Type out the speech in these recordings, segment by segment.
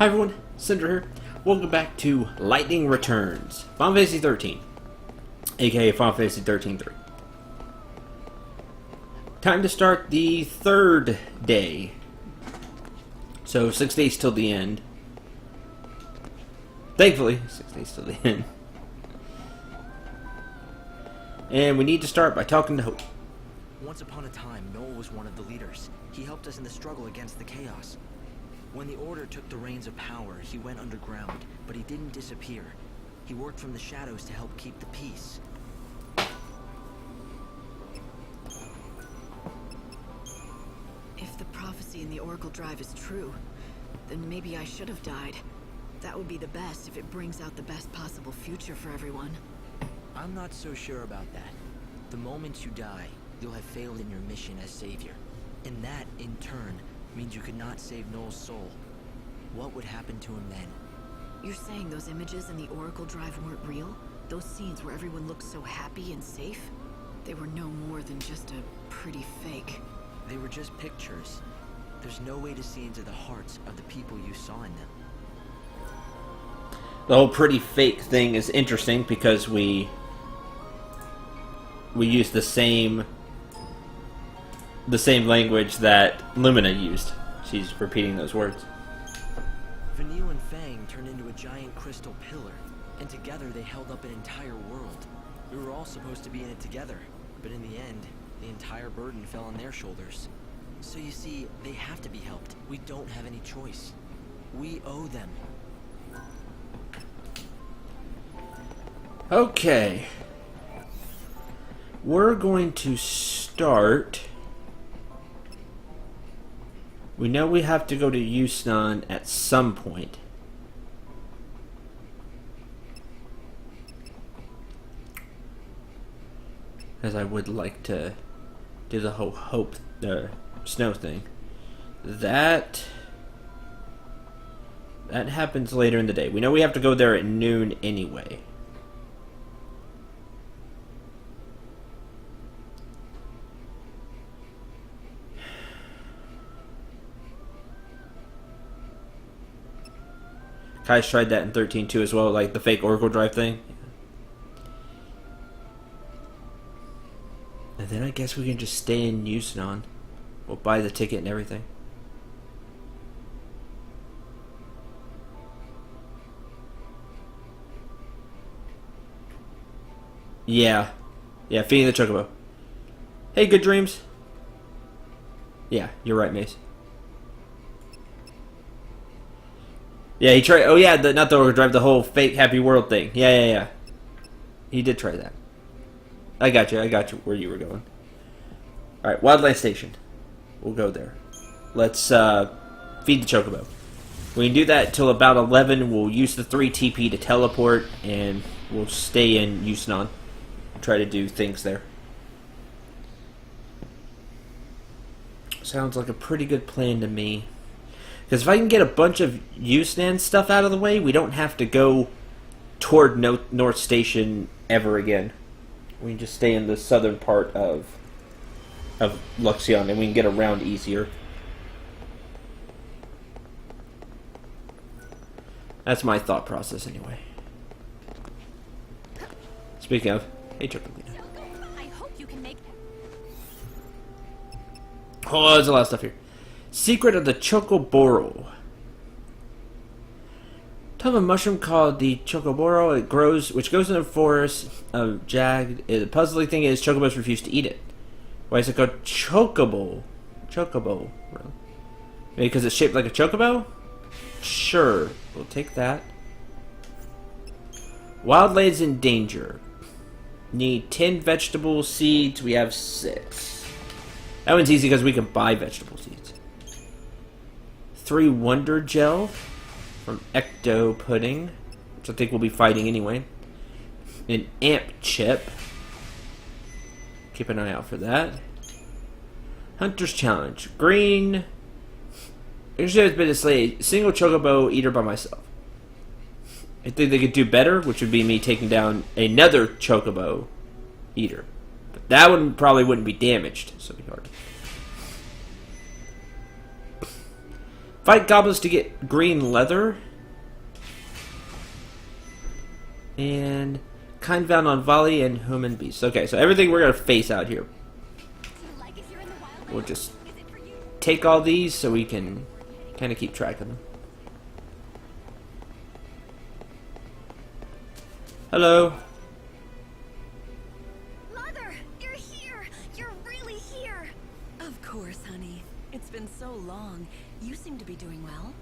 Hi everyone, Cendril here. Welcome back to Lightning Returns, Final Fantasy 13, aka Final Fantasy 13-3. Time to start the third day. So 6 days till the end. Thankfully, 6 days till the end. And we need to start by talking to Hope. Once upon a time, Noel was one of the leaders. He helped us in the struggle against the chaos. When the Order took the reins of power, he went underground, but he didn't disappear. He worked from the shadows to help keep the peace. If the prophecy in the Oracle Drive is true, then maybe I should have died. That would be the best if it brings out the best possible future for everyone. I'm not so sure about that. The moment you die, you'll have failed in your mission as Savior. And that, in turn, means you could not save Noel's soul. What would happen to him then? You're saying those images in the Oracle Drive weren't real? Those scenes where everyone looked so happy and safe? They were no more than just a pretty fake. They were just pictures. There's no way to see into the hearts of the people you saw in them. The whole pretty fake thing is interesting because we use the same language that Lumina used. She's repeating those words. Vanille and Fang turned into a giant crystal pillar, and together they held up an entire world. We were all supposed to be in it together, but in the end, the entire burden fell on their shoulders. So you see, they have to be helped. We don't have any choice. We owe them. Okay. We're going to start. We know we have to go to Yusnan at some point. As I would like to do the whole Hope, the snow thing. That happens later in the day. We know we have to go there at noon anyway. Kai's tried that in 13-2 as well, like the fake Oracle Drive thing. And then I guess we can just stay in Yusnan. We'll buy the ticket and everything. Yeah, feeding the Chocobo. Hey, good dreams. Yeah, you're right, Mace. Yeah, he tried. Oh yeah, not the Oracle Drive, the whole fake Happy World thing. Yeah. He did try that. I got you where you were going. All right, Wildlife Station. We'll go there. Let's feed the Chocobo. We can do that till about 11. We'll use the 3 TP to teleport, and we'll stay in Yusnan. Try to do things there. Sounds like a pretty good plan to me. Because if I can get a bunch of Yusnan stuff out of the way, we don't have to go toward North Station ever again. We can just stay in the southern part of Luxion, and we can get around easier. That's my thought process, anyway. Speaking of, hey, Chocolina. I hope you can make. Oh, there's a lot of stuff here. Secret of the Chocoboro. Type of mushroom called the Chocoboro. It grows, which grows in the forest of Jagged. The puzzling thing is, Chocobos refuse to eat it. Why is it called Chocobo? Chocobo, really? Maybe because it's shaped like a chocobo? Sure, we'll take that. Wildlands in danger. Need 10 vegetable seeds. We have 6. That one's easy because we can buy vegetable seeds. 3 Wonder Gel from Ecto Pudding, which I think we'll be fighting anyway. An Amp Chip. Keep an eye out for that. Hunter's Challenge. Green. There's been a single Chocobo eater by myself. I think they could do better, which would be me taking down another Chocobo eater. But that one probably wouldn't be damaged, so it'd be hard. Fight goblins to get green leather. And kind vound on volley and human beast. Okay, so everything we're gonna face out here. We'll just take all these so we can kind of keep track of them. Hello. Mother, you're here. You're really here. Of course, honey. It's been so long. You seem to be doing well.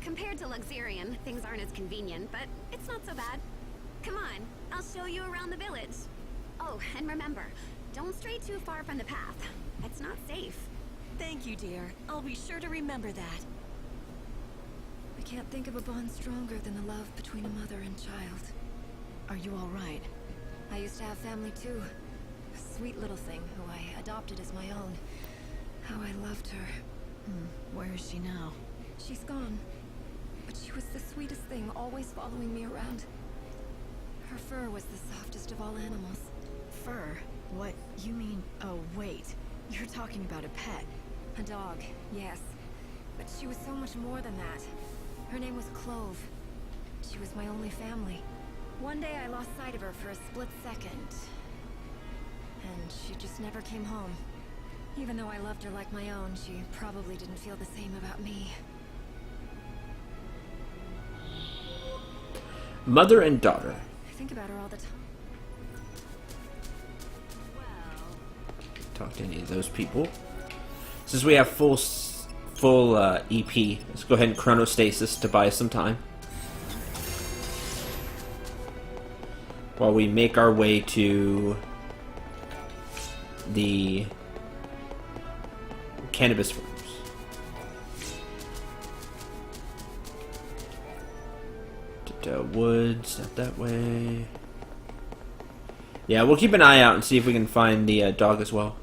Compared to Luxurian, things aren't as convenient, but it's not so bad. Come on, I'll show you around the village. Oh, and remember, don't stray too far from the path. It's not safe. Thank you, dear. I'll be sure to remember that. I can't think of a bond stronger than the love between a mother and child. Are you all right? I used to have family too. A sweet little thing who I adopted as my own. How I loved her. Where is she now? She's gone. But she was the sweetest thing, always following me around. Her fur was the softest of all animals. Fur? What? You mean... Oh, wait. You're talking about a pet. A dog, yes. But she was so much more than that. Her name was Clove. She was my only family. One day I lost sight of her for a split second. And she just never came home. Even though I loved her like my own, she probably didn't feel the same about me. Mother and daughter. I think about her all the time. Talk to any of those people. Since we have full EP, let's go ahead and chronostasis to buy us some time while we make our way to the cannabis farms. To woods, not that way. Yeah, we'll keep an eye out and see if we can find the dog as well.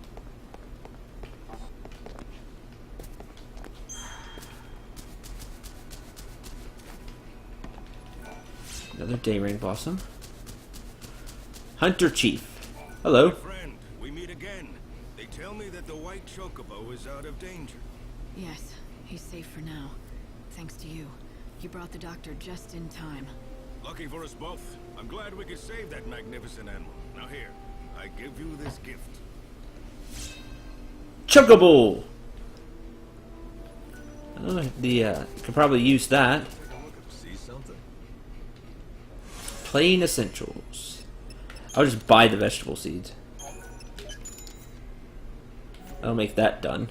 Another day rain blossom. Hunter Chief. Hello. My friend, we meet again. They tell me that the white chocobo is out of danger. Yes, he's safe for now. Thanks to you. You brought the doctor just in time. Lucky for us both. I'm glad we could save that magnificent animal. Now here, I give you this gift. Chocobo! Could probably use that. See something? Plain essentials. I'll just buy the vegetable seeds. I'll make that done.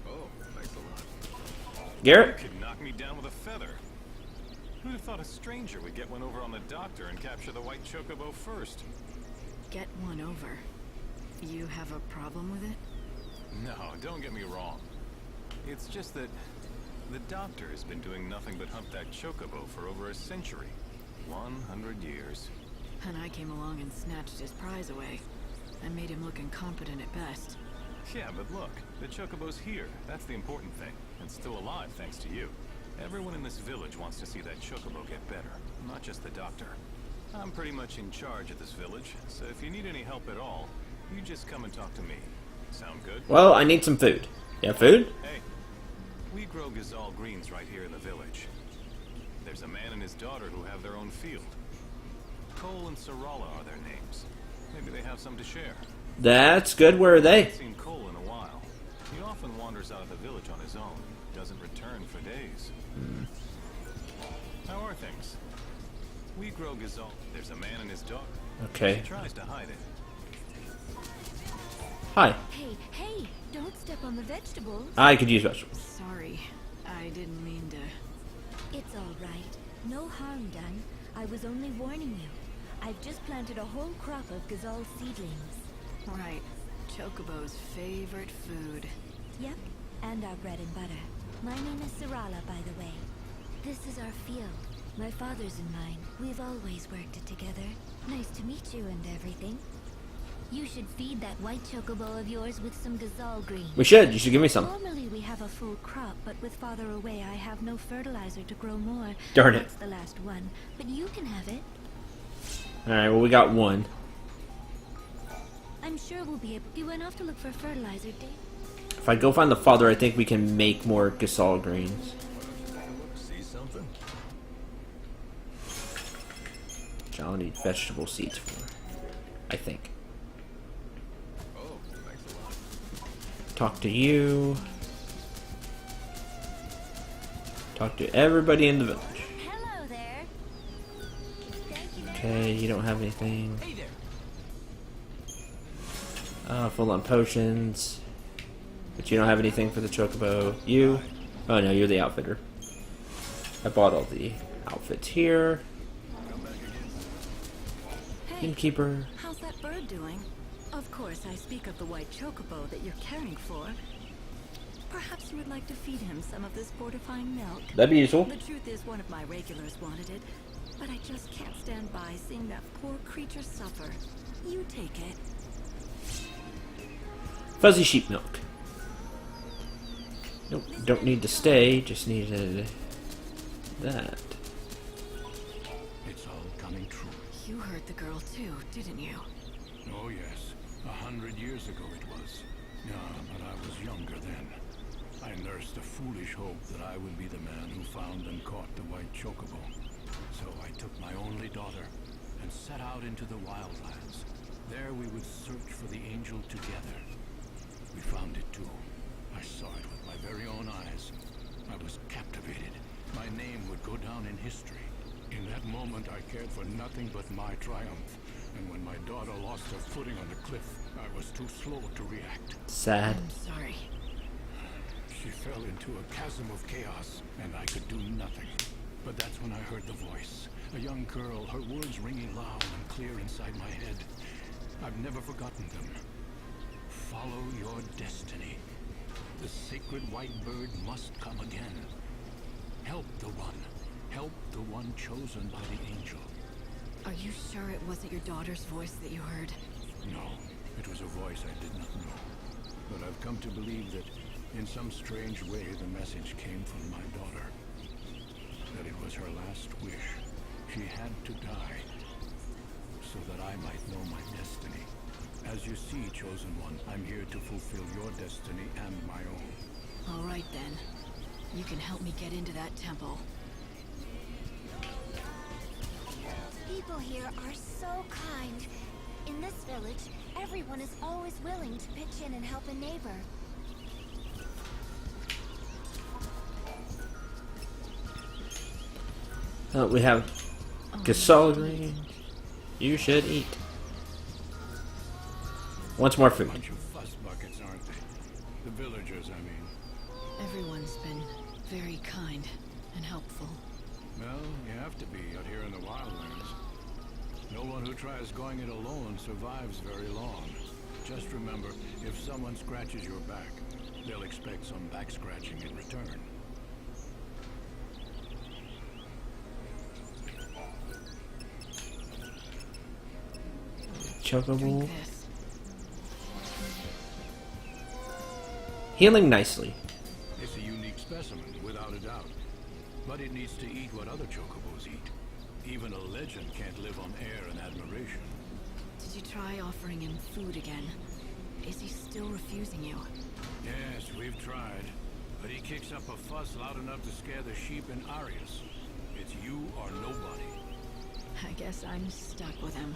Oh, thanks a lot. Garrett? You could knock me down with a feather. Who'd have thought a stranger would get one over on the doctor and capture the white chocobo first? Get one over. You have a problem with it? No, don't get me wrong. It's just that the doctor has been doing nothing but hunt that chocobo for over a century. 100 years. And I came along and snatched his prize away. I made him look incompetent at best. Yeah, but look, the chocobo's here. That's the important thing. And still alive thanks to you. Everyone in this village wants to see that chocobo get better, not just the doctor. I'm pretty much in charge of this village, so if you need any help at all, you just come and talk to me. Sound good? Well, I need some food. You have food? Hey, we grow gazal greens right here in the village. There's a man and his daughter who have their own field. Cole and Sarala are their names. Maybe they have some to share. That's good. Where are I they? haven't seen Cole in a while. He often wanders out of the village on his own. Doesn't return for days. How are things? We grow gazal. There's a man and his daughter. Okay. He tries to hide it. Hi. Hey, don't step on the vegetables. I could use vegetables. Sorry. I didn't mean to... It's all right. No harm done. I was only warning you. I've just planted a whole crop of gazal seedlings. Right. Chocobo's favorite food. Yep, and our bread and butter. My name is Sarala, by the way. This is our field. My father's and mine. We've always worked it together. Nice to meet you and everything. You should feed that white chocobo of yours with some gazal green. We should. You should give me some. Normally we have a full crop, but with father away I have no fertilizer to grow more. Darn it. That's the last one. But you can have it. Alright, well, we got one. I'm sure we'll be able... You went off to look for fertilizer, Dave? If I go find the father, I think we can make more Gasol greens. See something? Which I'll need vegetable seeds for. I think. Oh, thanks a lot. Talk to you. Talk to everybody in the village. Hello there. Thank you very Okay, you don't have anything. Hey there. Full on potions. But you don't have anything for the chocobo. You? Oh no, you're the outfitter. I bought all the outfits here. Hey, Innkeeper. how's that bird doing? Of course, I speak of the white chocobo that you're caring for. Perhaps you would like to feed him some of this fortifying milk. That'd be useful. The truth is, one of my regulars wanted it, but I just can't stand by seeing that poor creature suffer. You take it. Fuzzy sheep milk. Nope, don't need to stay, just needed that. It's all coming true. You heard the girl too, didn't you? Oh yes, 100 years ago it was. Yeah, but I was younger then. I nursed a foolish hope that I would be the man who found and caught the white chocobo. So I took my only daughter and set out into the wildlands. There we would search for the angel together. We found it too. I saw it with my very own eyes. I was captivated. My name would go down in history. In that moment, I cared for nothing but my triumph. And when my daughter lost her footing on the cliff, I was too slow to react. Sad. I'm sorry. She fell into a chasm of chaos, and I could do nothing. But that's when I heard the voice. A young girl, her words ringing loud and clear inside my head. I've never forgotten them. Follow your destiny. The sacred white bird must come again. Help the one. Help the one chosen by the angel. Are you sure it wasn't your daughter's voice that you heard? No, it was a voice I did not know. But I've come to believe that in some strange way the message came from my daughter. That it was her last wish. She had to die so that I might know my destiny. As you see, Chosen One, I'm here to fulfill your destiny and my own. All right then. You can help me get into that temple. People here are so kind. In this village, everyone is always willing to pitch in and help a neighbor. We have Gasol greens. You should eat. Wants more food. Bunch of fuss buckets, aren't they? The villagers, I mean. Everyone's been very kind and helpful. Well, you have to be out here in the wildlands. No one who tries going it alone survives very long. Just remember, if someone scratches your back, they'll expect some back scratching in return. Chocobo. Drink this. Healing nicely. It's a unique specimen, without a doubt. But it needs to eat what other chocobos eat. Even a legend can't live on air and admiration. Did you try offering him food again? Is he still refusing you? Yes, we've tried. But he kicks up a fuss loud enough to scare the sheep in Arius. It's you or nobody. I guess I'm stuck with him.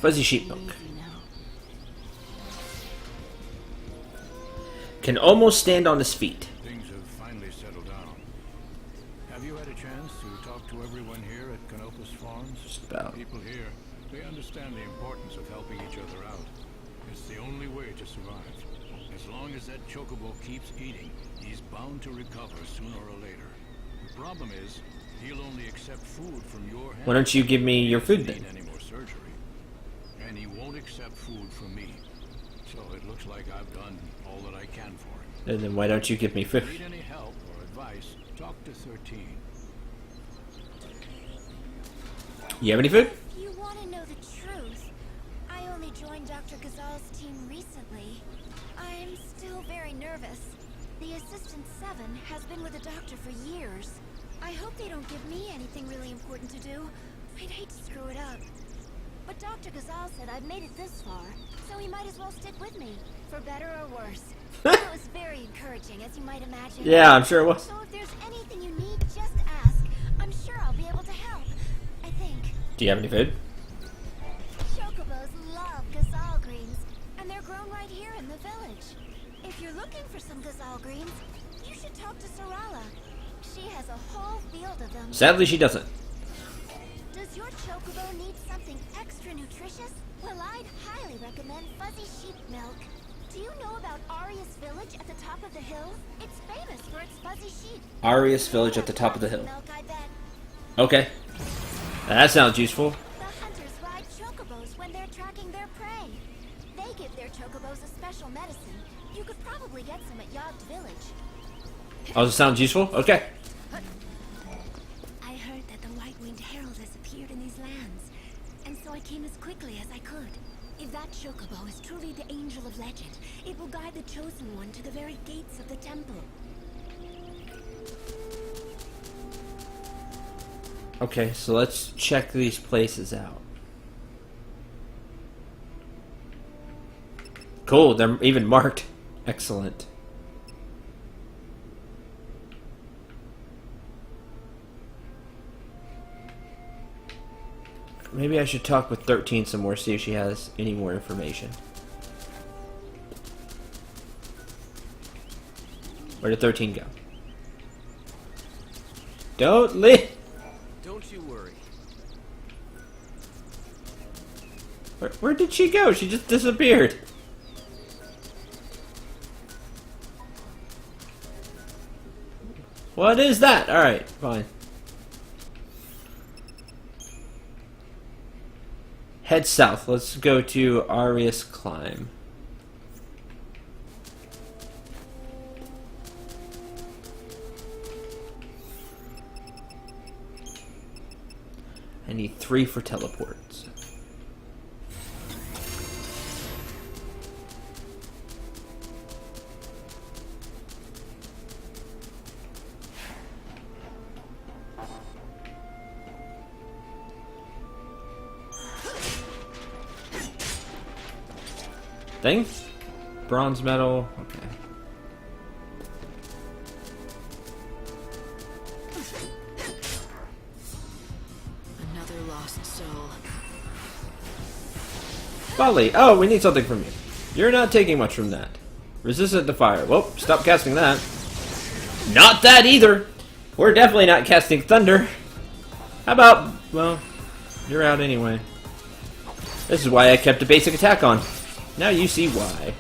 Fuzzy sheep milk. Easy now. Can almost stand on his feet. Things have finally settled down. Have you had a chance to talk to everyone here at Canopus Farms? Just about. People here, they understand the importance of helping each other out. It's the only way to survive. As long as that chocobo keeps eating, he's bound to recover sooner or later. The problem is, he'll only accept food from your hand. Why don't you give me your food then? Need any more surgery. And he won't accept food from me. So it looks like I've done all that I can for him. And then why don't you give me Need food? any help or advice, talk to 13. You have any food? If you want to know the truth, I only joined Dr. Gazal's team recently. I'm still very nervous. The Assistant 7 has been with the doctor for years. I hope they don't give me anything really important to do. I'd hate to screw it up. But Dr. Gazal said I've made it this far, so he might as well stick with me, for better or worse. It was very encouraging, as you might imagine. Yeah, I'm sure it was. So if there's anything you need, just ask. I'm sure I'll be able to help. I think. Do you have any food? Chocobos love Gazal greens, and they're grown right here in the village. If you're looking for some Gazal greens, you should talk to Sarala. She has a whole field of them. Sadly, she doesn't. Does your Chocobo need something extra nutritious? Well, I'd highly recommend fuzzy sheep milk. Do you know about Arius Village at the top of the hill? It's famous for its fuzzy sheep. Arius Village at the top of the hill. Milk, I bet. Okay. That sounds useful. The hunters ride chocobos when they're tracking their prey. They give their chocobos a special medicine. You could probably get some at Yogged Village. Oh, this sounds useful? Okay. I heard that the White-Winged Herald has appeared in these lands, and so I came as quickly as I could. If that chocobo is truly the Angel of Legend, it will guide the Chosen One to the very gates of the temple. Okay, so let's check these places out. Cool, they're even marked. Excellent. Maybe I should talk with 13 some more, see if she has any more information. Where did 13 go? Don't leave! Don't you worry. Where did she go? She just disappeared. What is that? Alright, fine. Head south. Let's go to Arius Climb. I need 3 for teleports. Thing? Bronze medal. Okay. Another lost soul. Folly. Oh, we need something from you. You're not taking much from that. Resistant to fire. Well, stop casting that. Not that either. We're definitely not casting thunder. How about, well, you're out anyway. This is why I kept a basic attack on. Now you see why.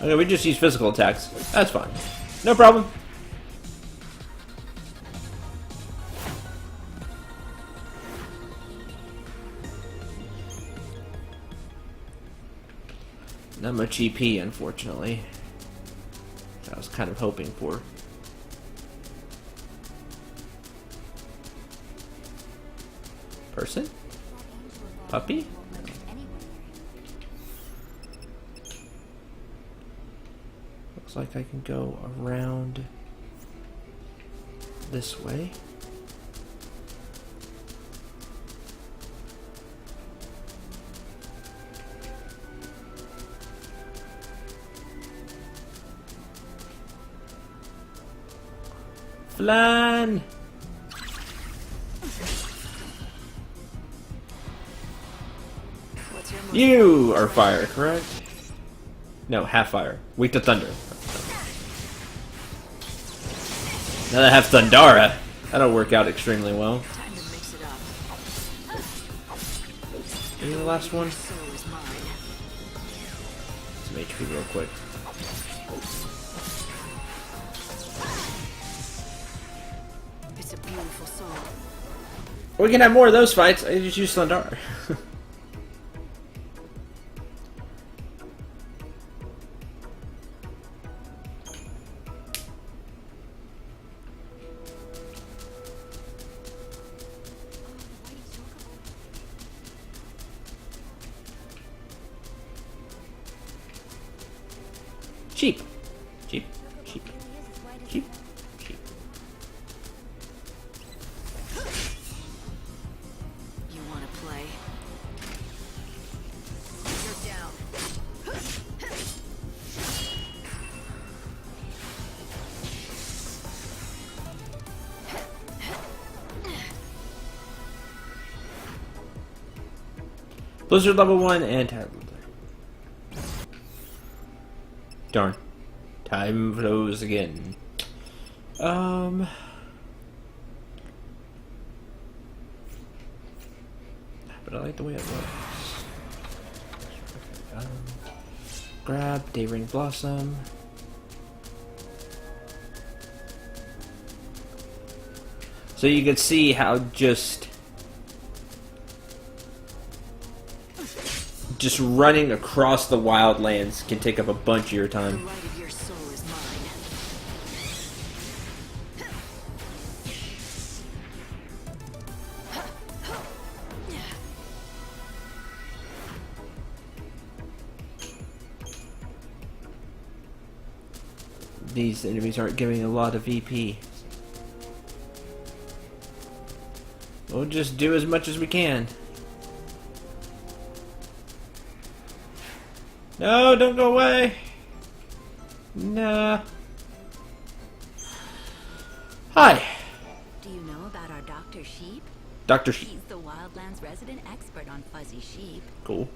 Okay, we just use physical attacks. That's fine. No problem. Not much EP, unfortunately. I was kind of hoping for. Person? Puppy? Looks like I can go around this way. Flan! You are fire, correct? No, half fire. Weak to thunder. Now that I have Thundara, that'll work out extremely well. Time to mix it up. Give me the last one. So is mine. Some HP real quick. It's a beautiful soul. We can have more of those fights. I just use Thundara. Cheap. Cheap. Cheap. Cheap. Cheap. Blizzard level 1 and Tide level 3. Darn. Time flows again. But I like the way it looks. Grab Daybreak Blossom. So you can see how just running across the wildlands can take up a bunch of your time. Light of your soul is mine. These enemies aren't giving a lot of EP. We'll just do as much as we can. No, don't go away. Nah. Hi. Do you know about our Dr. Sheep? Dr. Sheep. He's the Wildlands resident expert on fuzzy sheep. Cool.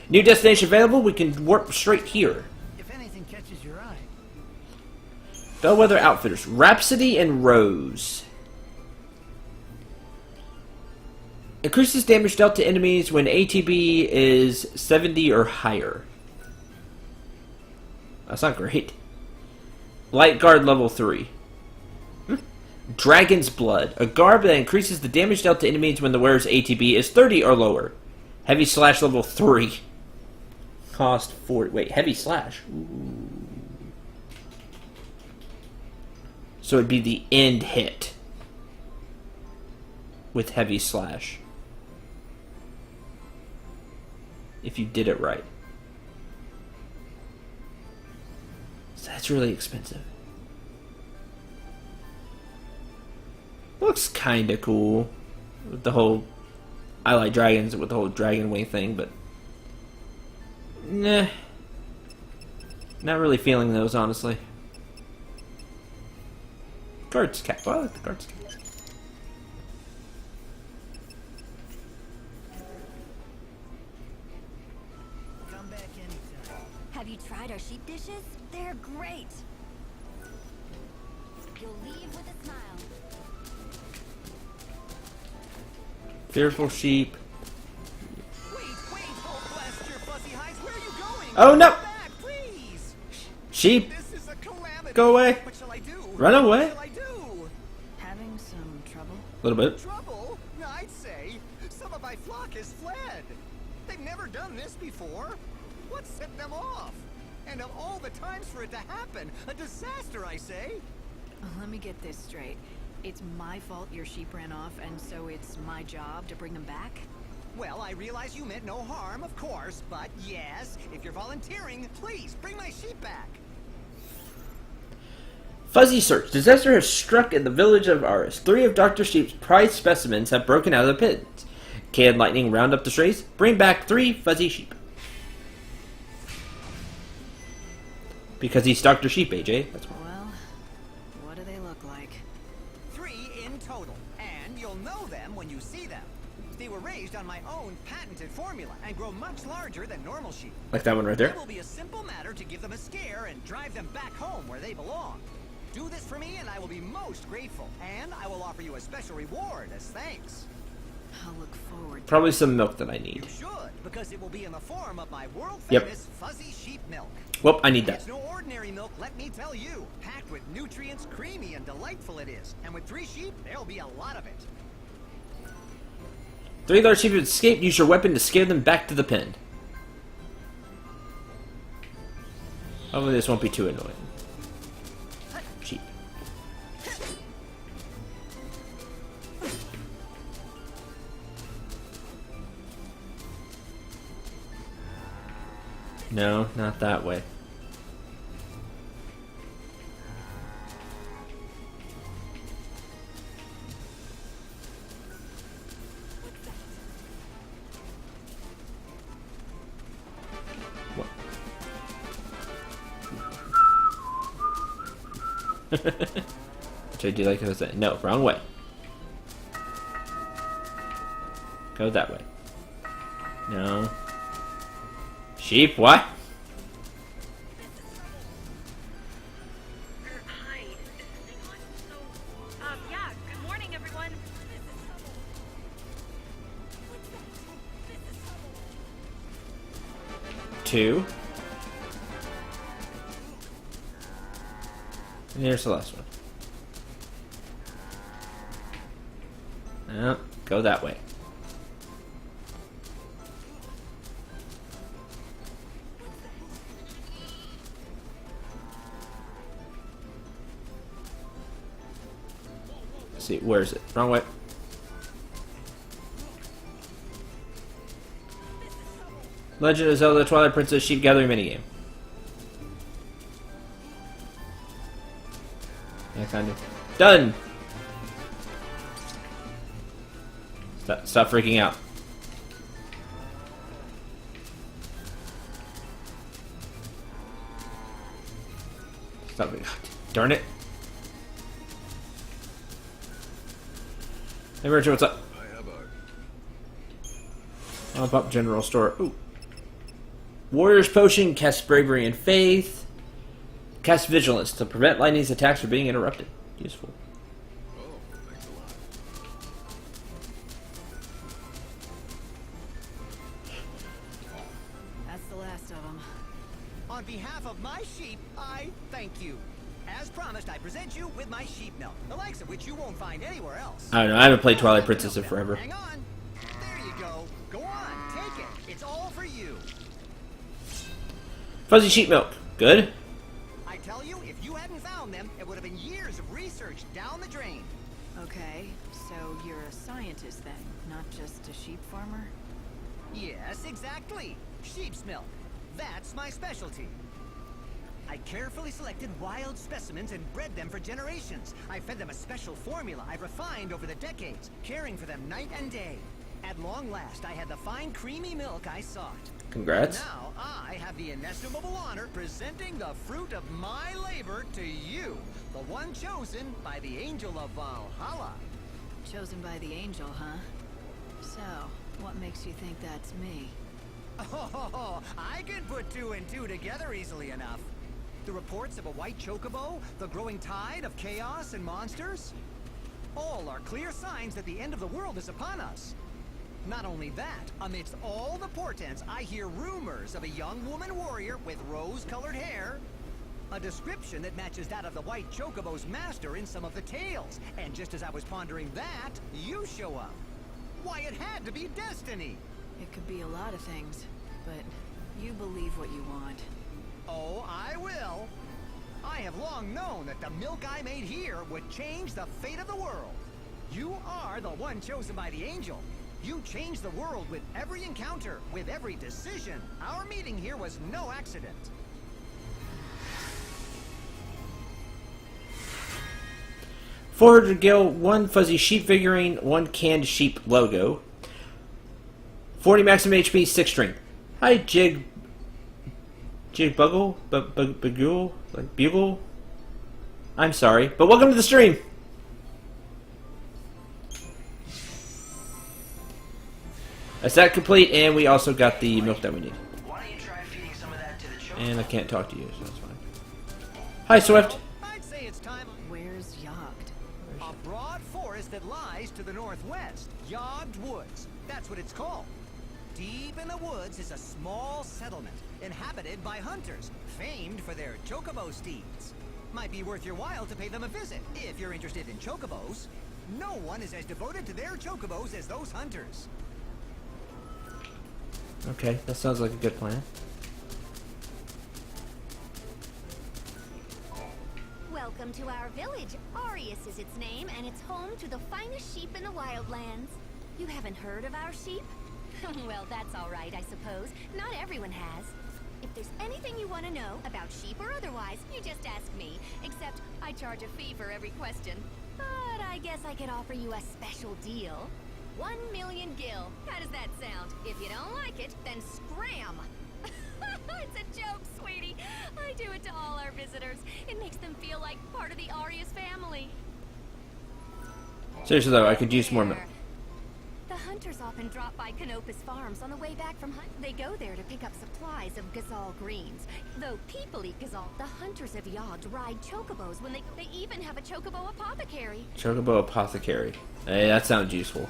New destination available. We can warp straight here. If anything catches your eye. Bellwether Outfitters. Rhapsody and Rose. Increases damage dealt to enemies when ATB is 70 or higher. That's not great. Light Guard level 3. Dragon's Blood. A garb that increases the damage dealt to enemies when the wearer's ATB is 30 or lower. Heavy Slash level 3. Cost 40. Wait, Heavy Slash. Ooh. So it'd be the end hit with Heavy Slash. If you did it right. So that's really expensive. Looks kinda cool. With the whole... I like dragons with the whole dragon wing thing, but... Nah. Not really feeling those, honestly. Guards cap. Well, I like the guards cap. Come back anytime. Have you tried our sheep dishes? They're great. You'll leave with a smile. Fearful sheep. Wait, oh blast your fuzzy hides. Where are you going? Oh no! Come back, please. Sheep! This is a calamity. Go away! What shall I do? Run away! What shall I do? Having some trouble? A little bit. Trouble? I'd say some of my flock has fled. They've never done this before. What set them off? And of all the times for it to happen, a disaster, I say. Let me get this straight. It's my fault your sheep ran off, and so it's my job to bring them back? Well, I realize you meant no harm, of course, but yes, if you're volunteering, please bring my sheep back. Fuzzy search. Disaster has struck in the village of Aris. 3 of Dr. Sheep's prized specimens have broken out of the pits. Can lightning round up the strays? Bring back 3 fuzzy sheep. Because he's Dr. Sheep, AJ. That's why. Well, what do they look like? 3 in total, and you'll know them when you see them. They were raised on my own patented formula and grow much larger than normal sheep. Like that one right there. It will be a simple matter to give them a scare and drive them back home where they belong. Do this for me and I will be most grateful, and I will offer you a special reward as thanks. I'll look forward to Probably some milk that I You need. should, because it will be in the form of my Yep. world-famous fuzzy sheep milk. Well, I need that. It's no ordinary milk, let me tell you. Packed with nutrients, creamy and delightful it is. And with 3 sheep, there'll be a lot of it. 3 large sheep have escaped. Use your weapon to scare them back to the pen. Hopefully this won't be too annoying. Sheep. No, not that way. What? Which I do like to say. No, wrong way. Go that way. No. Sheep, what? Hi, hang on. So, yeah, good morning, everyone. Two. And here's the last one. No, go that way. Let's see, where is it? Wrong way. Legend of Zelda Twilight Princess Sheep Gathering minigame. Yeah, kind of. Done! Stop freaking out. Stop it. Darn it. Hey Richard, what's up? I have a... I'll pop general store. Ooh. Warrior's Potion, cast Bravery and Faith. Cast Vigilance to prevent lightning's attacks from being interrupted. Useful. Oh, thanks a lot. That's the last of them. On behalf of my sheep, I thank you. As promised, I present you with my sheep milk, the likes of which you won't find anywhere else. I don't know, I haven't played Twilight Princess in forever. Hang on. There you go. Go on, take it. It's all for you. Fuzzy sheep milk. Good. I tell you, if you hadn't found them, it would have been years of research down the drain. Okay, so you're a scientist then, not just a sheep farmer? Yes, exactly. Sheep's milk. That's my specialty. I carefully selected wild specimens and bred them for generations. I fed them a special formula I've refined over the decades, caring for them night and day. At long last, I had the fine, creamy milk I sought. Congrats. Now, I have the inestimable honor presenting the fruit of my labor to you, the one chosen by the Angel of Valhalla. Chosen by the angel, huh? So, what makes you think that's me? Oh, I can put two and two together easily enough. The reports of a white chocobo, the growing tide of chaos and monsters, all are clear signs that the end of the world is upon us. Not only that, amidst all the portents, I hear rumors of a young woman warrior with rose-colored hair, a description that matches that of the white chocobo's master in some of the tales. And just as I was pondering that, you show up. Why, it had to be destiny. It could be a lot of things, but you believe what you want. Oh, I will. I have long known that the milk I made here would change the fate of the world. You are the one chosen by the angel. You change the world with every encounter, with every decision. Our meeting here was no accident. $400 gil, 1 fuzzy sheep figurine, 1 canned sheep logo. 40 maximum HP, 6 strength. Hi, Jig Bugle? Bugle? Like Bugle? I'm sorry, but welcome to the stream! That's that complete, and we also got the milk that we need. Why don't you try feeding some of that to the children? And I can't talk to you, so that's fine. Hi, Swift! I'd say it's time. Where's Yogged? A broad forest that lies to the northwest. Yogged Woods. That's what it's called. Deep in the woods is a small settlement, inhabited by hunters, famed for their chocobo steeds. Might be worth your while to pay them a visit, if you're interested in chocobos. No one is as devoted to their chocobos as those hunters. Okay, that sounds like a good plan. Welcome to our village. Arius is its name, and it's home to the finest sheep in the wildlands. You haven't heard of our sheep? Well, that's all right, I suppose. Not everyone has. If there's anything you want to know, about sheep or otherwise, you just ask me. Except, I charge a fee for every question. But I guess I could offer you a special deal. 1 million gil. How does that sound? If you don't like it, then scram! It's a joke, sweetie. I do it to all our visitors. It makes them feel like part of the Arius family. Seriously though, I could use more milk. The hunters often drop by Canopus Farms on the way back from hunt. They go there to pick up supplies of gazal greens. Though people eat gazal, the hunters of Yogg ride chocobos when they even have a chocobo apothecary. Chocobo apothecary. Hey, that sounds useful.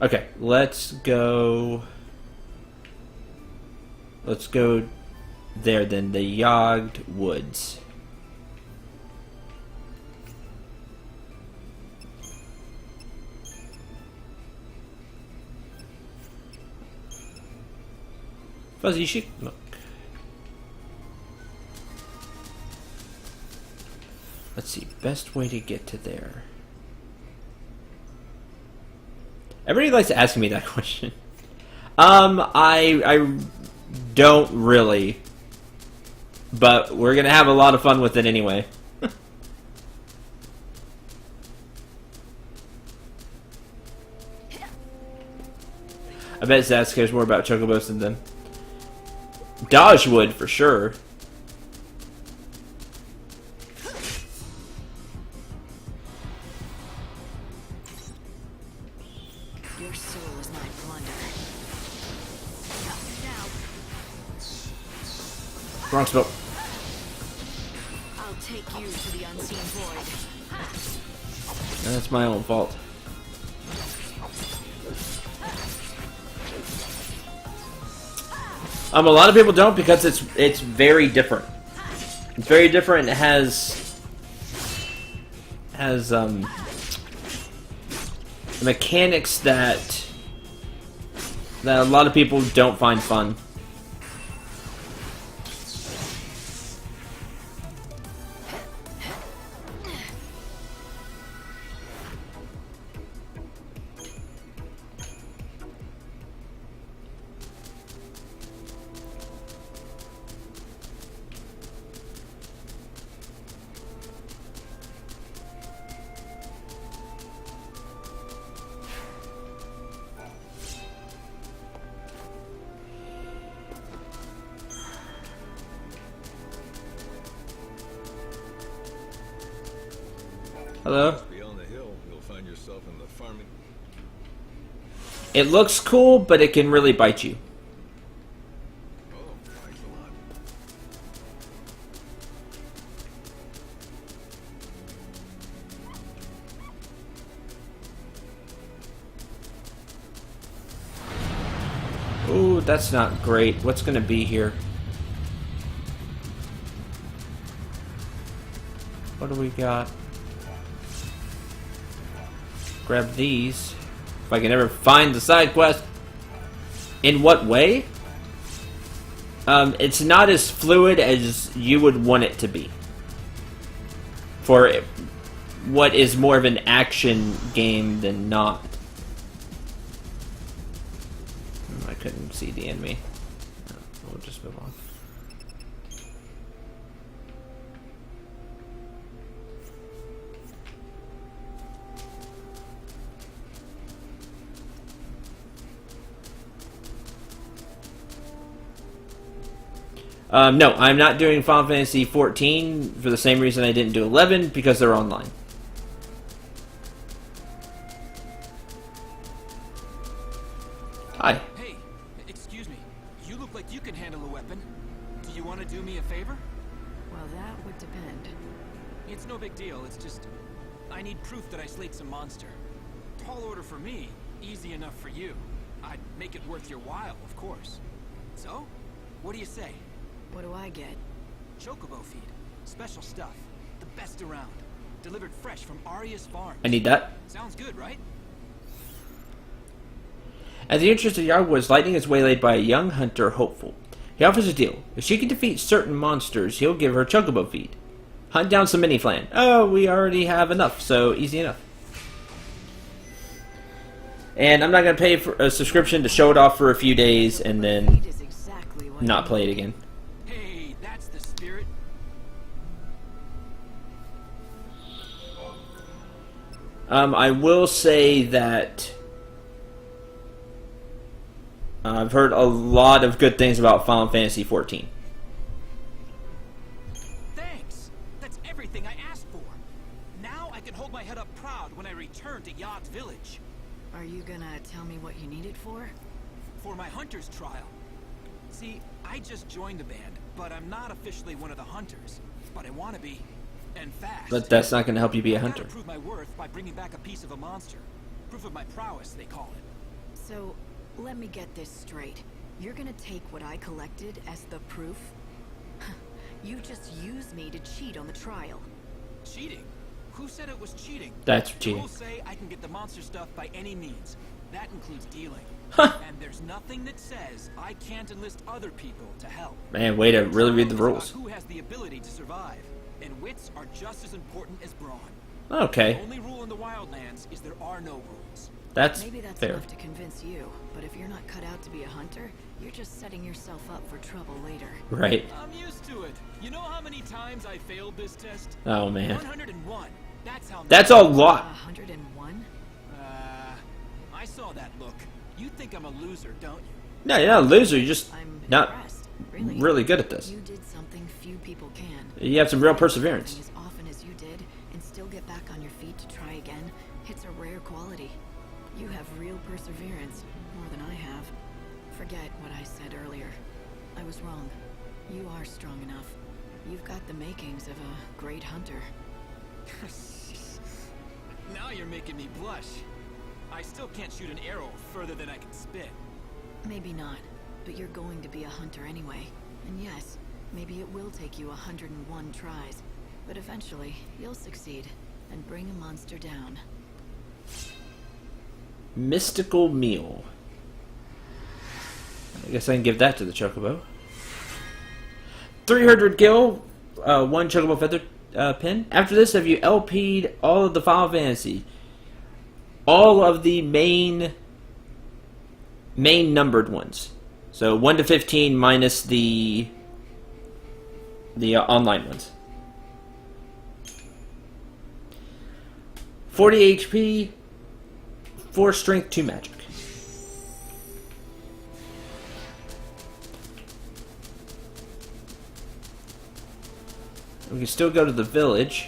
Okay, let's go. Let's go there then. The Yogg Woods. Fuzzy sheep. Look. Let's see. Best way to get to there. Everybody likes asking me that question. I don't really. But we're gonna have a lot of fun with it anyway. I bet Zaz cares more about chocobos than them. Dodge would, for sure. Your soul is my plunder. Now. Wrong spell. I'll take you to the unseen void. That's my own fault. A lot of people don't because it's very different. It's very different. It has mechanics that a lot of people don't find fun. Hello? Beyond the hill, you'll find yourself in the farming. It looks cool, but it can really bite you. Oh, thanks a lot. Ooh, that's not great. What's gonna be here? What do we got? Grab these. If I can ever find the side quest. In what way? It's not as fluid as you would want it to be. For what is more of an action game than not. I couldn't see the enemy. We'll just move on. No, I'm not doing Final Fantasy 14 for the same reason I didn't do 11, because they're online. Hi. Hey, excuse me. You look like you can handle a weapon. Do you want to do me a favor? Well, that would depend. It's no big deal. It's just I need proof that I slayed some monster. Tall order for me, easy enough for you. I'd make it worth your while, of course. So, what do you say? What do I get? Chocobo feed. Special stuff. The best around. Delivered fresh from Aria's farm. I need that. Sounds good, right? At the entrance of Yogg Woods, Lightning is waylaid by a young hunter hopeful. He offers a deal. If she can defeat certain monsters, he'll give her chocobo feed. Hunt down some mini-flan. Oh, we already have enough, so easy enough. And I'm not going to pay for a subscription to show it off for a few days and then not play it again. Hey, that's the spirit. I will say that I've heard a lot of good things about Final Fantasy 14. Thanks. That's everything I asked for. Now I can hold my head up proud when I return to Yogg's village. Are you gonna tell me what you need it for? For my hunter's trial. See, I just joined the band, but I'm not officially one of the hunters. But I want to be, and fast. But that's not going to help you be a I hunter. gotta prove my worth by bringing back a piece of a monster. Proof of my prowess, they call it. So, let me get this straight. You're gonna take what I collected as the proof? You just used me to cheat on the trial. Cheating? Who said it was cheating? That's The cheating. rules say I can get the monster stuff by any means. That includes dealing. Huh. And there's nothing that says I can't enlist other people to help. Man, way to really read the Trial is rules. about who has the ability to survive, and wits are just as important as brawn. Okay, The only rule in the Wildlands is there are no rules. that's Maybe that's fair. enough to convince you, but if you're not cut out to be a hunter, you're just setting yourself up for trouble later. Right. I'm used to it. You know how many times I failed this test? Oh, man. 101. That's how many. That's a lot. 101? I saw that look. You think I'm a loser, don't you? No, you're not a loser. You're just I'm not impressed. really good at this. You did something few people can. You have some real perseverance. As often as you did, and still get back on your feet to try again, it's a rare quality. You have real perseverance, more than I have. Forget what I said earlier. I was wrong. You are strong enough. You've got the makings of a great hunter. Now you're making me blush. I still can't shoot an arrow further than I can spit. Maybe not, but you're going to be a hunter anyway. And yes, maybe it will take you 101 tries, but eventually you'll succeed and bring a monster down. Mystical meal. I guess I can give that to the Chocobo. 300 gil, 1 Chocobo feather pin. After this, have you LP'd all of the Final Fantasy? All of the main numbered ones. So 1 to 15 minus the online ones. 40 HP, 4 strength, 2 magic. We can still go to the village.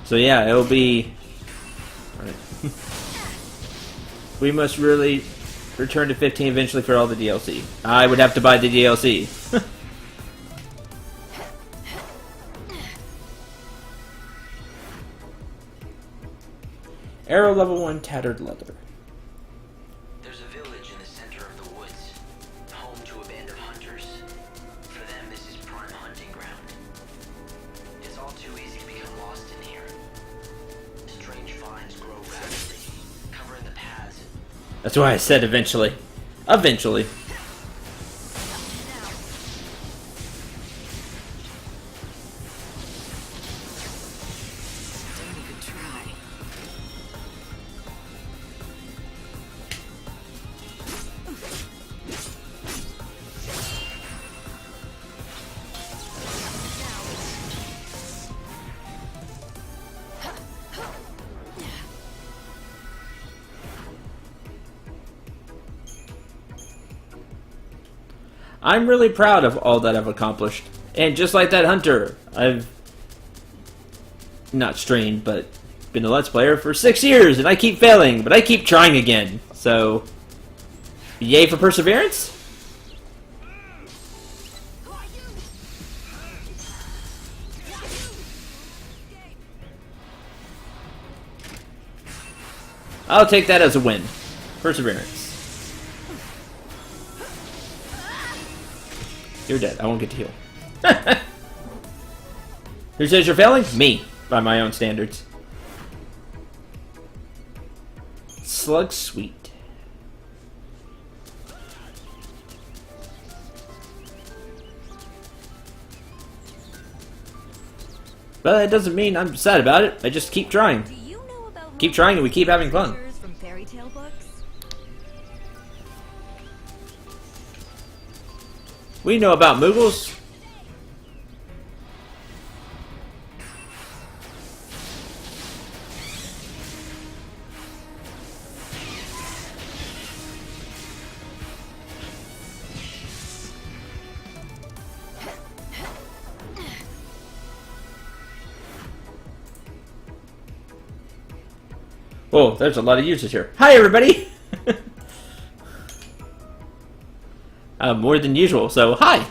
So yeah, it'll be... Alright. We must really return to 15 eventually for all the DLC. I would have to buy the DLC. Arrow level 1, tattered leather. There's a village in the center of the woods, home to a band of hunters. For them, this is prime hunting ground. It's all too easy to become lost in here. Strange vines grow rapidly, covering the paths. That's why I said eventually. Eventually. Don't even try. I'm really proud of all that I've accomplished. And just like that hunter, I've not streamed, but been a Let's Player for 6 years, and I keep failing, but I keep trying again. So, yay for perseverance? I'll take that as a win. Perseverance. You're dead. I won't get to heal. Who says you're failing? Me, by my own standards. Slug Sweet. But that doesn't mean I'm sad about it. I just keep trying. Do you know about Keep trying and we keep having fun. creatures from fairy tale books? We know about Moogles. Oh, there's a lot of users here. Hi, everybody! More than usual, so hi!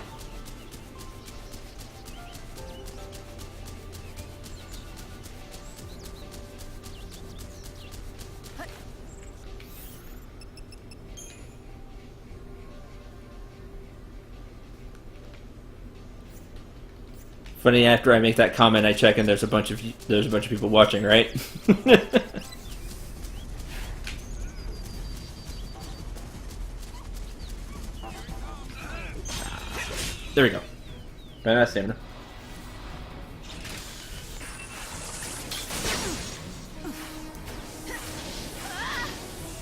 Funny, after I make that comment, I check and there's a bunch of people watching, right? There we go. Ran out of stamina.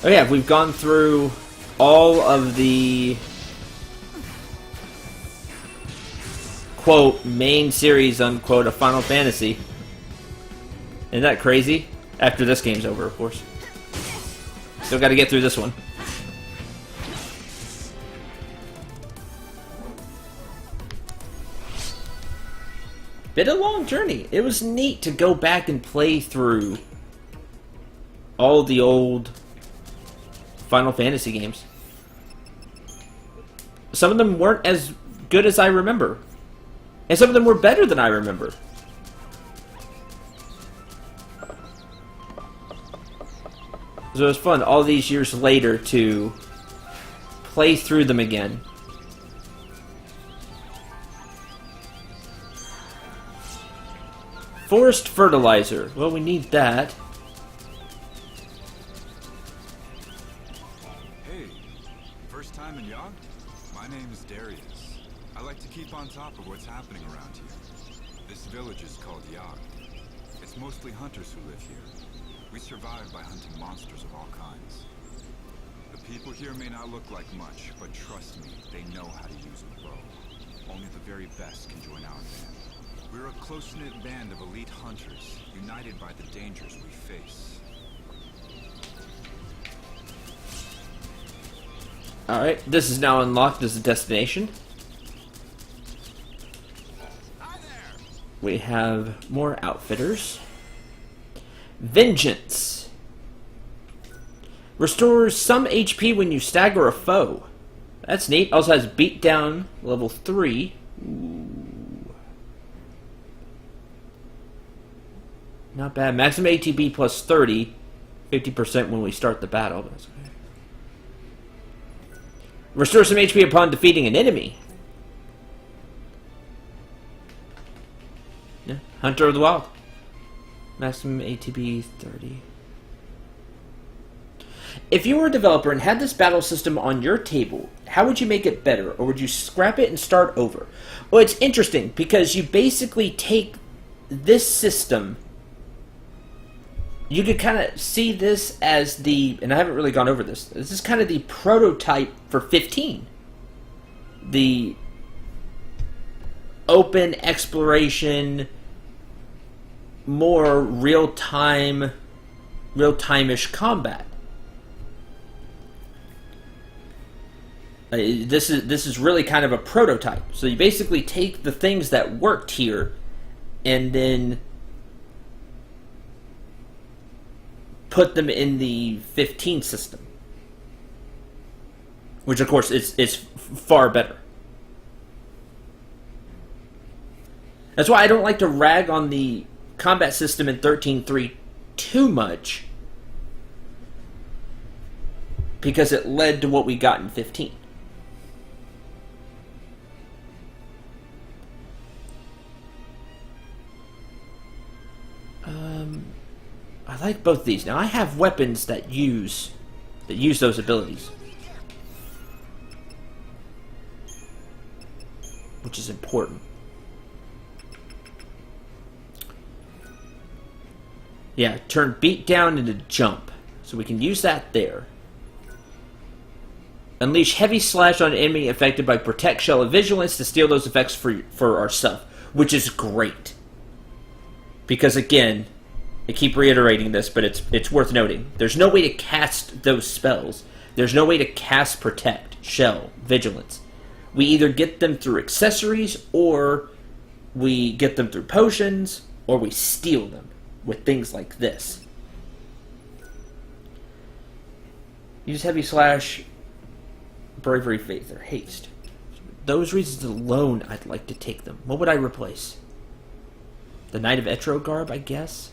Oh yeah, we've gone through all of the quote main series unquote of Final Fantasy. Isn't that crazy? After this game's over, of course. Still got to get through this one. Been a long journey. It was neat to go back and play through all the old Final Fantasy games. Some of them weren't as good as I remember. And some of them were better than I remember. So it was fun all these years later to play through them again. Forest fertilizer. Well, we need that. Hey, first time in Yogg? My name is Darius. I like to keep on top of what's happening around here. This village is called Yogg. It's mostly hunters who live here. We survive by hunting monsters of all kinds. The people here may not look like much, but trust me, they know how to use a bow. Only the very best can join our band. We're a close-knit band of elite hunters, united by the dangers we face. Alright, this is now unlocked as a destination. We have more outfitters. Vengeance. Restores some HP when you stagger a foe. That's neat. Also has beatdown level 3. Ooh. Not bad. Maximum ATB plus 30. 50% when we start the battle. That's okay. Restore some HP upon defeating an enemy. Yeah. Hunter of the Wild. Maximum ATB 30. If you were a developer and had this battle system on your table, how would you make it better? Or would you scrap it and start over? Well, it's interesting because you basically take this system. You could kind of see this as the, and I haven't really gone over this, this is kind of the prototype for 15. The open exploration, more real-time, real-time-ish combat. This is really kind of a prototype. So you basically take the things that worked here and then put them in the 15 system, which of course is far better. That's why I don't like to rag on the combat system in 13.3 too much, because it led to what we got in 15. I like both these. Now I have weapons that use those abilities, which is important. Yeah, turn beat down into jump, so we can use that there. Unleash heavy slash on an enemy affected by protect shell of vigilance to steal those effects for ourselves, which is great. Because again, I keep reiterating this, but it's worth noting. There's no way to cast those spells. There's no way to cast protect, shell, vigilance. We either get them through accessories, or we get them through potions, or we steal them with things like this. Use Heavy Slash, Bravery, Faith, or Haste. Those reasons alone, I'd like to take them. What would I replace? The Knight of Etro garb, I guess?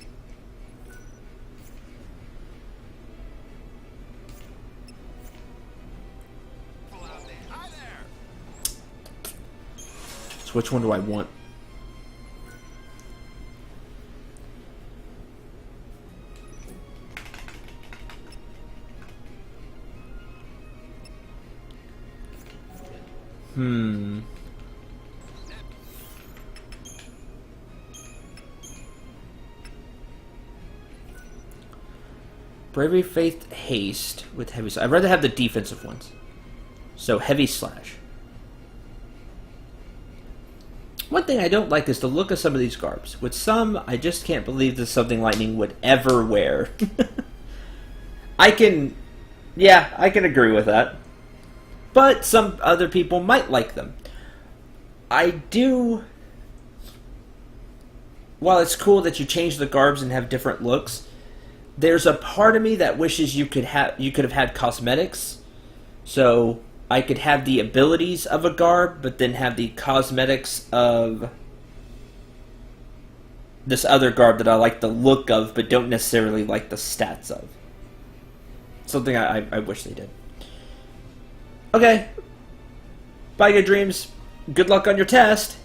So which one do I want? Bravery, Faith, Haste with Heavy Slash. I'd rather have the defensive ones. So, Heavy Slash. One thing I don't like is the look of some of these garbs. With some, I just can't believe this is something Lightning would ever wear. I can agree with that. But some other people might like them. I do... While it's cool that you change the garbs and have different looks, there's a part of me that wishes you could have had cosmetics. So I could have the abilities of a garb, but then have the cosmetics of this other garb that I like the look of, but don't necessarily like the stats of. Something I wish they did. Okay. Bye, good dreams. Good luck on your test.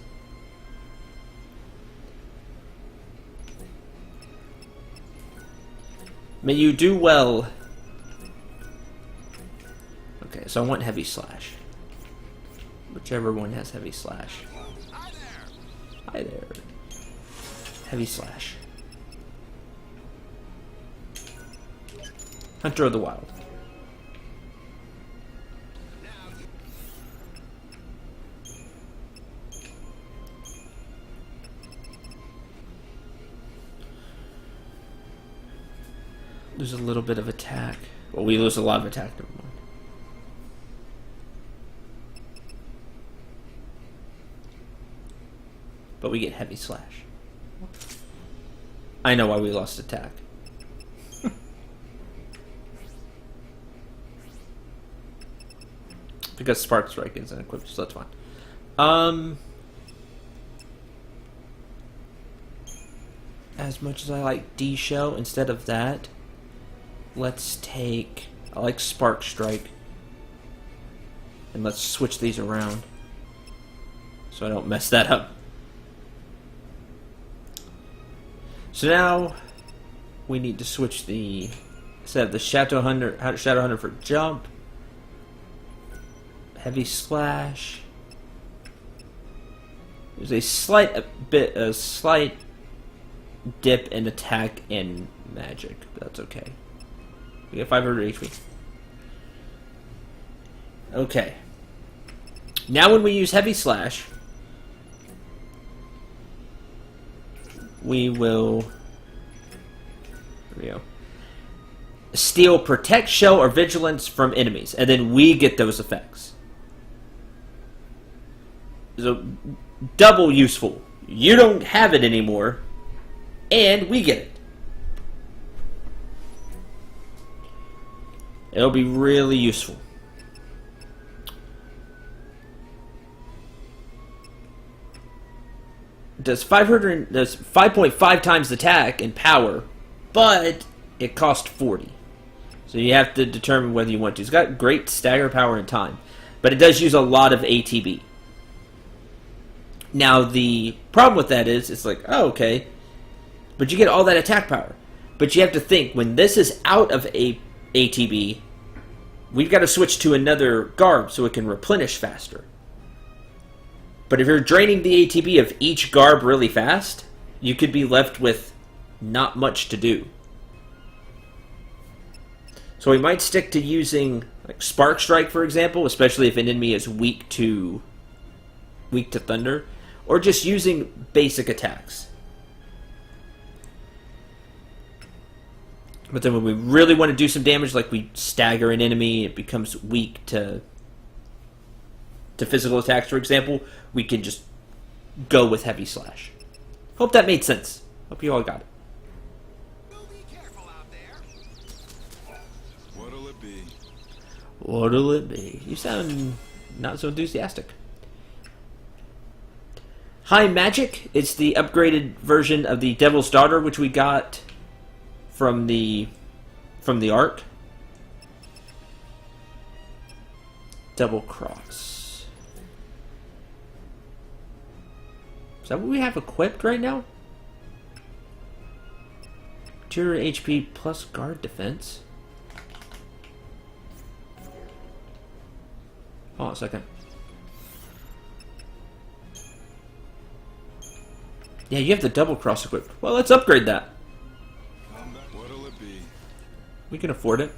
May you do well. Okay, so I want Heavy Slash. Whichever one has Heavy Slash. Hi there. Heavy Slash. Hunter of the Wild. Lose a little bit of attack. Well, we lose a lot of attack. Never mind. But we get Heavy Slash. I know why we lost attack. Because Spark Strike isn't equipped, so that's fine. As much as I like D-Shell, instead of that, let's take... I like Spark Strike. And let's switch these around, so I don't mess that up. So now, we need to switch the... Instead of the Shadow Hunter for jump. Heavy Slash. There's a slight dip in attack and magic, but that's okay. We get 500 HP. Okay. Now when we use Heavy Slash, we will... There we go. Steal Protect, Shell, or Vigilance from enemies, and then we get those effects. So, double useful. You don't have it anymore, and we get it. It'll be really useful. Does 5.5 times attack and power, but it costs 40. So you have to determine whether you want to. It's got great stagger power and time, but it does use a lot of ATB. Now the problem with that is, it's like, oh, okay, but you get all that attack power. But you have to think, when this is out of ATB, we've got to switch to another garb so it can replenish faster. But if you're draining the ATB of each garb really fast, you could be left with not much to do. So we might stick to using like Spark Strike, for example, especially if an enemy is weak to thunder, or just using basic attacks. But then when we really want to do some damage, like we stagger an enemy, it becomes weak to physical attacks, for example, we can just go with Heavy Slash. Hope that made sense. Hope you all got it. What'll it be? What'll it be? You sound not so enthusiastic. High Magic. It's the upgraded version of the Devil's Daughter, which we got from the art. Double Cross. Is that what we have equipped right now? Material HP plus guard defense. Hold on a second. Yeah, you have the double cross equipped. Well, let's upgrade that. What'll it be? We can afford it.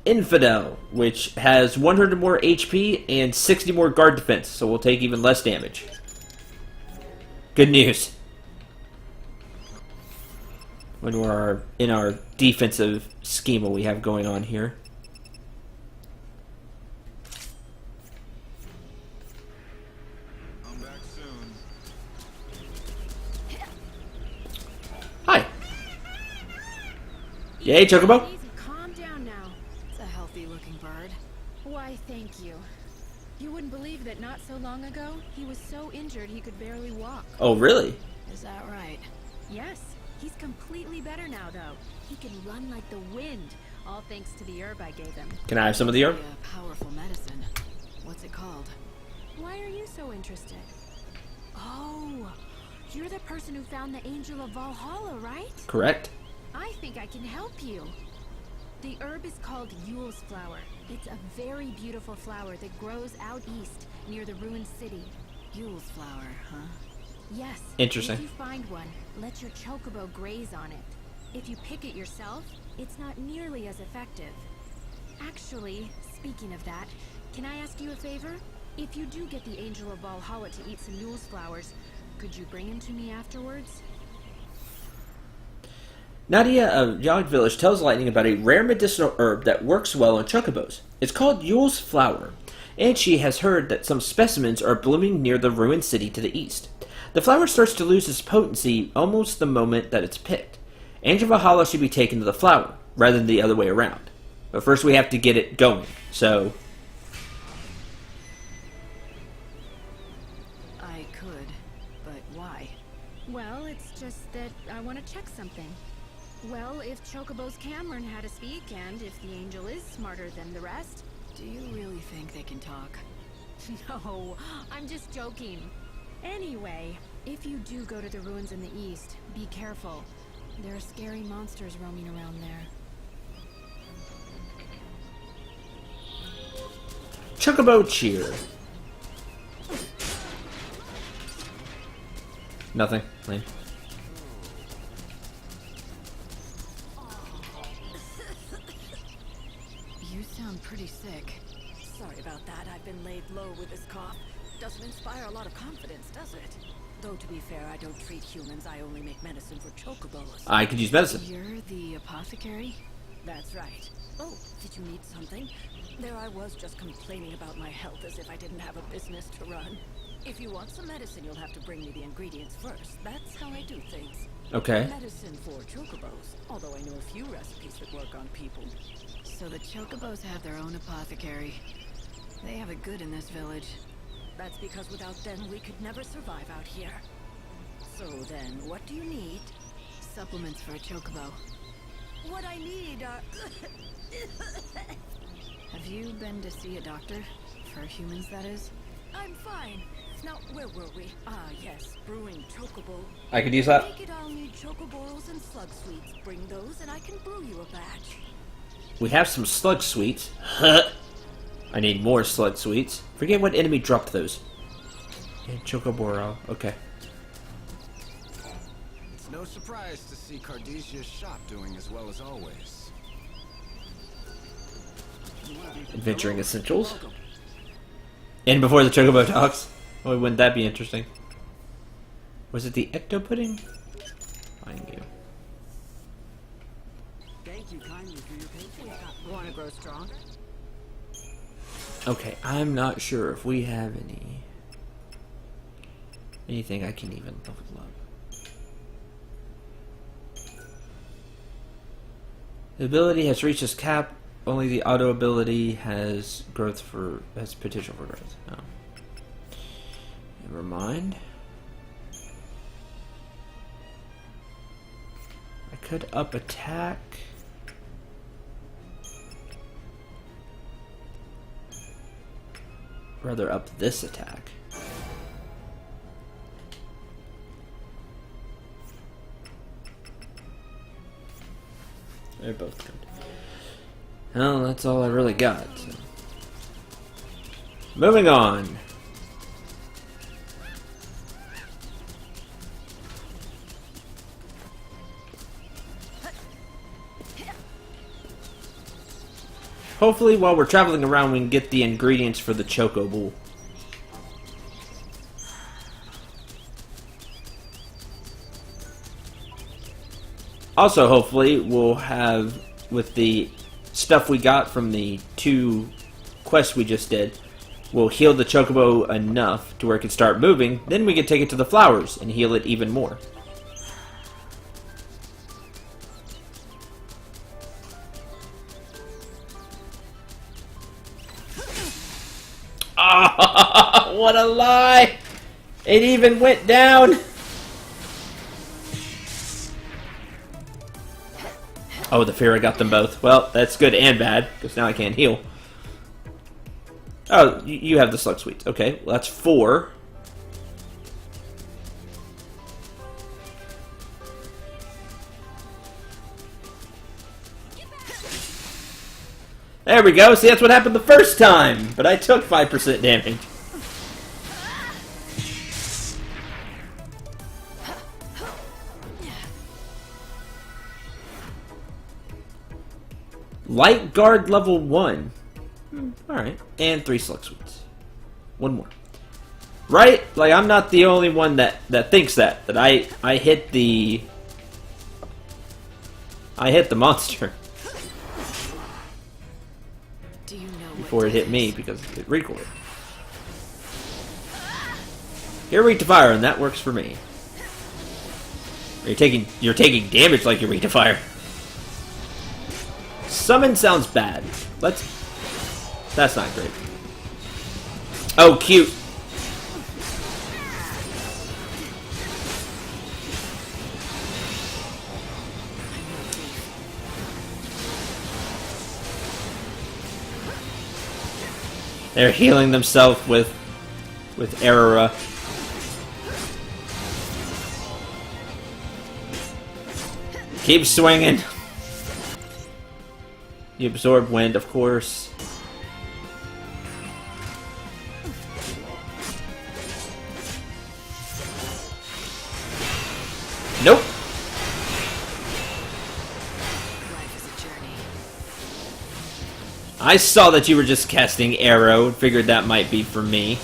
Infidel, which has 100 more HP and 60 more guard defense, so we'll take even less damage. Good news. When we're in our defensive schema we have going on here. I'm back soon. Hi. Yay, Chocobo. Easy, calm down now. It's a healthy-looking bird. Why, thank you. You wouldn't believe that not so long ago, he was so injured he could barely walk. Oh, really? Is that right? Yes. He's completely better now, though. He can run like the wind, all thanks to the herb I gave him. Can I have some of the herb? A powerful medicine. What's it called? Why are you so interested? Oh, you're the person who found the Angel of Valhalla, right? Correct. I think I can help you. The herb is called Yule's flower. It's a very beautiful flower that grows out east near the ruined city. Yule's flower, huh? Yes. Interesting. If you find one, let your chocobo graze on it. If you pick it yourself, it's not nearly as effective. Actually, speaking of that, can I ask you a favor? If you do get the Angel of Valhalla to eat some Yule's flowers, could you bring him to me afterwards? Nadia of Yogg Village tells Lightning about a rare medicinal herb that works well on chocobos. It's called Yule's flower, and she has heard that some specimens are blooming near the ruined city to the east. The flower starts to lose its potency almost the moment that it's picked. Angel Valhalla should be taken to the flower, rather than the other way around. But first we have to get it going, so... I could, but why? Well, it's just that I want to check something. Well, if chocobos can learn how to speak, and if the angel is smarter than the rest... Do you really think they can talk? No, I'm just joking. Anyway, if you do go to the ruins in the east, be careful. There are scary monsters roaming around there. Chocobo cheer. Nothing. Lame. You sound pretty sick. Sorry about that. I've been laid low with this cough. Doesn't inspire a lot of confidence, does it? Though, to be fair, I don't treat humans. I only make medicine for chocobos. I could use medicine. You're the apothecary? That's right. Oh, did you need something? There I was just complaining about my health as if I didn't have a business to run. If you want some medicine, you'll have to bring me the ingredients first. That's how I do things. Okay. Medicine for chocobos, although I know a few recipes that work on people. So the chocobos have their own apothecary. They have it good in this village. That's because without them, we could never survive out here. So then, what do you need? Supplements for a chocobo. What I need are... Have you been to see a doctor? For humans, that is? I'm fine. Now, where were we? Ah, yes, brewing chocobo. I could use that. Make it, I'll need chocoboils and slug sweets. Bring those and I can brew you a batch. We have some slug sweets. I need more slug sweets. Forget what enemy dropped those. And Chocoboro. Okay. It's no surprise to see Cardesia's shop doing as well as always. Adventuring Essentials. And before the Chocobo talks. Oh, wouldn't that be interesting? Was it the Ecto Pudding? Fine you. Thank you kindly for your patience. Want to grow stronger? Okay, I'm not sure if we have anything I can even level up. The ability has reached its cap only the auto ability has potential for growth. Oh. Never mind. I could up attack. Rather up this attack. They're both good. Well, that's all I really got. So. Moving on. Hopefully, while we're traveling around, we can get the ingredients for the Chocobo. Also, hopefully, we'll have, with the stuff we got from the 2 quests we just did, we'll heal the Chocobo enough to where it can start moving, then we can take it to the flowers and heal it even more. Ah, what a lie! It even went down! Oh, the fear, I got them both. Well, that's good and bad, because now I can't heal. Oh, you have the slug sweets. Okay, well, that's 4. There we go. See, that's what happened the first time. But I took 5% damage. Light guard level 1. Alright. And 3 slug sweets. 1 more. Right? Like, I'm not the only one that thinks that I hit the... I hit the monster. Before it hit me, because it recoiled. You're weak to fire, and that works for me. You're taking damage like you're weak to fire. Summon sounds bad. That's not great. Oh, cute. They're healing themselves with Aurora. Keep swinging. You absorb wind, of course. Nope. I saw that you were just casting arrow and figured that might be for me.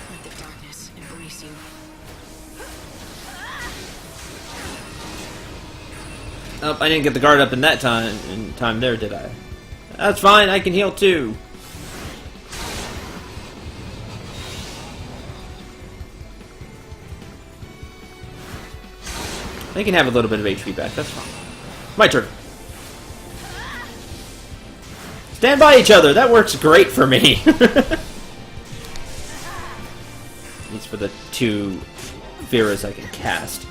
Let the darkness embrace you. Oh, I didn't get the guard up in that time there, did I? That's fine, I can heal too. They can have a little bit of HP back, that's fine. My turn. Stand by each other, that works great for me. These for the 2 Viras I can cast.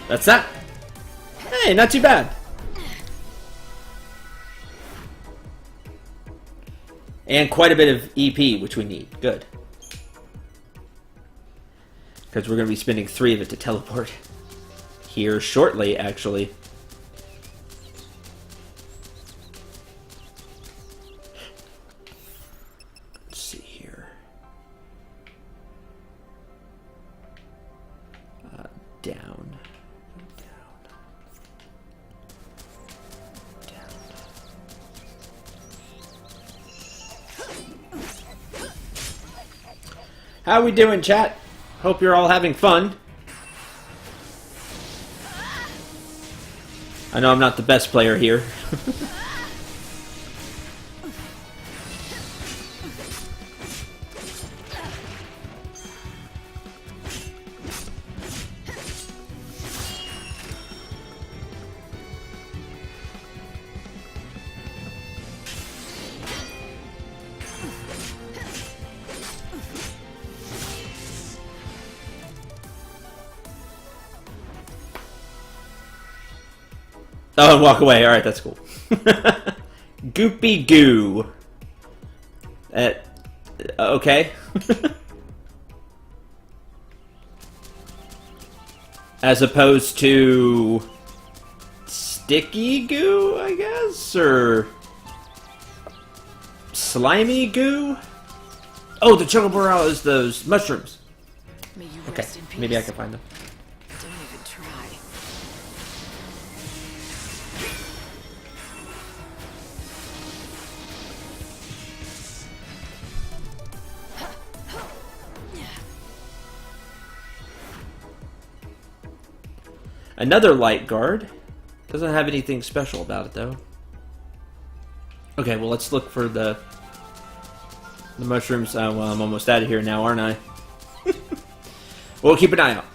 That's that. Hey, not too bad. And quite a bit of EP, which we need. Good. Because we're going to be spending 3 of it to teleport. Here shortly, actually. Let's see here. Down. How we doing, chat? Hope you're all having fun. I know I'm not the best player here. Oh, and walk away. Alright, that's cool. Goopy goo. Okay. As opposed to sticky goo, I guess? Or slimy goo? Oh, the Chocobo is those mushrooms. May you Okay, rest in peace. maybe I can find them. Don't even try. Another light guard. Doesn't have anything special about it, though. Okay, well, let's look for the mushrooms. Oh, well, I'm almost out of here now, aren't I? We'll keep an eye out.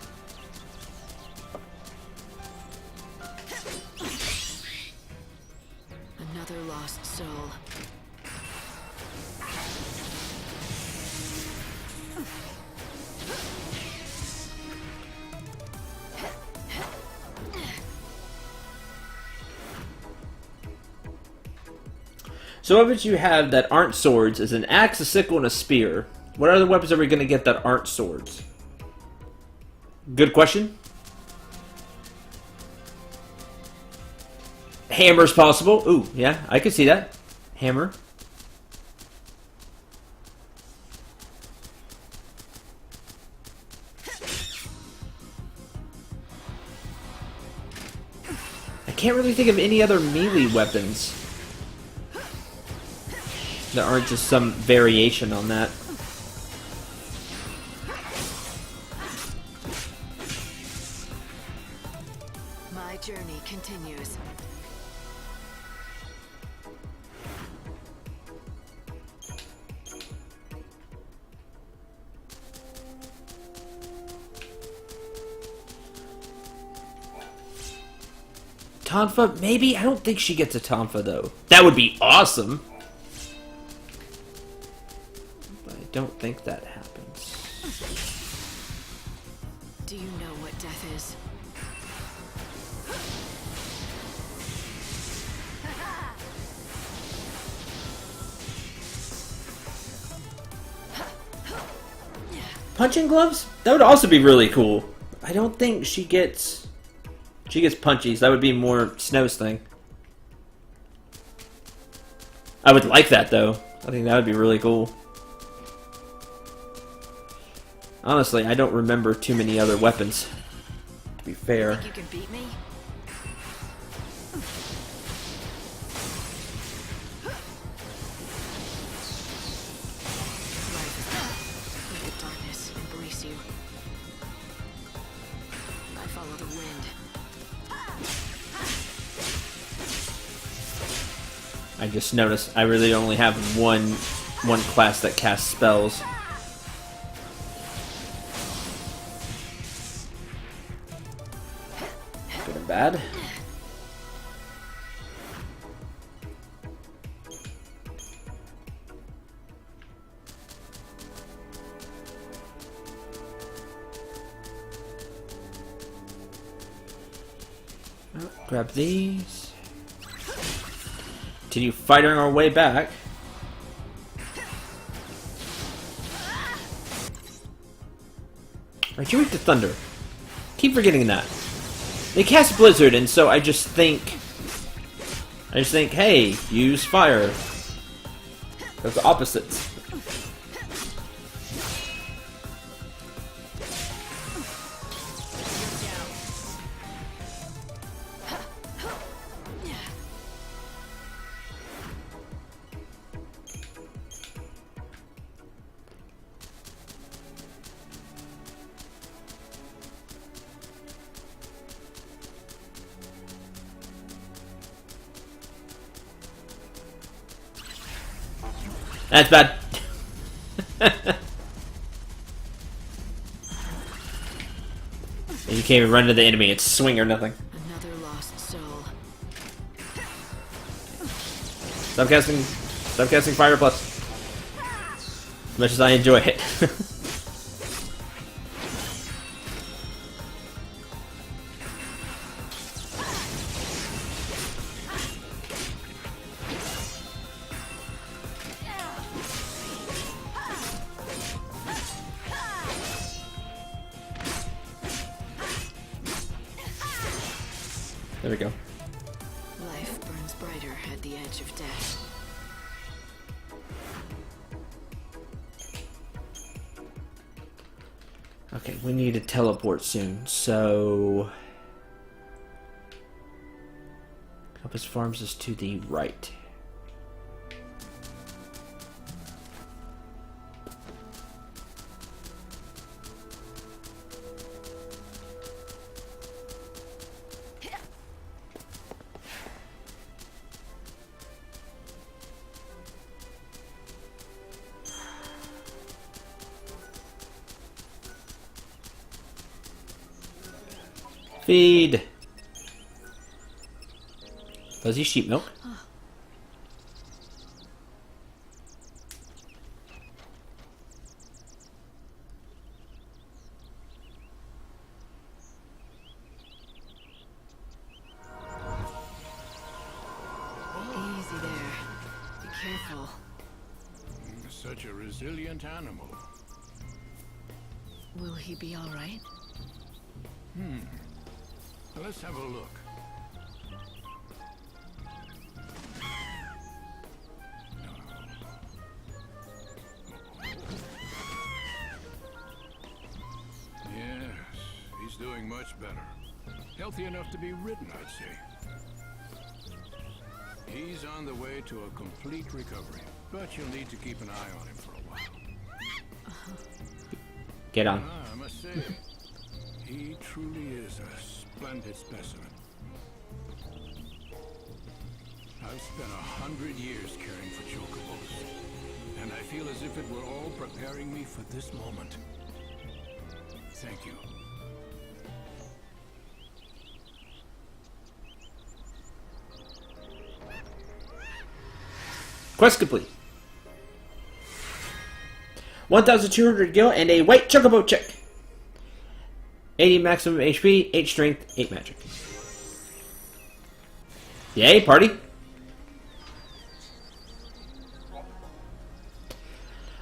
Another lost soul. So what would you have that aren't swords is an axe, a sickle, and a spear. What other weapons are we going to get that aren't swords? Good question. Hammer's possible. Ooh, yeah, I could see that. Hammer. I can't really think of any other melee weapons that aren't just some variation on that. My journey continues. Tonfa? Maybe? I don't think she gets a Tonfa, though. That would be awesome. But I don't think that happens. Do you know what death is? Punching gloves? That would also be really cool. I don't think she gets... She gets punchies. That would be more Snow's thing. I would like that, though. I think that would be really cool. Honestly, I don't remember too many other weapons, to be fair. Think you can beat me? Let the darkness embrace you. I follow the wind. I just noticed I really only have one class that casts spells. Good and bad. Oh, grab these. Continue fighting our way back. Aren't you weak to thunder? Keep forgetting that. They cast Blizzard, and so I just think, hey, use fire. Those are opposites. That's bad. You can't even run to the enemy, it's swing or nothing. Another lost soul. Stop casting Fire Plus. As much as I enjoy it. There we go. Life burns brighter at the edge of death. Okay, we need to teleport soon, so... Compass Farms is to the right. Feed! Fuzzy sheep milk. Easy there. Be careful. Such a resilient animal. Will he be all right? Let's have a look. Yes, he's doing much better. Healthy enough to be ridden, I'd say. He's on the way to a complete recovery, but you'll need to keep an eye on him for a while. Get on. I must say, he truly is a splendid specimen. I've spent 100 years caring for chocobos, and I feel as if it were all preparing me for this moment. Thank you. Quest complete. 1,200 gil and a white chocobo check. 80 maximum HP, 8 strength, 8 magic. Yay, party.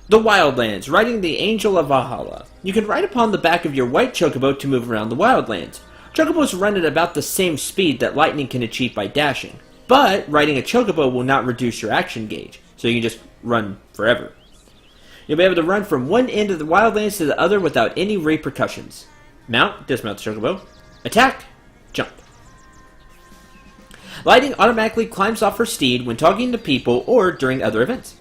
The Wildlands, riding the Angel of Valhalla. You can ride upon the back of your white chocobo to move around the Wildlands. Chocobos run at about the same speed that lightning can achieve by dashing. But riding a chocobo will not reduce your action gauge, so you can just run forever. You'll be able to run from one end of the Wildlands to the other without any repercussions. Mount, dismount the chocobo. Attack, jump. Lightning automatically climbs off her steed when talking to people or during other events.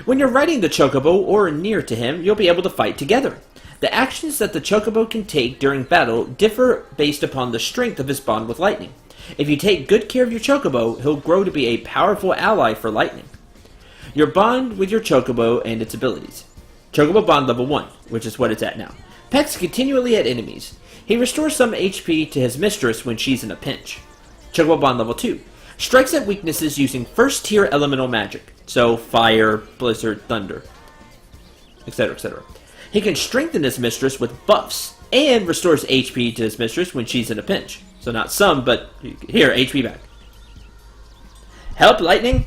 When you're riding the chocobo or near to him, you'll be able to fight together. The actions that the chocobo can take during battle differ based upon the strength of his bond with lightning. If you take good care of your chocobo, he'll grow to be a powerful ally for lightning. Your bond with your chocobo and its abilities. Chocobo bond level 1, which is what it's at now. Pecks continually at enemies. He restores some HP to his mistress when she's in a pinch. Chocobo bond level 2. Strikes at weaknesses using first tier elemental magic. So fire, blizzard, thunder, etc., etc. He can strengthen his mistress with buffs and restores HP to his mistress when she's in a pinch. So not some, but here, HP back. Help Lightning.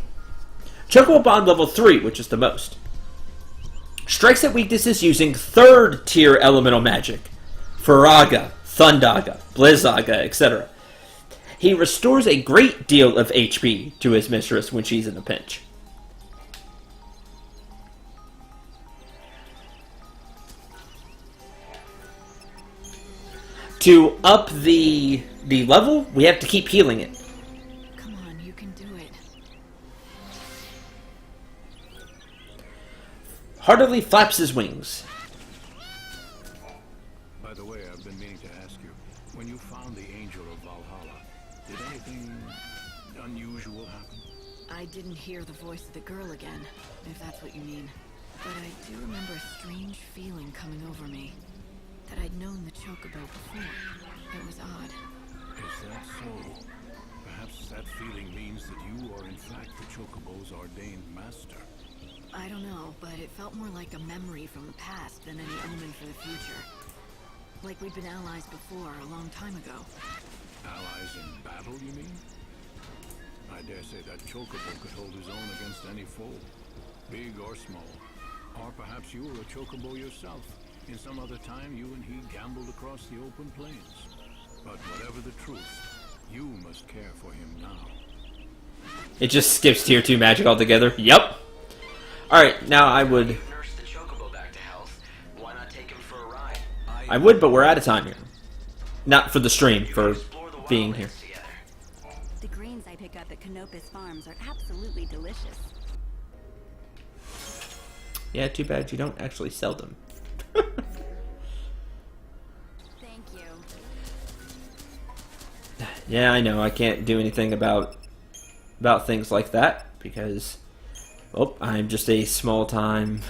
Chocobo bond level 3, which is the most. Strikes at weaknesses using third tier elemental magic. Faraga, Thundaga, Blizzaga, etc. He restores a great deal of HP to his mistress when she's in a pinch. To up the level, we have to keep healing it. Come on, you can do it. Heartily flaps his wings. By the way, I've been meaning to ask you, when you found the Angel of Valhalla, did anything unusual happen? I didn't hear the voice of the girl again, if that's what you mean. But I do remember a strange feeling coming over me. That I'd known the chocobo before. It was odd. Is that so? Perhaps that feeling means that you are in fact the chocobo's ordained master. I don't know, but it felt more like a memory from the past than any omen for the future. Like we'd been allies before, a long time ago. Allies in battle, you mean? I dare say that chocobo could hold his own against any foe, big or small. Or perhaps you were a chocobo yourself. In some other time, you and he gambled across the open plains. But whatever the truth, you must care for him now. It just skips tier 2 magic altogether. Yep. Alright, now I would... Nurse the chocobo back to health. Why not take him for a ride? I would, but we're out of time here. Not for the stream, for being here. The greens I pick up at Canopus Farms are absolutely delicious. Yeah, too bad you don't actually sell them. Thank you. Yeah, I know. I can't do anything about things like that because, oh, I'm just a small-time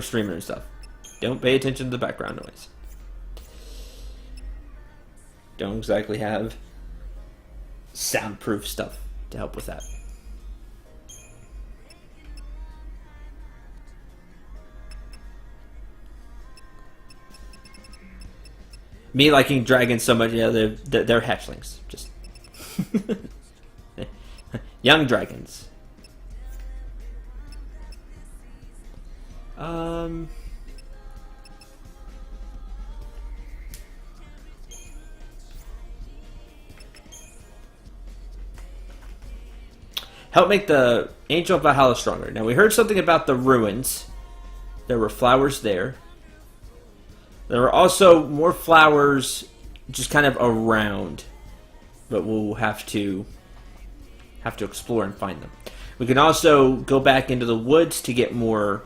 streamer and stuff. Don't pay attention to the background noise. Don't exactly have soundproof stuff to help with that. Me liking dragons so much, yeah, they're hatchlings. Just young dragons. Help make the Angel of Valhalla stronger. Now, we heard something about the ruins. There were flowers there. There are also more flowers just kind of around, but we'll have to explore and find them. We can also go back into the woods to get more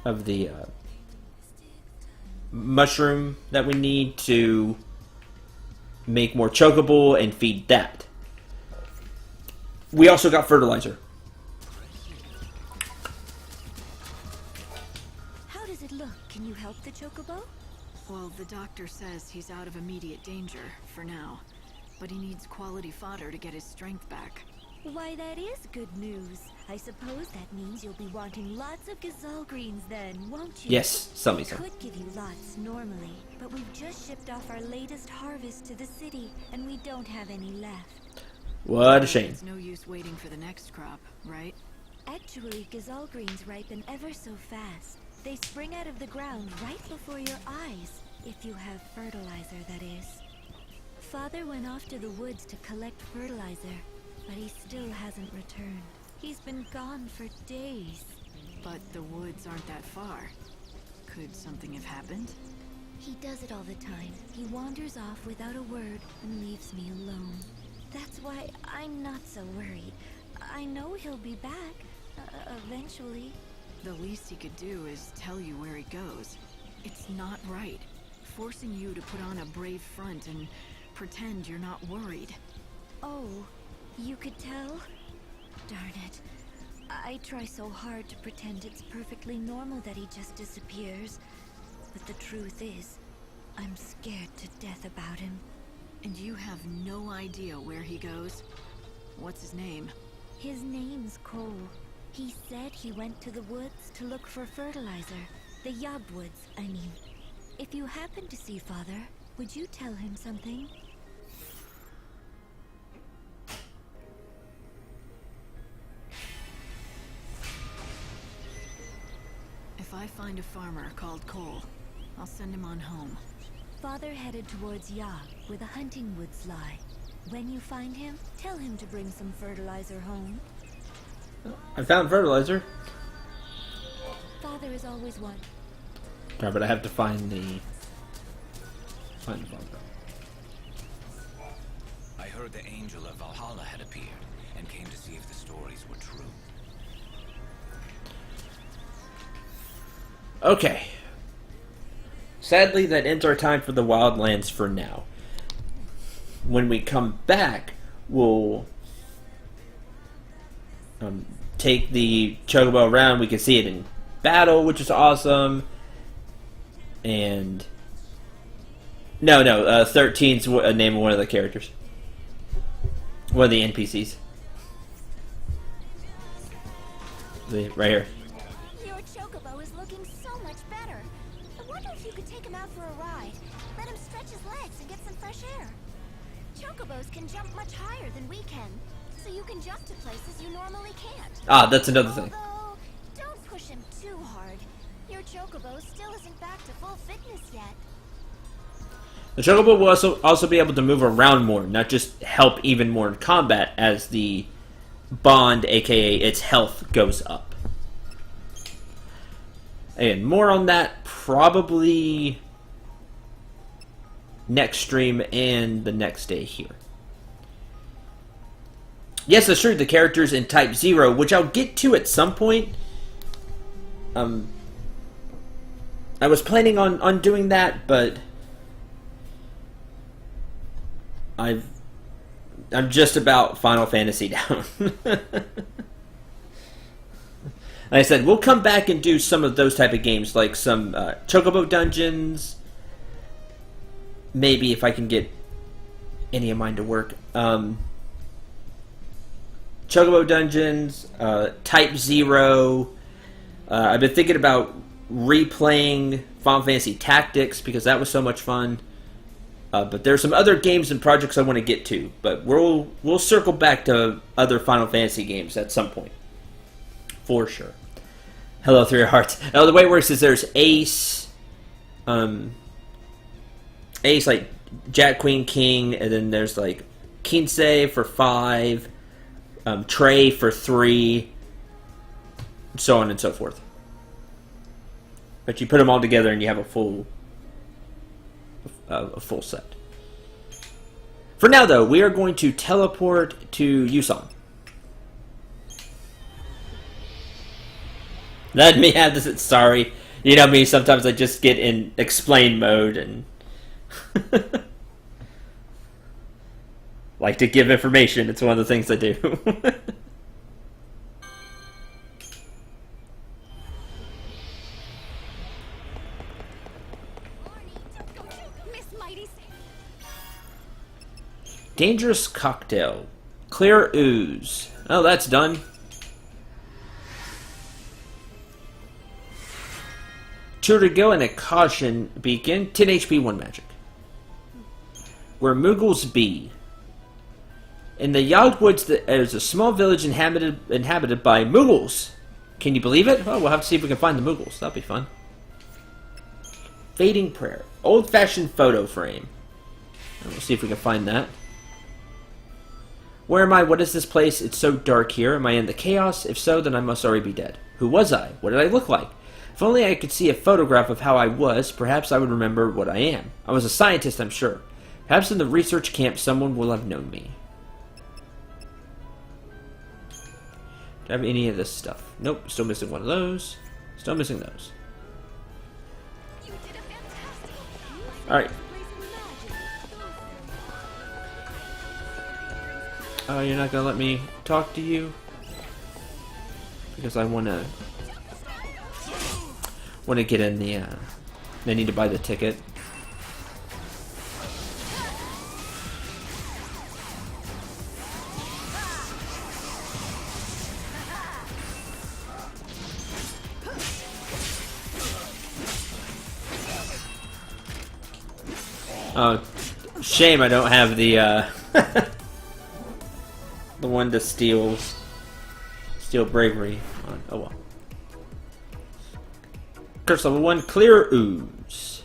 of the mushroom that we need to make more chocobo and feed that. We also got fertilizer. How does it look? Can you help the chocobo? Well, the doctor says he's out of immediate danger, for now. But he needs quality fodder to get his strength back. Why, that is good news. I suppose that means you'll be wanting lots of gazelle greens then, won't you? Yes, some. Could give you lots normally, but we've just shipped off our latest harvest to the city, and we don't have any left. What a shame. It's no use waiting for the next crop, right? Actually, gazelle greens ripen ever so fast. They spring out of the ground right before your eyes, if you have fertilizer, that is. Father went off to the woods to collect fertilizer, but he still hasn't returned. He's been gone for days. But the woods aren't that far. Could something have happened? He does it all the time. He wanders off without a word and leaves me alone. That's why I'm not so worried. I know he'll be back, eventually. The least he could do is tell you where he goes. It's not right. Forcing you to put on a brave front and pretend you're not worried. Oh, you could tell? Darn it. I try so hard to pretend it's perfectly normal that he just disappears. But the truth is, I'm scared to death about him. And you have no idea where he goes? What's his name? His name's Cole. He said he went to the woods to look for fertilizer. The Yogwoods, I mean. If you happen to see Father, would you tell him something? If I find a farmer called Cole, I'll send him on home. Father headed towards Yog, where the hunting woods lie. When you find him, tell him to bring some fertilizer home. I found fertilizer. Father is always one. Alright, but I have to find the farm. I heard the Angel of Valhalla had appeared and came to see if the stories were true. Okay. Sadly, that ends our time for the Wildlands for now. When we come back, we'll take the chocobo around. We can see it in battle, which is awesome. And no, 13's a name of one of the characters, one of the NPCs. Right here. Your chocobo is looking so much better. I wonder if you could take him out for a ride. Let him stretch his legs and get some fresh air. Chocobos can jump much higher than we can, so you can jump to places you normally can't. Ah, that's another thing. Although, don't push him too hard. Your chocobo still isn't back to full fitness yet. The Chocobo will also be able to move around more, not just help even more in combat as the bond, aka its health, goes up. And more on that probably next stream and the next day here. Yes, that's true, the characters in Type 0, which I'll get to at some point. I was planning on doing that, but I'm just about Final Fantasy down. Like I said, we'll come back and do some of those type of games, like some Chocobo dungeons. Maybe if I can get any of mine to work. Chocobo dungeons, Type 0. I've been thinking about replaying Final Fantasy Tactics because that was so much fun. But there's some other games and projects I want to get to, but we'll circle back to other Final Fantasy games at some point, for sure. Hello, Three Hearts. Now the way it works is there's Ace, Ace like Jack, Queen, King, and then there's like Kinsei for 5, Trey for 3, so on and so forth. But you put them all together and you have a full set. For now, though, we are going to teleport to Yusan. Let me have this. Sorry, you know me. Sometimes I just get in explain mode and like to give information. It's one of the things I do. Dangerous cocktail. Clear ooze. Oh, that's done. 2 to go and a caution beacon. 10 HP, 1 magic. Where Moogles be. In the Yogg Woods, there's a small village inhabited by Moogles. Can you believe it? Well, we'll have to see if we can find the Moogles. That'll be fun. Fading Prayer. Old-fashioned photo frame. We'll see if we can find that. Where am I? What is this place? It's so dark here. Am I in the chaos? If so, then I must already be dead. Who was I? What did I look like? If only I could see a photograph of how I was, perhaps I would remember what I am. I was a scientist, I'm sure. Perhaps in the research camp someone will have known me. Do I have any of this stuff? Nope, still missing one of those. Still missing those. Alright. Oh, you're not gonna let me talk to you? Because I wanna get in the, I need to buy the ticket. Oh, shame I don't have the, the one to steal bravery on. Oh well. Curse level 1, clear ooze.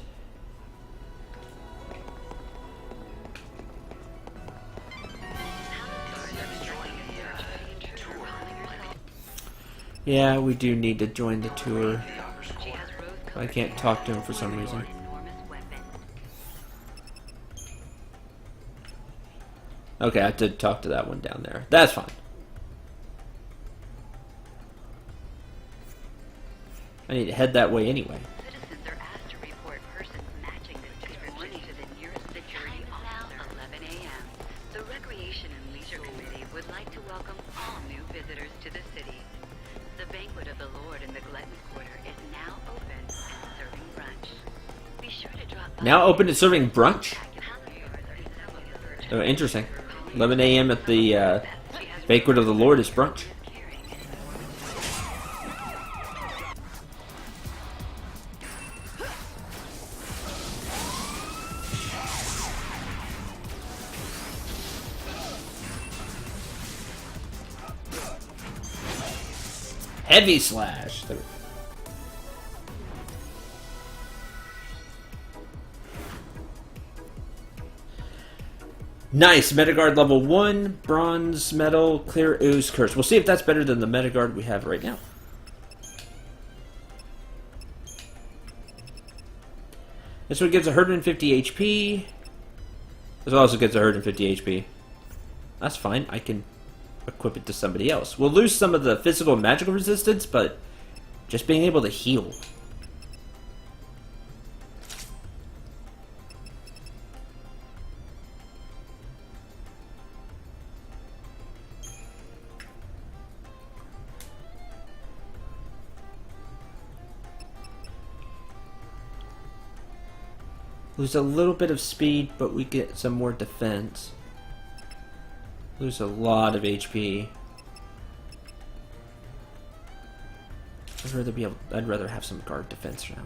Yeah, we do need to join the tour. I can't talk to him for some reason. Okay, I have to talk to that one down there. That's fine. I need to head that way anyway. Citizens are asked to report persons matching this description to the nearest security officer. 11 a.m. The Recreation and Leisure Committee would like to welcome all new visitors to the city. The Banquet of the Lord in the Glutton's Quarter is now open and serving brunch. Be sure to drop by. Now open and serving brunch? Oh, interesting. 11 a.m. at the Banquet of the Lord is brunch. Heavy slash. Nice, Metagard level 1, bronze medal, clear ooze curse. We'll see if that's better than the Metagard we have right now. This one gives 150 HP. This also gives 150 HP. That's fine, I can equip it to somebody else. We'll lose some of the physical and magical resistance, but just being able to heal. Lose a little bit of speed, but we get some more defense. Lose a lot of HP. I'd rather have some guard defense now.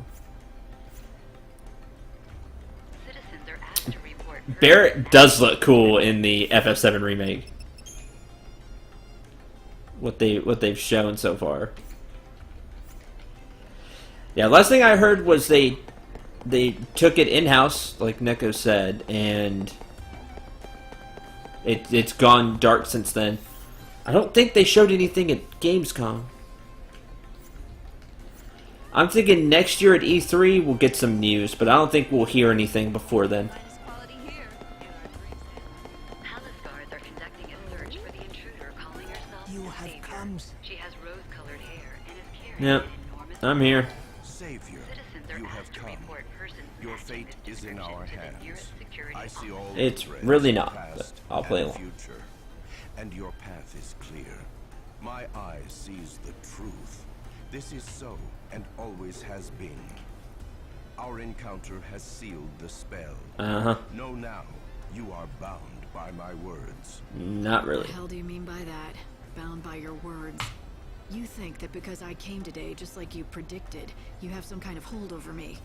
Citizens are asked to report Barrett does look cool in the FF7 remake. What they've shown so far. Yeah, last thing I heard was they took it in-house, like Neko said, and it's gone dark since then. I don't think they showed anything at Gamescom. I'm thinking next year at E3 we'll get some news, but I don't think we'll hear anything before then. Palace guards are conducting a search for the intruder calling herself You the have Savior. come. She has rose-colored hair and is carrying Yep, an enormous I'm here. Savior, Citizens are you have asked to come. report persons Your matching fate this is in our description to the hands. nearest security I see all officer. It's the threads really of the not, but past I'll play and along. future, and your path is clear. My eye sees the truth. This is so, and always has been. Our encounter has sealed the spell. Know now, you are bound by my words. Not really. What the hell do you mean by that? Bound by your words. You think that because I came today, just like you predicted, you have some kind of hold over me.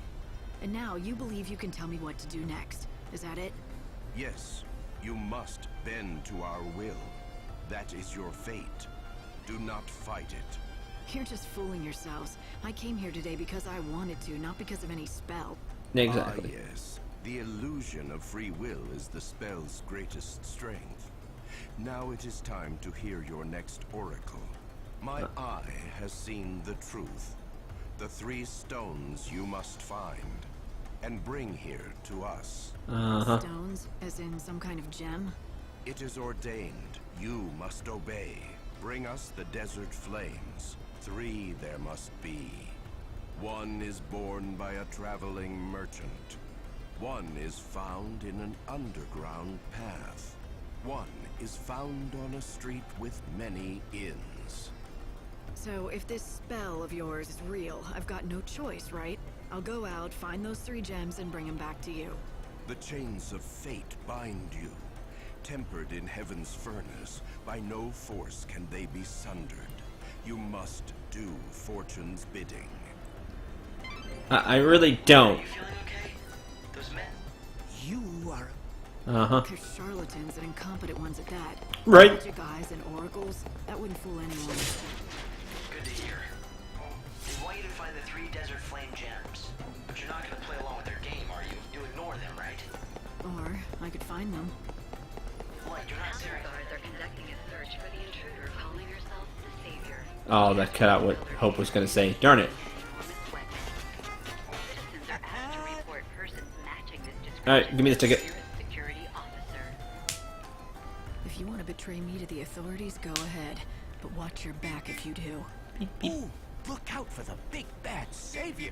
And now you believe you can tell me what to do next. Is that it? Yes, you must bend to our will. That is your fate. Do not fight it. You're just fooling yourselves. I came here today because I wanted to, not because of any spell. Exactly. Ah, yes. The illusion of free will is the spell's greatest strength. Now it is time to hear your next oracle. My eye has seen the truth. The 3 stones you must find and bring here to us. Stones? As in some kind of gem? It is ordained. You must obey. Bring us the desert flames. 3 there must be. 1 is born by a traveling merchant. 1 is found in an underground path. 1 is found on a street with many inns. So if this spell of yours is real, I've got no choice, right? I'll go out, find those 3 gems, and bring them back to you. The chains of fate bind you. Tempered in heaven's furnace, by no force can they be sundered. You must do fortune's bidding. I really don't. You are... They're charlatans and incompetent ones at that. Right. Magic eyes and oracles, that wouldn't fool anyone. Good to hear. They want you to find the 3 desert flame gems. But you're not gonna play along with their game, are you? You ignore them, right? Or I could find them. What, you're not Palace serious? guards are conducting a search for the intruder calling herself the Savior. Oh, that cut out what Hope was going to say. Darn it. Citizens are asked to report persons matching this description Alright, give me the to ticket. nearest security officer. If you want to betray me to the authorities, go ahead. But watch your back if you do. Ooh, look out for the big bad savior.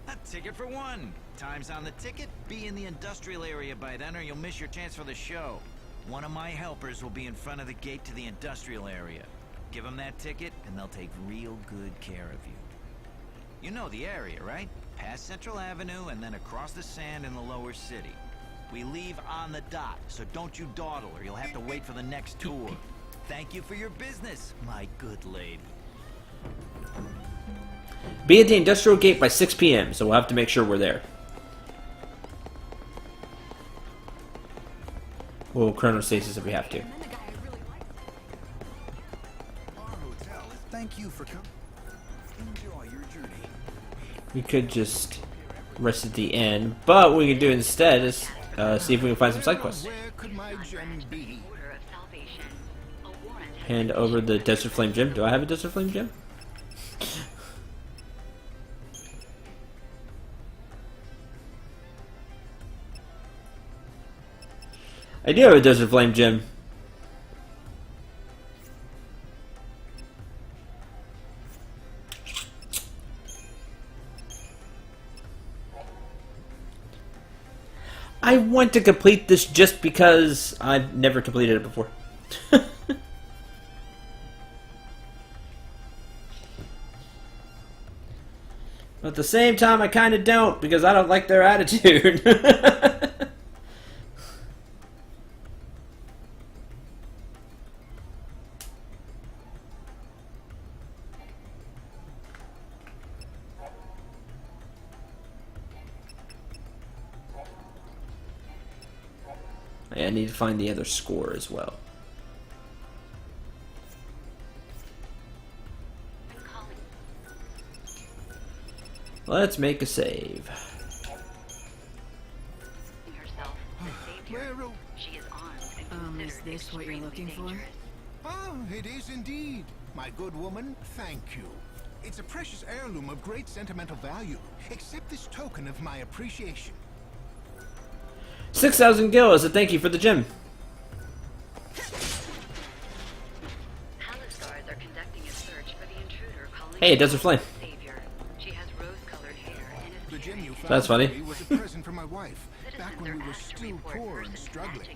A ticket for 1. Time's on the ticket. Be in the industrial area by then or you'll miss your chance for the show. One of my helpers will be in front of the gate to the industrial area. Give them that ticket and they'll take real good care of you. You know the area, right? Past Central Avenue and then across the sand in the lower city. We leave on the dot, so don't you dawdle or you'll have to wait for the next tour. Thank you for your business, my good lady. Be at the industrial gate by 6 p.m., so we'll have to make sure we're there. We'll chronostasis if we have to. Our hotel. Thank you for coming. Enjoy your journey. We could just rest at the end, but what we could do instead is see if we can find some side quests. Where could my gem be? Hand over the Desert Flame Gem. Do I have a Desert Flame Gem? I do have a Desert Flame Gem. I want to complete this just because I've never completed it before. But at the same time, I kind of don't because I don't like their attitude. I need to find the other score as well. Let's make a save. Is this what you're looking for? Oh, it is indeed. My good woman, thank you. It's a precious heirloom of great sentimental value. Accept this token of my appreciation. 6,000 gil as a thank you for the gem. Hey, Desert Flame. The gem you found That's funny. for me was a present from my wife, back when we were still poor and struggling.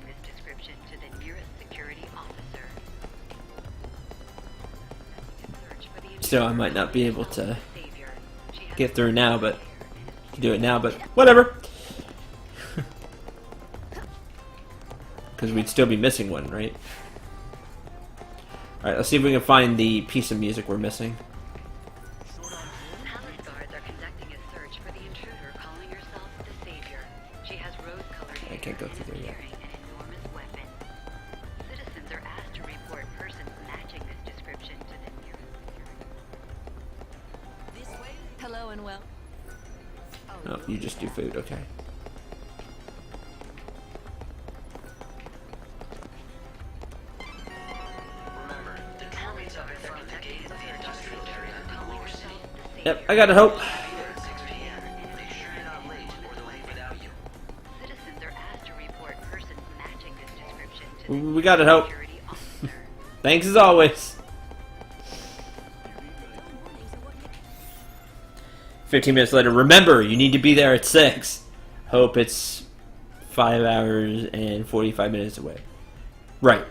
Still, I might not be able to get through now, but do it now, but whatever. Because we'd still be missing one, right? Alright, let's see if we can find the piece of music we're missing. I can't go through there yet. Hello and well. Oh, you just do food, okay. Yep, I got a hope. We got it, hope. Thanks as always. 15 minutes later. Remember, you need to be there at 6. Hope it's 5 hours and 45 minutes away. Right.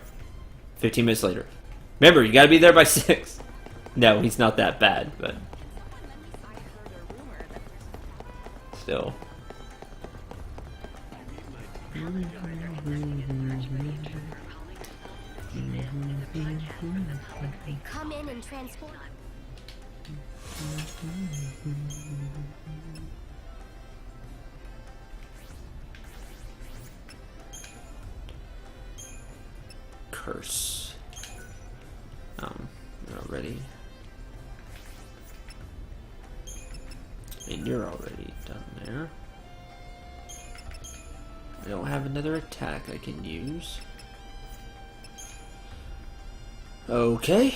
15 minutes later. Remember, you gotta be there by 6. No, he's not that bad, but still. Come in and transport. Curse. You're already. I mean, you're already done there. I don't have another attack I can use. Okay.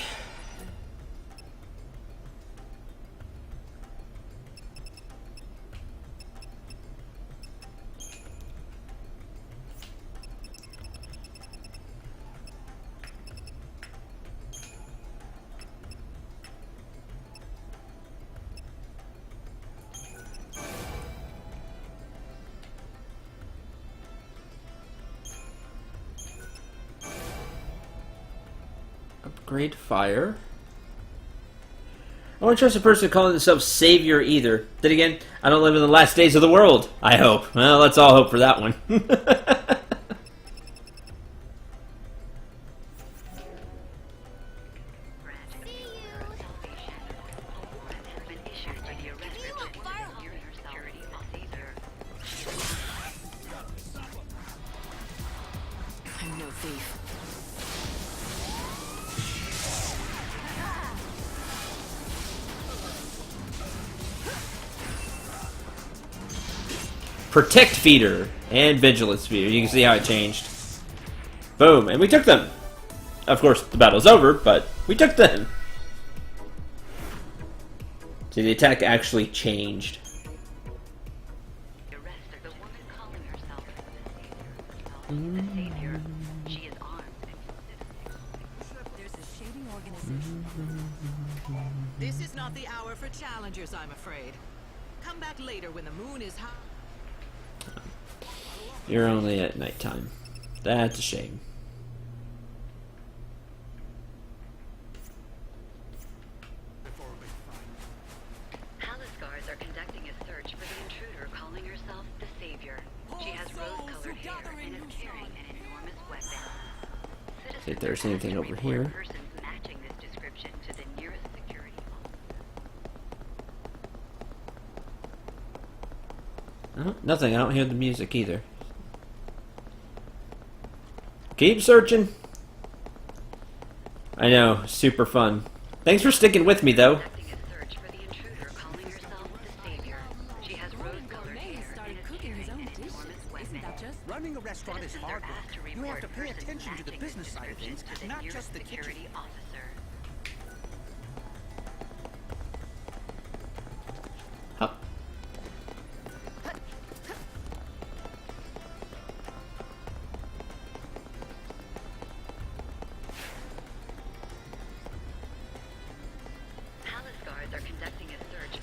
Upgrade fire. I won't trust a person calling themselves savior either. Then again, I don't live in the last days of the world. I hope. Well, let's all hope for that one. I'm no thief. Protect feeder and vigilance feeder. You can see how it changed. Boom, and we took them. Of course, the battle's over, but we took them. See, the attack actually changed. The Savior. She is armed. There's a shading organization. This is not the hour for challengers, I'm afraid. Come back later when the moon is high. You're only at nighttime. That's a shame. Palace guards are conducting a search for the intruder calling herself the Savior. She has rose-colored hair and is carrying an enormous weapon. See if there's anything over here. Persons matching this description to the nearest security Oh, nothing. I don't hear the music either. Keep searching. I know, super fun. Thanks for sticking with me, though. Running a restaurant is hard work. You have to pay attention to the business side of things, not just the kitchen. Up.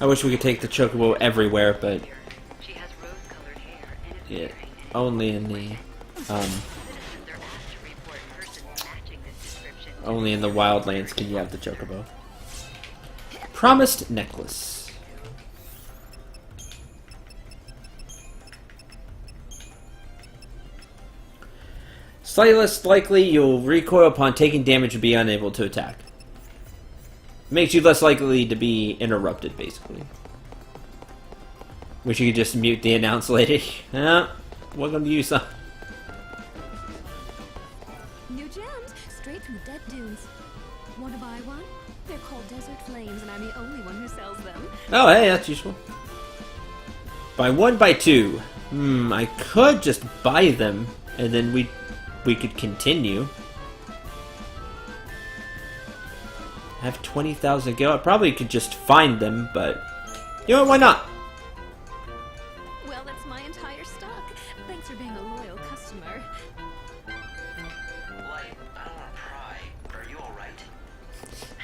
I wish we could take the chocobo everywhere, but yeah, only in the only in the wildlands can you have the chocobo. Promised necklace. Slightly less likely you'll recoil upon taking damage and be unable to attack. Makes you less likely to be interrupted, basically. Wish you could just mute the announce lady. Welcome to you, son. New gems, straight from the dead dunes. Want to buy one? They're called Desert Flames, and I'm the only one who sells them. Oh, hey, that's useful. Buy one, buy two. I could just buy them, and then we could continue. I have 20,000 go. I probably could just find them, but you know what? Why not? Well, that's my entire stock. Thanks for being a loyal customer. Light, I don't want to pry. Are you alright?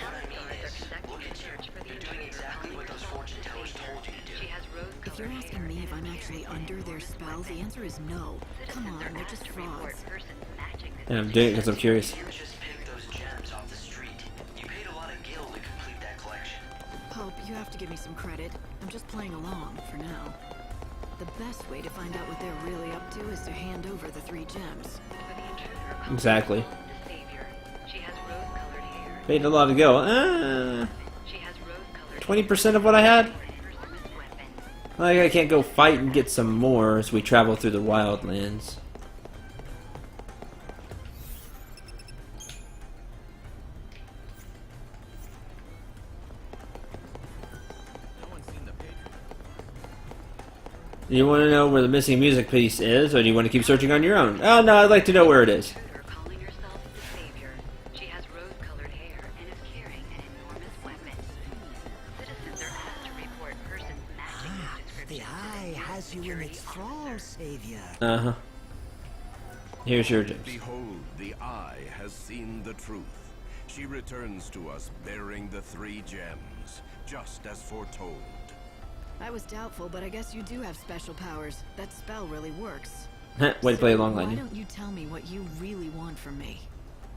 What I mean is, look at you. You're doing exactly what those fortune tellers told you to do. If you're asking me if I'm actually under their spell, the answer is no. Come on, they're just frauds. And I'm doing it because I'm curious. Hope, you have to give me some credit. I'm just playing along, for now. The best way to find out what they're really up to is to hand over the 3 gems. Exactly. Paid a lot to go. 20% of what I had? Like, I can't go fight and get some more as we travel through the wildlands. Do you want to know where the missing music piece is, or do you want to keep searching on your own? Oh, no, I'd like to know where it is. The eye has you in its thrall, Savior. Uh-huh. Here's your gems. Behold, the eye has seen the truth. She returns to us bearing the 3 gems, just as foretold. I was doubtful, but I guess you do have special powers. That spell really works. Way to play along, Why Lightning. don't you tell me what you really want from me?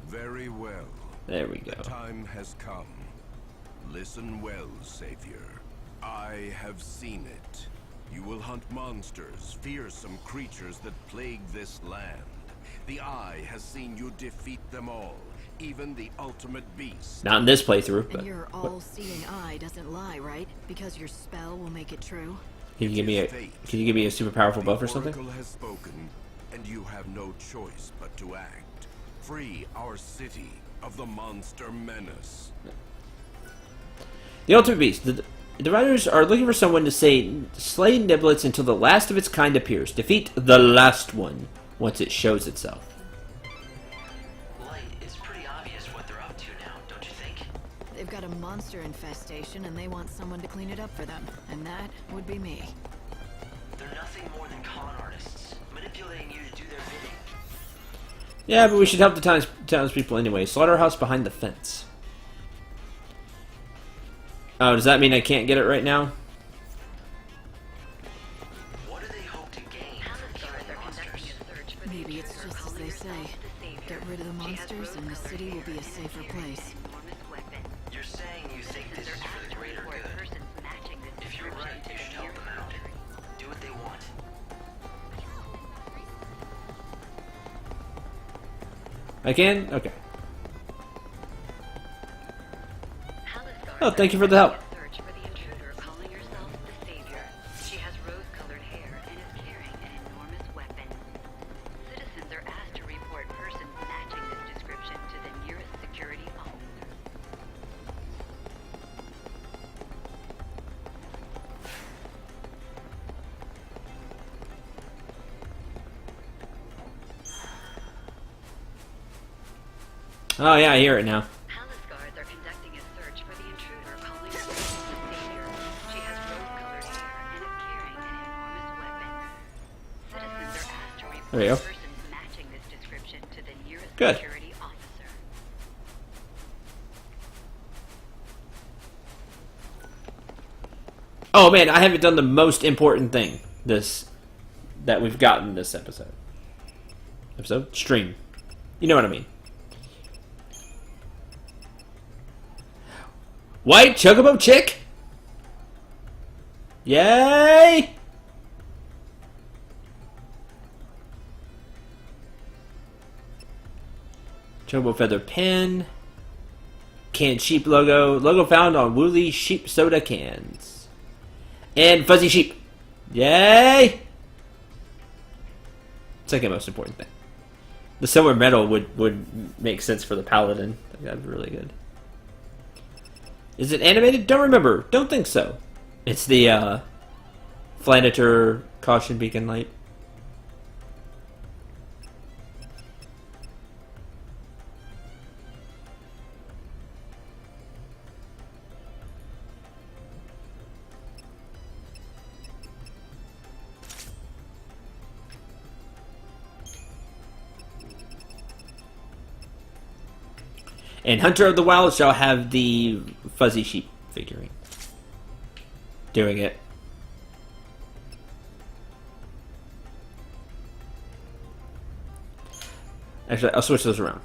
Very well. There we go. The time has come. Listen well, Savior. I have seen it. You will hunt monsters, fearsome creatures that plague this land. The Eye has seen you defeat them all, even the ultimate beast. Not in this playthrough, but... And your all-seeing eye doesn't lie, right? Because your spell will make it true? Can you give me a super powerful buff or something? The Oracle has spoken, and you have no choice but to act. Free our city of the monster menace. The ultimate beast. The writers are looking for someone to slay Niblets until the last of its kind appears. Defeat the last one once it shows itself. They've got a monster infestation and they want someone to clean it up for them. And that would be me. They're nothing more than con artists, manipulating you to do their bidding. Yeah, but we should help the townspeople anyway. Slaughterhouse behind the fence. Oh, does that mean I can't get it right now? What do they hope to gain from killing the monsters? Maybe it's just as they say. Get rid of the monsters and the city will be a safer place. You're saying you think this is for the greater good. If you're right, you should help them out. Do what they want. I can? Okay. Oh, thank you for the help. Search for the intruder calling herself the Savior. She has rose-colored hair and is carrying an enormous weapon. Citizens are asked to report persons matching this description to the nearest security officer. Oh yeah, I hear it now. Palace guards are conducting a search for the intruder calling herself the Savior. She has rose-colored hair and is carrying an enormous weapon. Citizens are asked to There you report go. persons matching this description to the nearest Good. security officer. Oh man, I haven't done the most important thing that we've gotten this episode. Stream. You know what I mean. White Chocobo Chick? Yay! Chocobo Feather Pen. Canned Sheep logo. Logo found on Woolly Sheep Soda cans. And Fuzzy Sheep. Yay! Second most important thing. The silver medal would make sense for the Paladin. That'd be really good. Is it animated? Don't remember. Don't think so. It's the Flanator Caution Beacon Light. And Hunter of the Wild shall have the Fuzzy Sheep figurine. Doing it. Actually, I'll switch those around.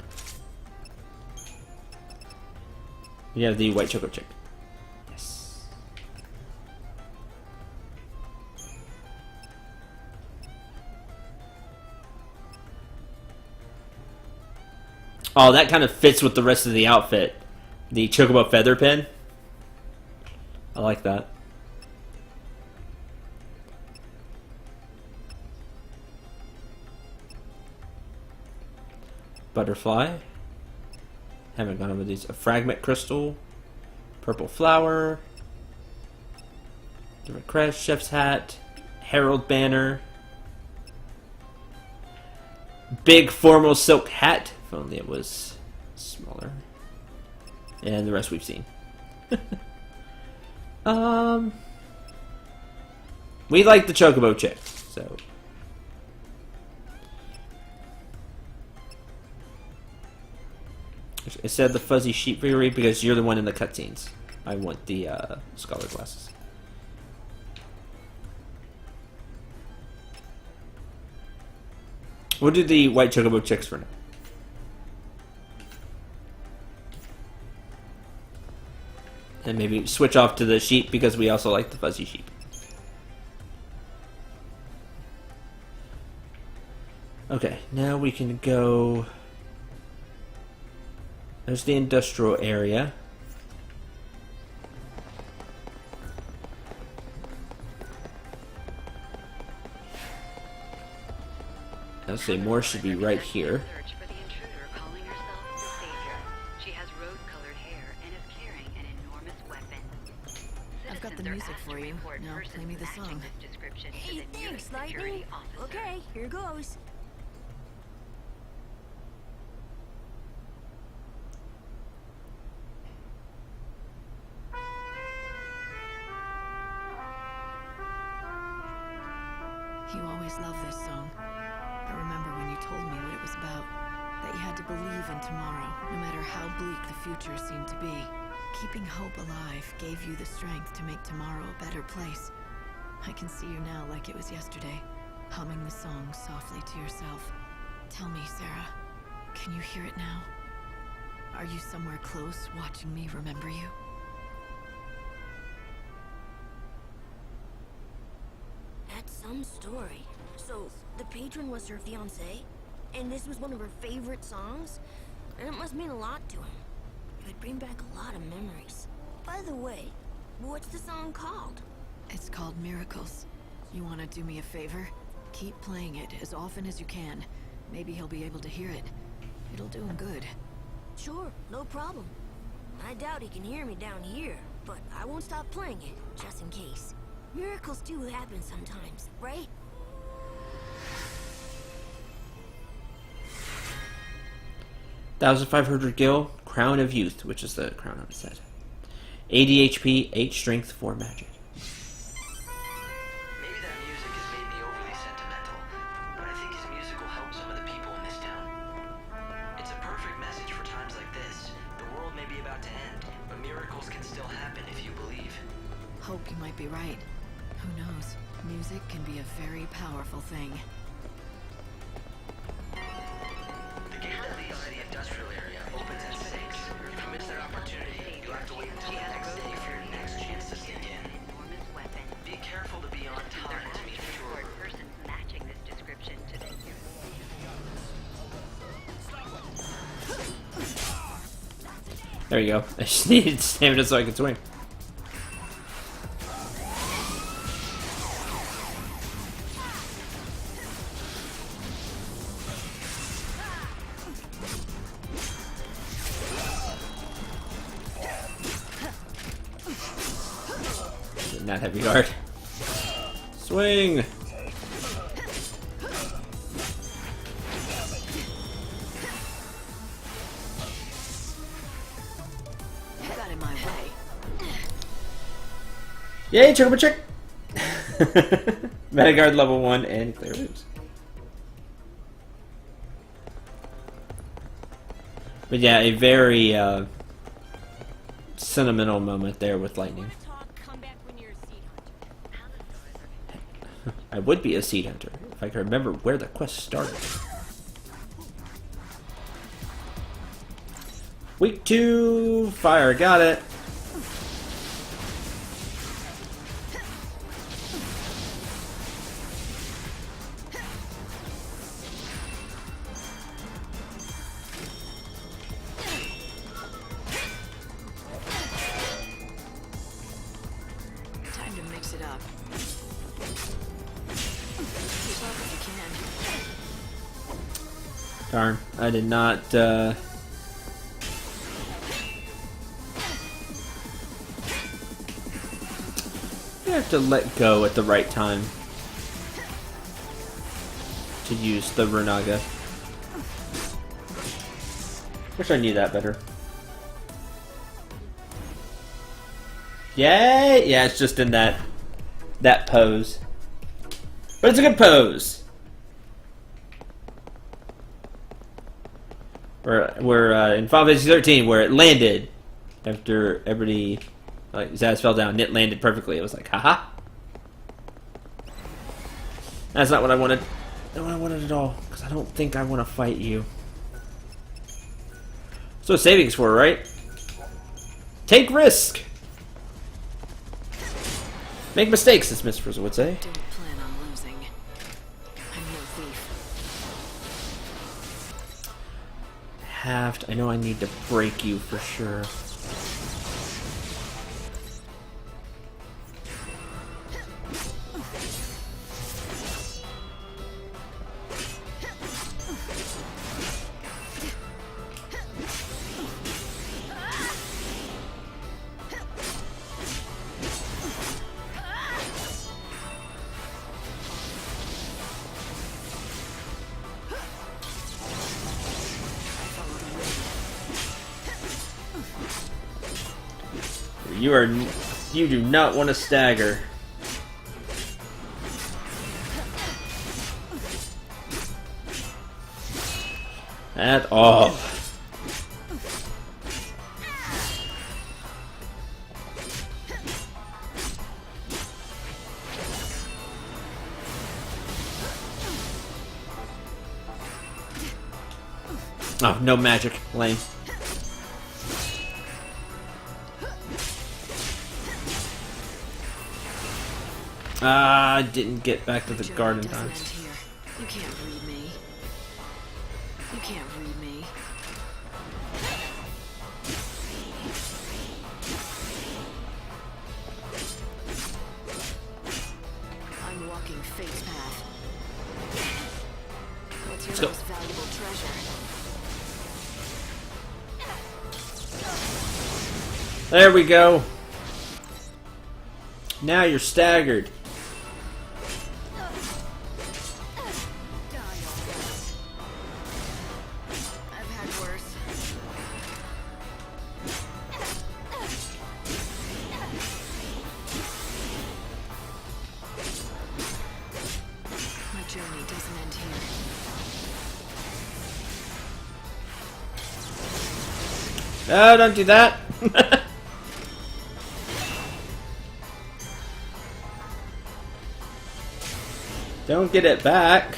You have the White Choco Chick. Yes. Oh, that kind of fits with the rest of the outfit. The Chocobo Feather Pen. I like that. Butterfly. Haven't gone over these. A Fragment Crystal. Purple Flower. Different Crest. Chef's Hat. Herald Banner. Big Formal Silk Hat. If only it was smaller. And the rest we've seen. We like the Chocobo Chick, so. I said the Fuzzy Sheep figurine because you're the one in the cutscenes. I want the Scholar Glasses. We'll do the White Chocobo Chicks for now. And maybe switch off to the sheep because we also like the Fuzzy Sheep. Okay, now we can go. There's the industrial area. I'll say more should be right here. Search for the intruder calling herself the Savior. She has rose-colored hair and is carrying an enormous weapon. I've got the Citizens are music asked for to you. report Now persons play me the matching song. this description to Hey, the nearest thanks, security Lightning. officer. Okay, here goes. You always loved this song. I remember when you told me what it was about. That you had to believe in tomorrow, no matter how bleak the future seemed to be. Keeping hope alive gave you the strength to make tomorrow a better place. I can see you now like it was yesterday, humming the song softly to yourself. Tell me, Sarah, can you hear it now? Are you somewhere close, watching me remember you? That's some story. So, the patron was her fiancé? And this was one of her favorite songs? And it must mean a lot to him. It would bring back a lot of memories. By the way, what's the song called? It's called Miracles. You want to do me a favor? Keep playing it as often as you can. Maybe he'll be able to hear it. It'll do him good. Sure, no problem. I doubt he can hear me down here, but I won't stop playing it, just in case. Miracles do happen sometimes, right? $1,500 gil, Crown of Youth, which is the crown on his head. 80 HP, 8 strength, 4 magic. Maybe that music has made me overly sentimental, but I think his music will help some of the people in this town. It's a perfect message for times like this. The world may be about to end, but miracles can still happen if you believe. Hope you might be right. Who knows? Music can be a very powerful thing. The gate that leads to the industrial area opens at 6. If you miss that opportunity, you'll have to wait until the next day for your next chance to sneak in. Be careful to be on time to meet your person matching this description to the There you go. I just needed stamina so I could swing. Not heavy guard. Swing! Got in my way. Yay, turbo check! Metaguard level 1 and clear moves. But yeah, a very sentimental moment there with lightning. I would be a seed hunter if I could remember where the quest started. Week 2, fire, got it. Time to mix it up. Keep up if you can. Darn, I did not, you have to let go at the right time to use the Renaga. Wish I knew that better. Yay! Yeah, it's just in that pose. But it's a good pose! We're in Final Fantasy 13 where it landed after everybody, like, Zaz fell down and it landed perfectly. It was like, haha. That's not what I wanted. Not what I wanted at all, because I don't think I want to fight you. So savings for, right? Take risk! Make mistakes, as Miss Frizzle would say. Don't plan on losing. I'm no thief. Halved. I know I need to break you for sure. You do not want to stagger. At all. Oh, no magic. Lame. I didn't get back to the garden time. You can't read me. You can't read me. I'm walking fate's path. What's your most valuable treasure? There we go. Now you're staggered. I've had worse. My journey doesn't end here. Oh, don't do that. Don't get it back.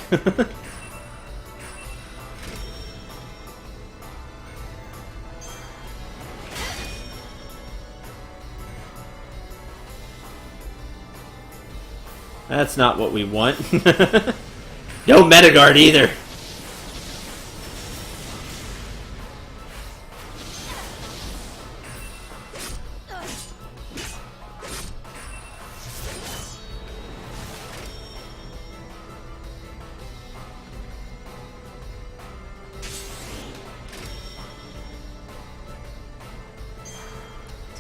That's not what we want. No Metagard either.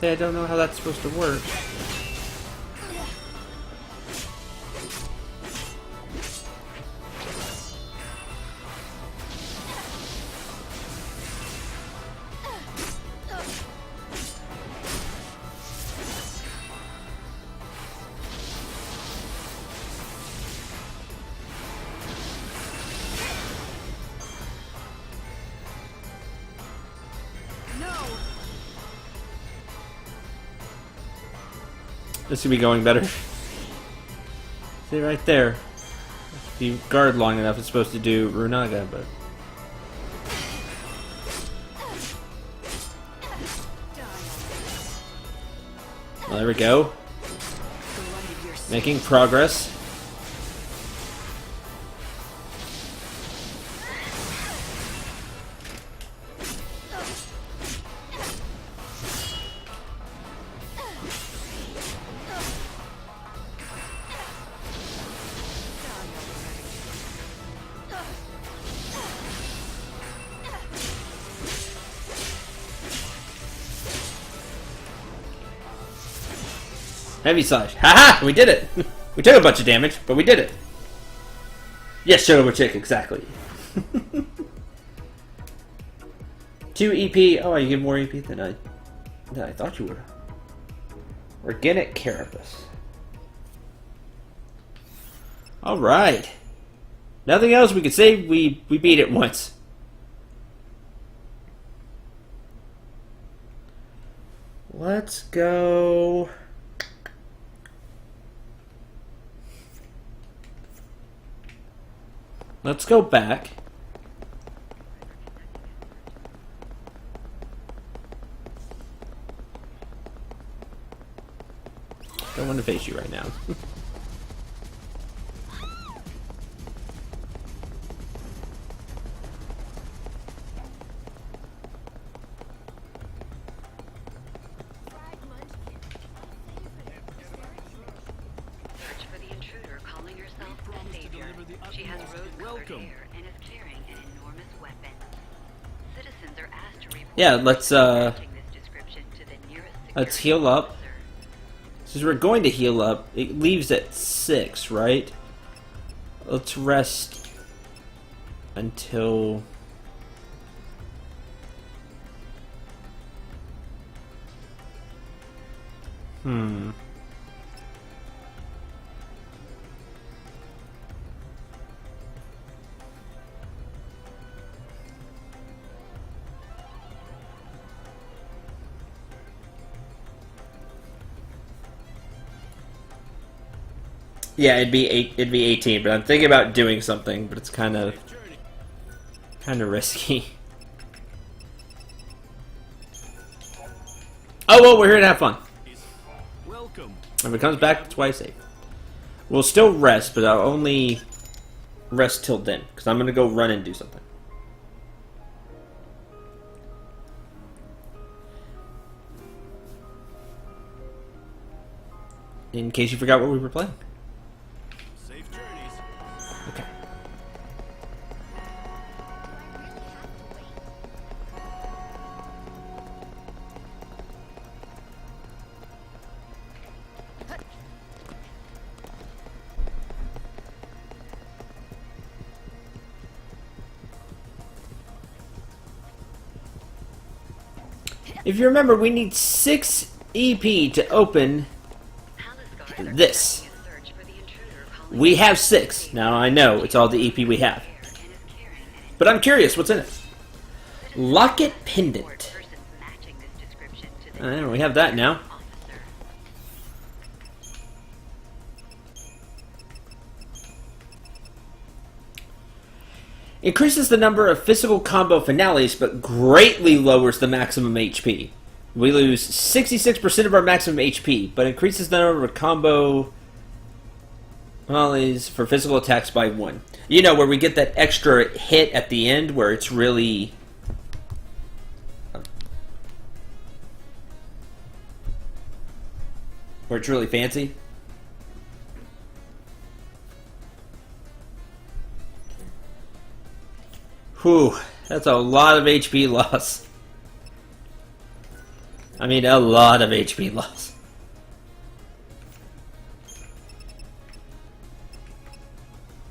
See, I don't know how that's supposed to work. This should be going better. See right there. If you guard long enough, it's supposed to do Runaga, but... Well, there we go. Making progress. Heavy Slash. Haha! We did it! We took a bunch of damage, but we did it. Yes, Chocobo Chick, exactly. 2 EP. Oh, you get more EP than I thought you would. Organic Carapace. Alright. Nothing else we could say. We beat it once. Let's go... Let's go back. Don't want to face you right now. She has rose-colored hair and is carrying an enormous weapon. Citizens are asked to report Yeah, let's this description to the nearest heal up. Since we're going to heal up, it leaves at 6, right? Let's rest until... Yeah, it'd be 18, but I'm thinking about doing something, but it's kind of risky. Oh well, we're here to have fun. Welcome. If it comes back, it's why I say. We'll still rest, but I'll only rest till then, because I'm gonna go run and do something. In case you forgot what we were playing. Safe journeys. Okay. If you remember, we need 6 EP to open this. We have 6. Now, I know it's all the EP we have. But I'm curious, what's in it? Locket Pendant. We have that now. Increases the number of physical combo finales, but greatly lowers the maximum HP. We lose 66% of our maximum HP, but increases the number of combo finales for physical attacks by 1. You know, where we get that extra hit at the end, where it's really... where it's really fancy. Whew, that's a lot of HP loss. I mean, a lot of HP loss.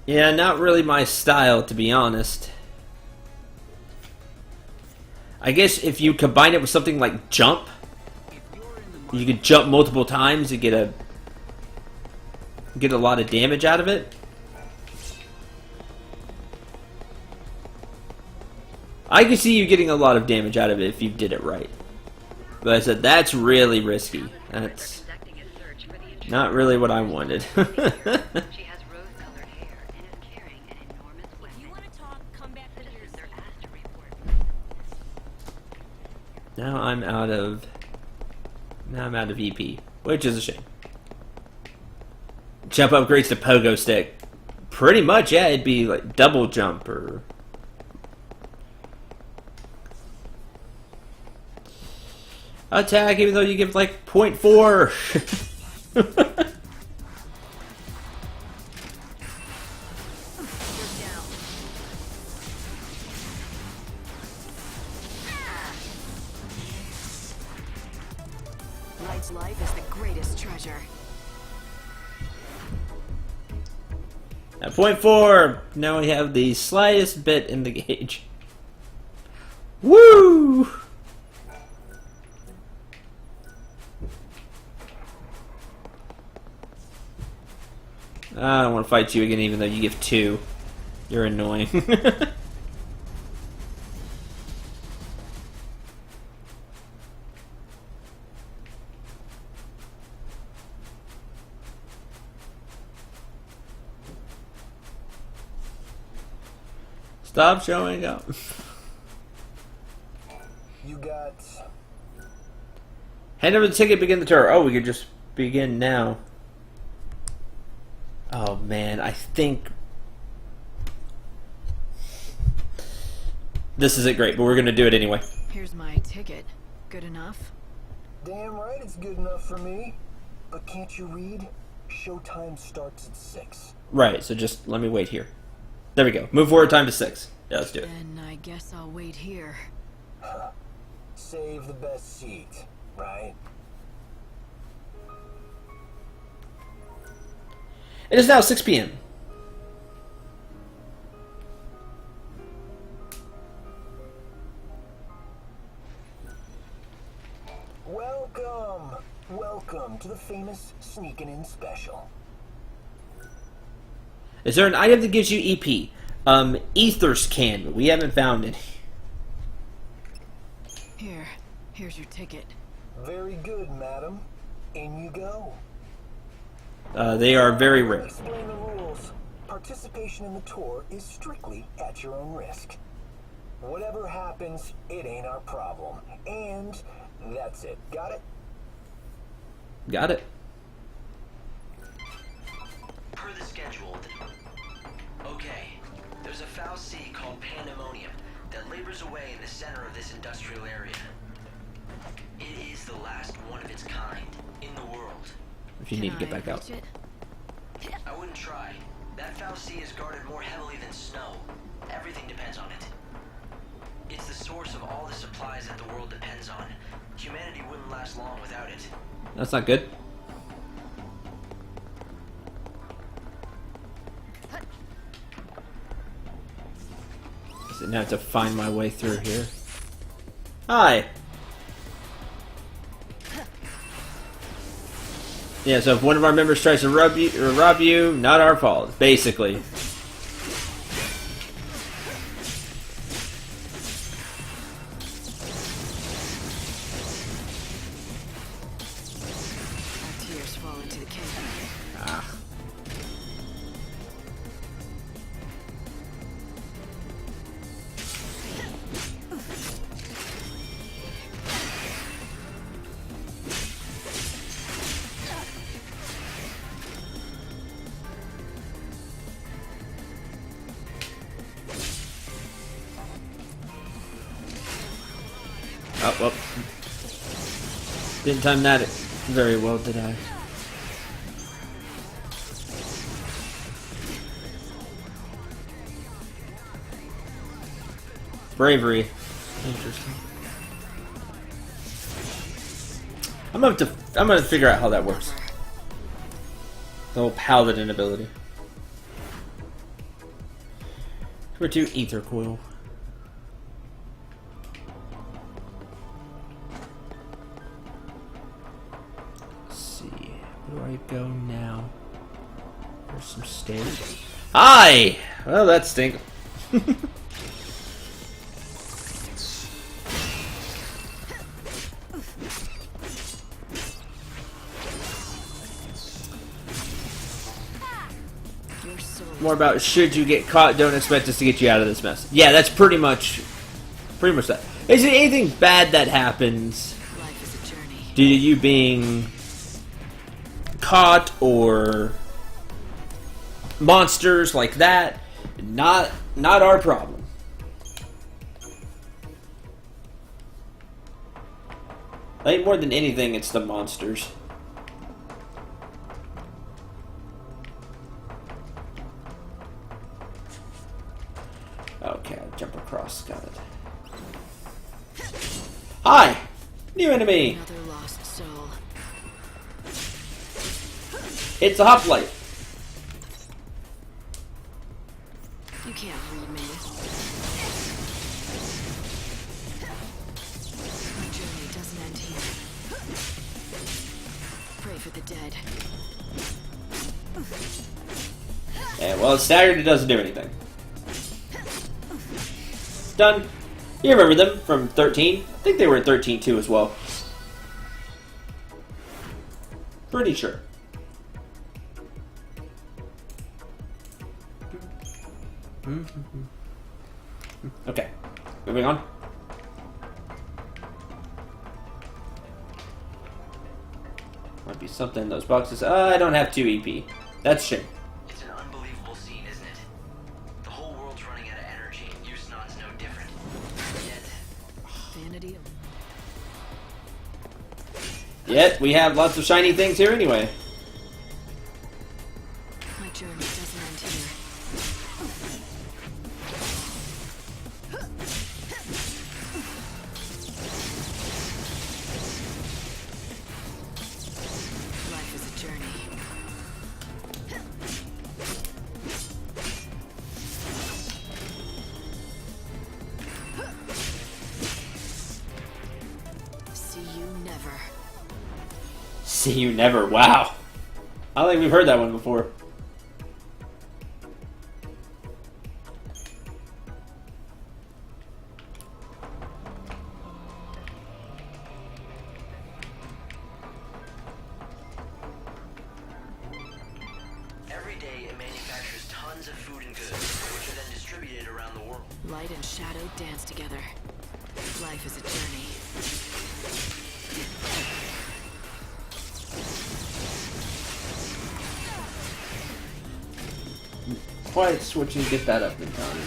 Yeah, not really my style, to be honest. I guess if you combine it with something like jump, you could jump multiple times and get a lot of damage out of it. I can see you getting a lot of damage out of it if you did it right. But I said, that's really risky. That's not really what I wanted. Now I'm out of EP, which is a shame. Jump upgrades to pogo stick. Pretty much, yeah, it'd be like double jump or... attack, even though you give like 0.4. Light's life is the greatest treasure. At 0.4, now we have the slightest bit in the gauge. Woo! I don't want to fight you again, even though you give 2. You're annoying. Stop showing up. You got... Hand over the ticket, begin the tour. Oh, we could just begin now. Oh man, I think this isn't great, but we're gonna do it anyway. Here's my ticket. Good enough? Damn right it's good enough for me. But can't you read? Showtime starts at 6. Right, so just let me wait here. There we go. Move forward time to 6. Yeah, let's do it. Then I guess I'll wait here. Save the best seat, right? It is now 6 p.m. Welcome! Welcome to the famous Sneakin' In special. Is there an item that gives you EP? Ether's can, but we haven't found any. Here's your ticket. Very good, madam. In you go. They are very rare. Explain the rules. Participation in the tour is strictly at your own risk. Whatever happens, it ain't our problem. And that's it. Got it? Got it. Per the schedule. Okay. There's a foul sea called Pandemonium that labors away in the center of this industrial area. It is the last one of its kind in the world. If you need to get back out. I wouldn't try. That foul sea is guarded more heavily than snow. Everything depends on it. It's the source of all the supplies that the world depends on. Humanity wouldn't last long without it. That's not good. So now I have to find my way through here. Hi! Yeah, so if one of our members tries to rob you, not our fault, basically. Tears fall into the cave. Ah. Oh, well. Didn't time that very well, did I? Bravery. Interesting. I'm gonna figure out how that works. The whole paladin ability. Number 2, ether coil. Let's see. Where do I go now? There's some stairs. Hi! Well, that stinks. More about should you get caught, don't expect us to get you out of this mess. Yeah, that's pretty much that. Is it anything bad that happens due to you being caught or monsters like that? Not our problem. I think more than anything, it's the monsters. Okay, I'll jump across. Got it. Hi! New enemy! Another lost soul. It's a hoplite. You can't read me. My journey doesn't end here. Pray for the dead. Yeah, well, it's staggered, it doesn't do anything. Done. You remember them from 13? I think they were at 13 too as well. Pretty sure. Okay. Moving on. Might be something in those boxes. I don't have 2 EP. That's a shame. It's an unbelievable scene, isn't it? The whole world's running out of energy, and Yusnaan's no different. Yet, Vanity. Yet, we have lots of shiny things here anyway. My journey doesn't end here. Life is a journey. See you never. See you never. Wow. I don't think we've heard that one before. tons of food and goods, which are then distributed around the world. Light and shadow dance together. Life is a journey. Quiet switch and get that up in time.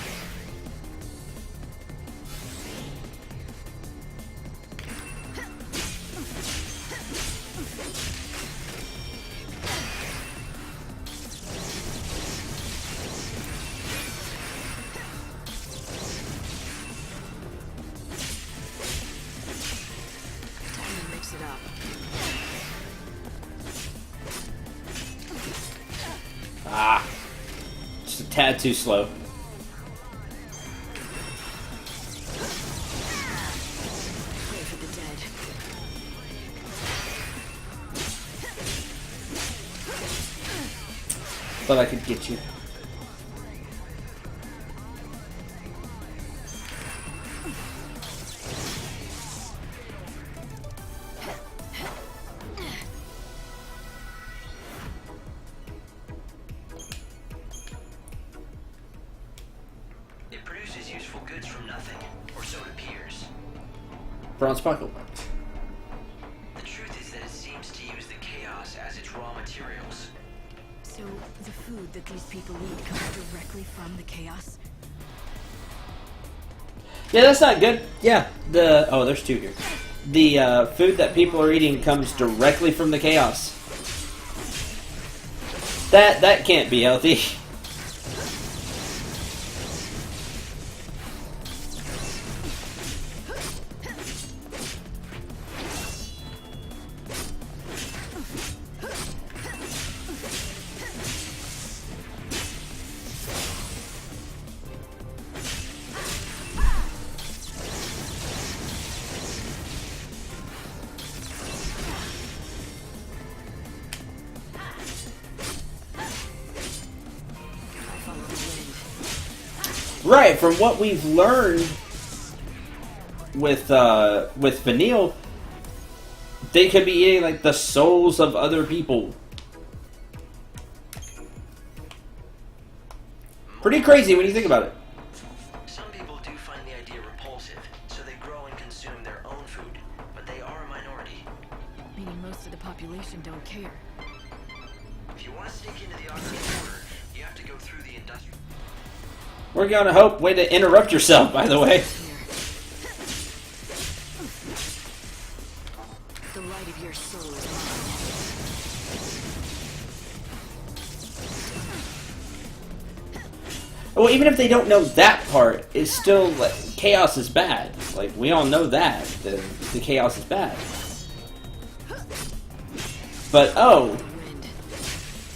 Time to mix it up. Ah. Just a tad too slow. Pray for the dead. Thought I could get you. It produces useful goods from nothing, or so it appears. Bronze sparkle. The truth is that it seems to use the chaos as its raw materials. So, the food that these people eat comes directly from the chaos? Yeah, that's not good. Yeah, there's two here. The food that people are eating comes directly from the chaos. That can't be healthy. Right, from what we've learned with Vanille, they could be eating like the souls of other people. Pretty crazy when you think about it. Some people do find the idea repulsive, so they grow and consume their own food, but they are a minority. Meaning most of the population don't care. If you want to sneak into the Octane border, you have to go through the industrial... We're gonna hope. Way to interrupt yourself, by the way. The light of your soul is Well, even if they don't know that part, it's still like, chaos is bad. Like we all know that the chaos is bad. But oh,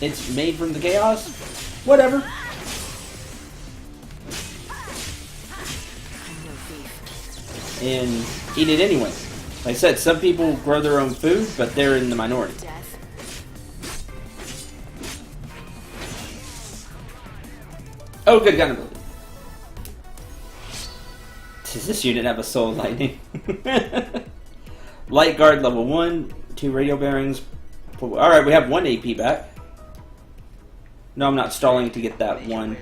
it's made from the chaos. Whatever. And eat it anyway. Like I said, some people grow their own food, but they're in the minority. Oh, good gun ability. Does this unit have a soul lightning? Light guard level 1, 2 radio bearings. Alright, we have 1 AP back. No, I'm not stalling to get that one.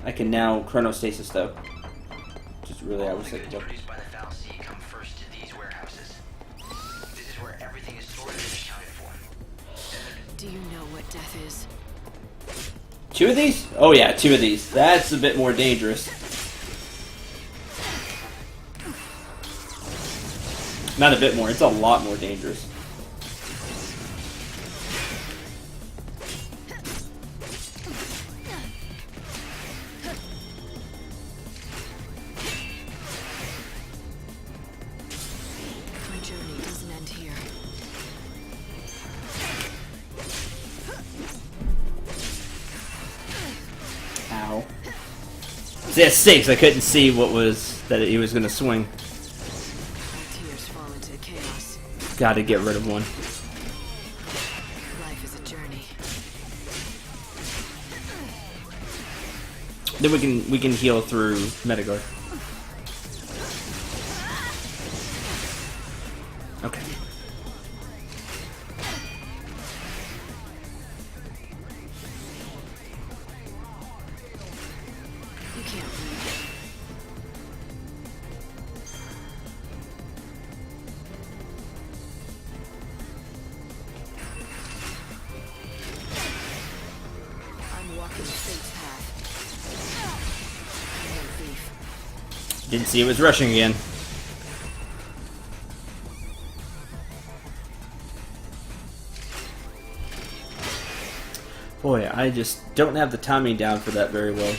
I can now chronostasis though. Just really I was thinking about. Produced by the Foul Sea come first to these warehouses. This is where everything is stored and accounted for. Do you know what death is? 2 of these? Oh yeah, 2 of these. That's a bit more dangerous. Not a bit more, it's a lot more dangerous. My journey doesn't end here. Ow. See, at 6, I couldn't see what was that he was gonna swing. Tears fall into chaos. Gotta get rid of one. Life is a journey. Then we can heal through Metagard. Okay. Didn't see it was rushing again. Boy, I just don't have the timing down for that very well.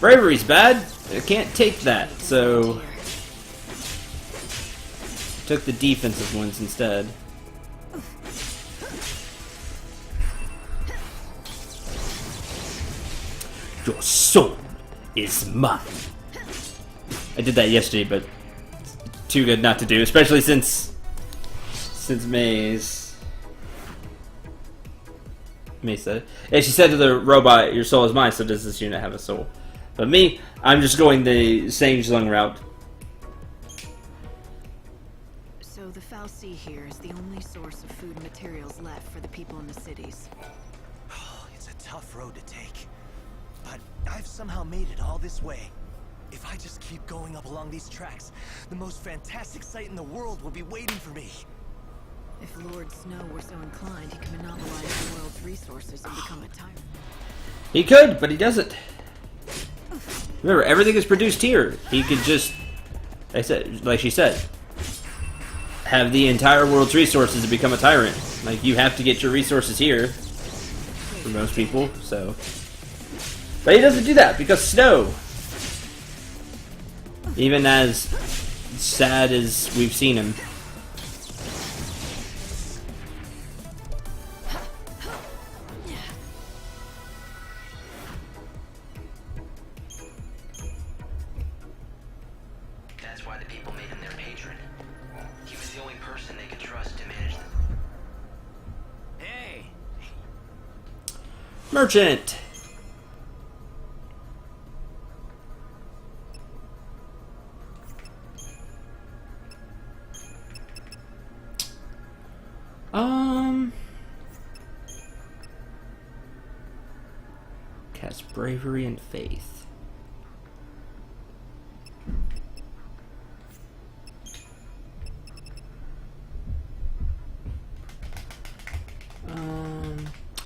Bravery's bad. I can't take that, so took the defensive ones instead. Your soul is mine. I did that yesterday, but it's too good not to do, especially since May said it. And she said to the robot, "Your soul is mine." So does this unit have a soul? But me, I'm just going the Cendril route. So the Foul Sea here is the only source of food and materials left for the people in the cities. It's a tough road to take, but I've somehow made it all this way. If I just keep going up along these tracks, the most fantastic sight in the world will be waiting for me. If Lord Snow were so inclined, he could monopolize the world's resources and become a tyrant. He could, but he doesn't. Remember, everything is produced here. He could just, like she said, have the entire world's resources and become a tyrant. Like, you have to get your resources here for most people, so. But he doesn't do that because Snow. Even as sad as we've seen him. That's why the people made him their patron. He was the only person they could trust to manage them. Hey! Merchant! Cast bravery and faith.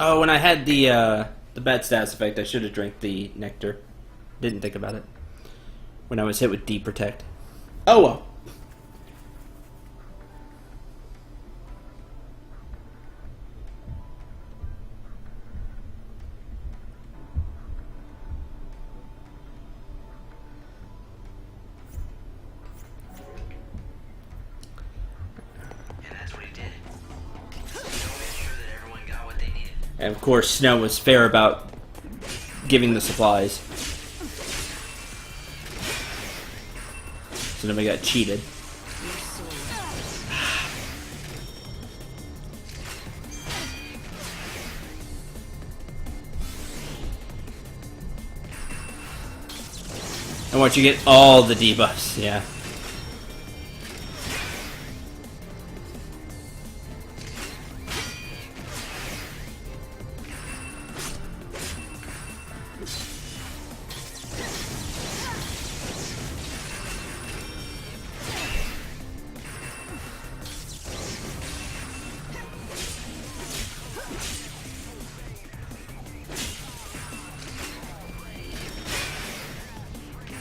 Oh, when I had the bad stats effect, I should have drank the nectar. Didn't think about it when I was hit with deep protect. Oh well. And of course, Snow was fair about giving the supplies. So nobody got cheated. And once you get all the debuffs, yeah.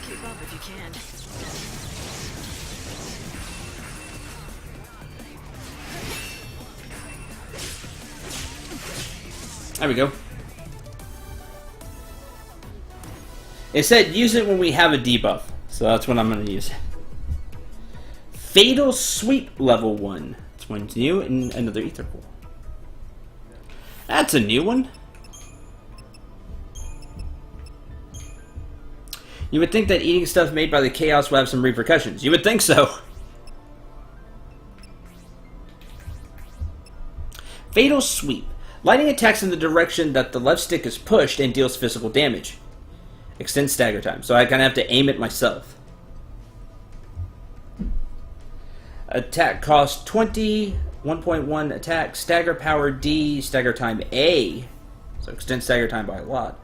Keep up if you can. There we go. It said use it when we have a debuff, so that's when I'm going to use it. Fatal Sweep level 1. It's one's new and another ether pool. That's a new one. You would think that eating stuff made by the Chaos would have some repercussions. You would think so. Fatal Sweep. Lightning attacks in the direction that the left stick is pushed and deals physical damage. Extends stagger time, so I kind of have to aim it myself. Attack cost 20, 1.1 attack, stagger power D, stagger time A. So extend stagger time by a lot.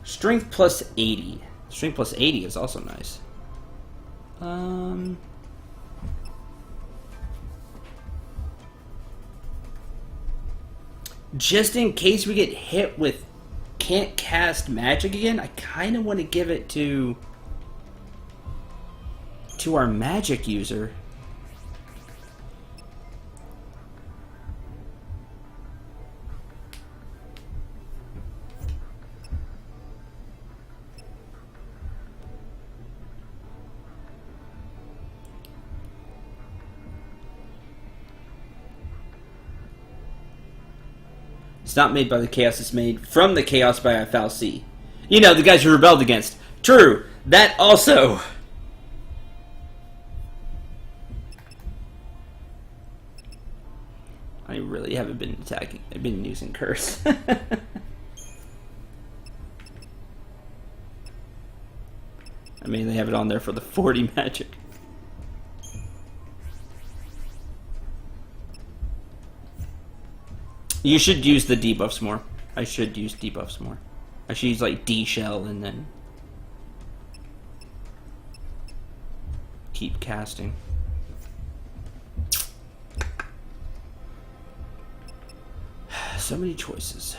Strength plus 80. Strength plus 80 is also nice. just in case we get hit with can't cast magic again, I kind of want to give it to our magic user. It's not made by the Chaos, it's made from the Chaos by FLC. You know, the guys who rebelled against. True, that also. I really haven't been attacking. I've been using Curse. I mean, they have it on there for the 40 magic. You should use the debuffs more. I should use debuffs more. I should use like D-Shell and then keep casting. So many choices.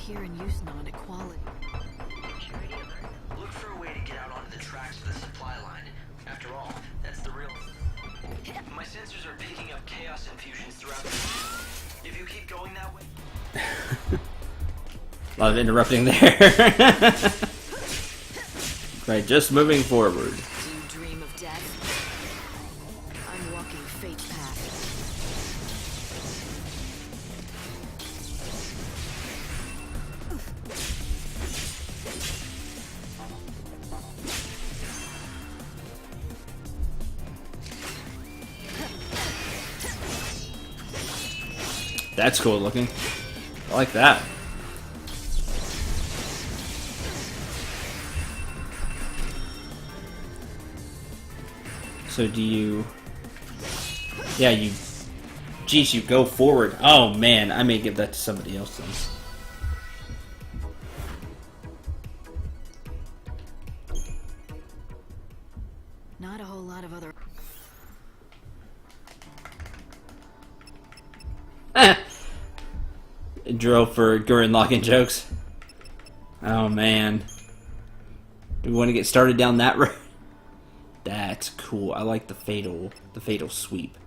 Here in use non-equality. Look for a way to get out onto the tracks of the supply line. After all, that's the real... My sensors are picking up chaos infusions throughout the... If you keep going that way... A lot of interrupting there. Right, just moving forward. Do you dream of death? I'm walking fate's path. That's cool looking. I like that. So do you... Yeah, you... Geez, you go forward. Oh man, I may give that to somebody else then. Not a whole lot of other... Drill for Gurren Lagann jokes. Oh man. Do we want to get started down that road? That's cool. I like the fatal sweep.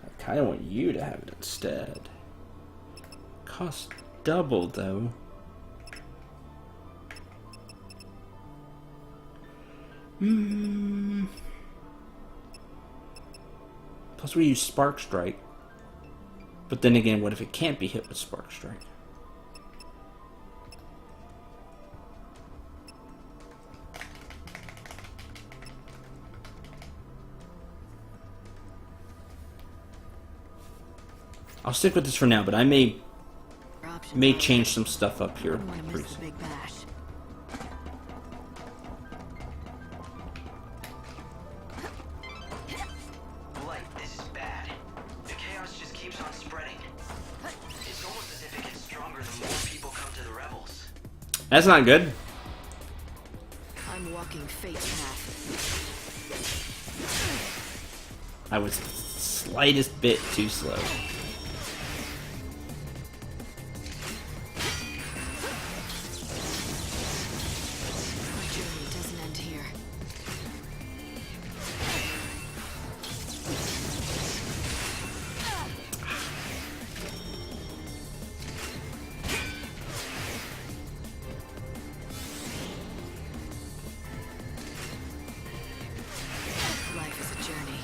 I kind of want you to have it instead. Costs double though. Plus we use Spark Strike. But then again, what if it can't be hit with Spark Strike? I'll stick with this for now, but I may change some stuff up here pretty soon. That's not good. I'm walking fate's path. I was slightest bit too slow. My journey doesn't end here. Life is a journey.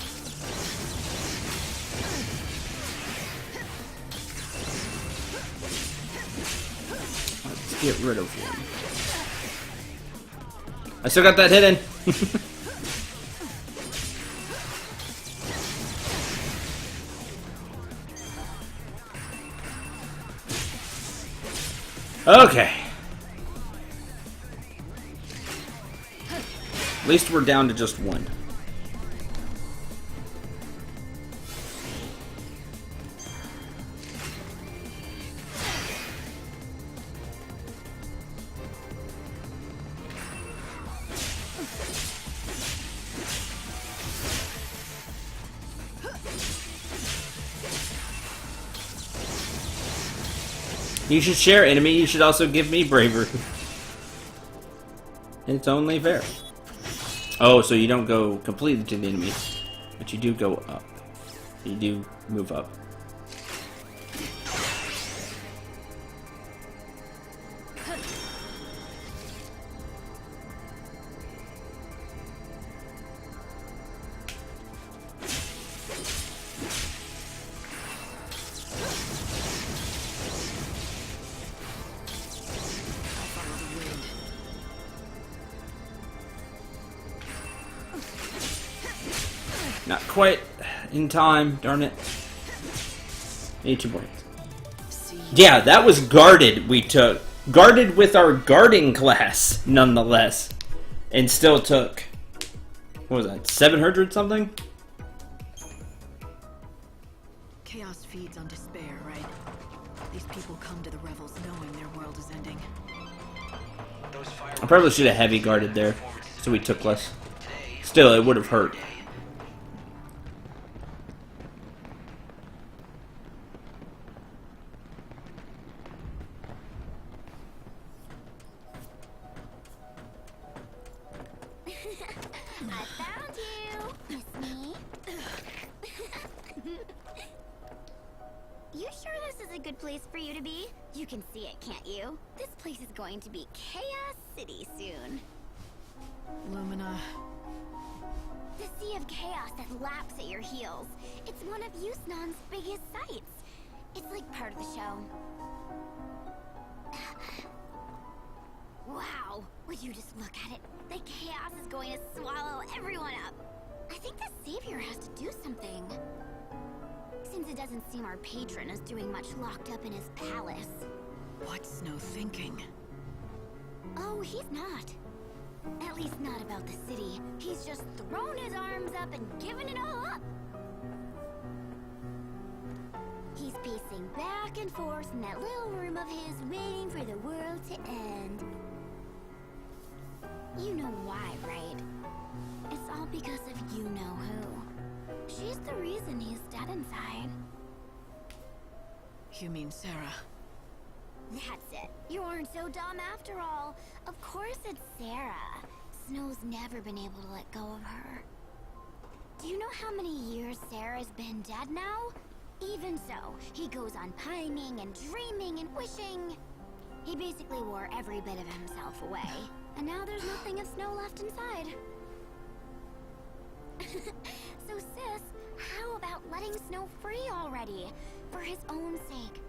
get rid of one. I still got that hidden. Okay. At least we're down to just one. You should share enemy, you should also give me bravery. It's only fair. Oh, so you don't go completely to the enemy, but you do go up. You do move up. Not quite in time, darn it. 82 points. Yeah, that was guarded we took. Guarded with our guarding class, nonetheless. And still took, what was that, 700 something? Chaos feeds on despair, right? These people come to the revels knowing their world is ending. I probably should have heavy guarded there, so we took less. Still, it would have hurt. I found you! Miss me? You sure this is a good place for you to be? You can see it, can't you? This place is going to be Chaos City soon. Lumina. The sea of chaos that laps at your heels. It's one of Yusnaan's biggest sights. It's like part of the show. Wow, would you just look at it? The chaos is going to swallow everyone up. I think the Savior has to do something. Since it doesn't seem our patron is doing much locked up in his palace. What's Snow thinking? Oh, he's not. At least not about the city. He's just thrown his arms up and given it all up. He's pacing back and forth in that little room of his, waiting for the world to end. You know why, right? It's all because of you-know-who. She's the reason he's dead inside. You mean Sarah? That's it. You aren't so dumb after all. Of course it's Sarah. Snow's never been able to let go of her. Do you know how many years Sarah's been dead now? Even so, he goes on pining and dreaming and wishing. He basically wore every bit of himself away. And now there's nothing of Snow left inside. So sis, how about letting Snow free already? For his own sake.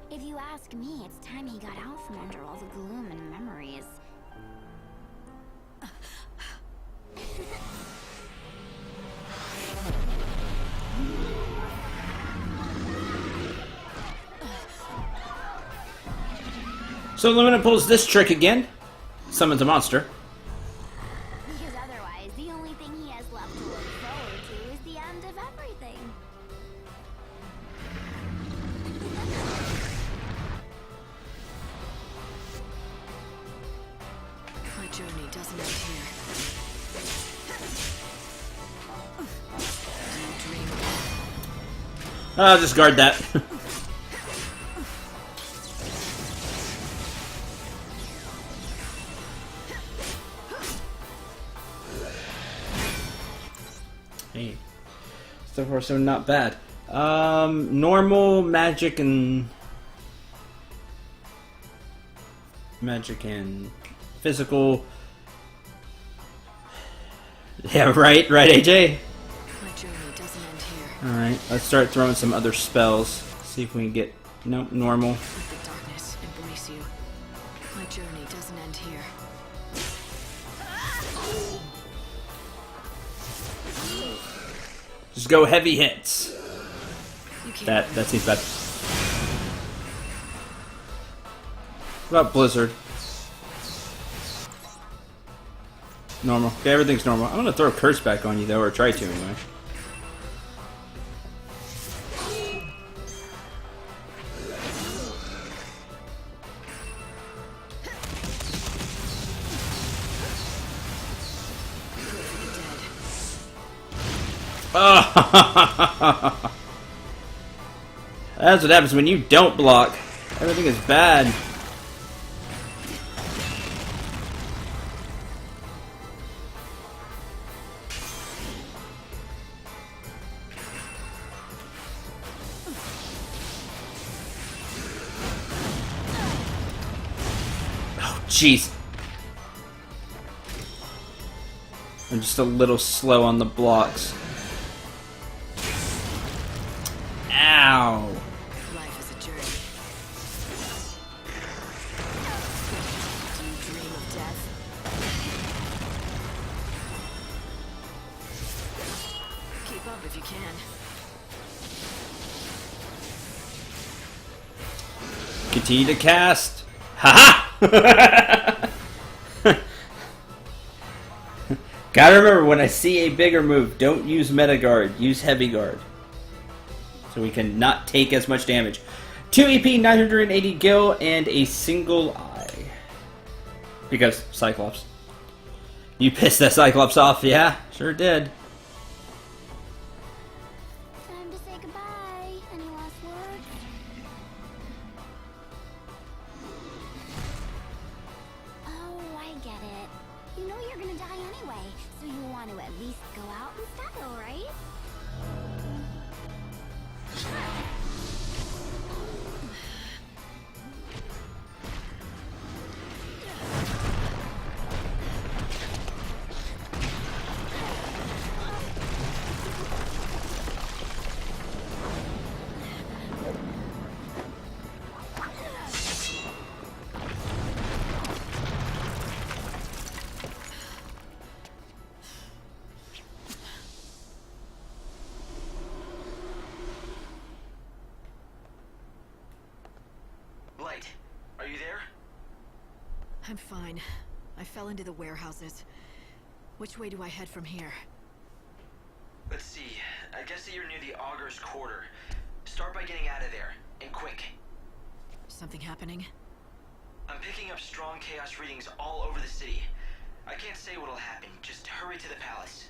If you ask me, it's time he got out from under all the gloom and memories. So Lumina pulls this trick again. Summons a monster. Because otherwise, the only thing he has left to look forward to is the end of everything. My journey doesn't end here. I'll just guard that. Hey. So far, so not bad. Normal, magic, and physical. Yeah, right, AJ? My journey doesn't end here. Alright, let's start throwing some other spells. See if we can get, nope, normal. Let the darkness embrace you. My journey doesn't end here. Just go heavy hits. That seems bad. What about Blizzard? Normal. Okay, everything's normal. I'm gonna throw a curse back on you though, or try to anyway. That's what happens when you don't block. Everything is bad. Oh, jeez. I'm just a little slow on the blocks. Ow. Life is a journey. Do you dream of death? Keep up if you can. Continue to cast. Haha! Gotta remember, when I see a bigger move, don't use meta guard, use heavy guard. So we can not take as much damage. 2 EP, 980 gil, and a single eye. Because Cyclops. You pissed that Cyclops off, yeah? Sure did. Time to say goodbye. Any last words? Oh, I get it. You know you're gonna die anyway, so you want to at least go out in style, right? Light, are you there? I'm fine. I fell into the warehouses. Which way do I head from here? Let's see. I guess that you're near the Augur's Quarter. Start by getting out of there, and quick. Something happening? I'm picking up strong chaos readings all over the city. I can't say what'll happen. Just hurry to the palace.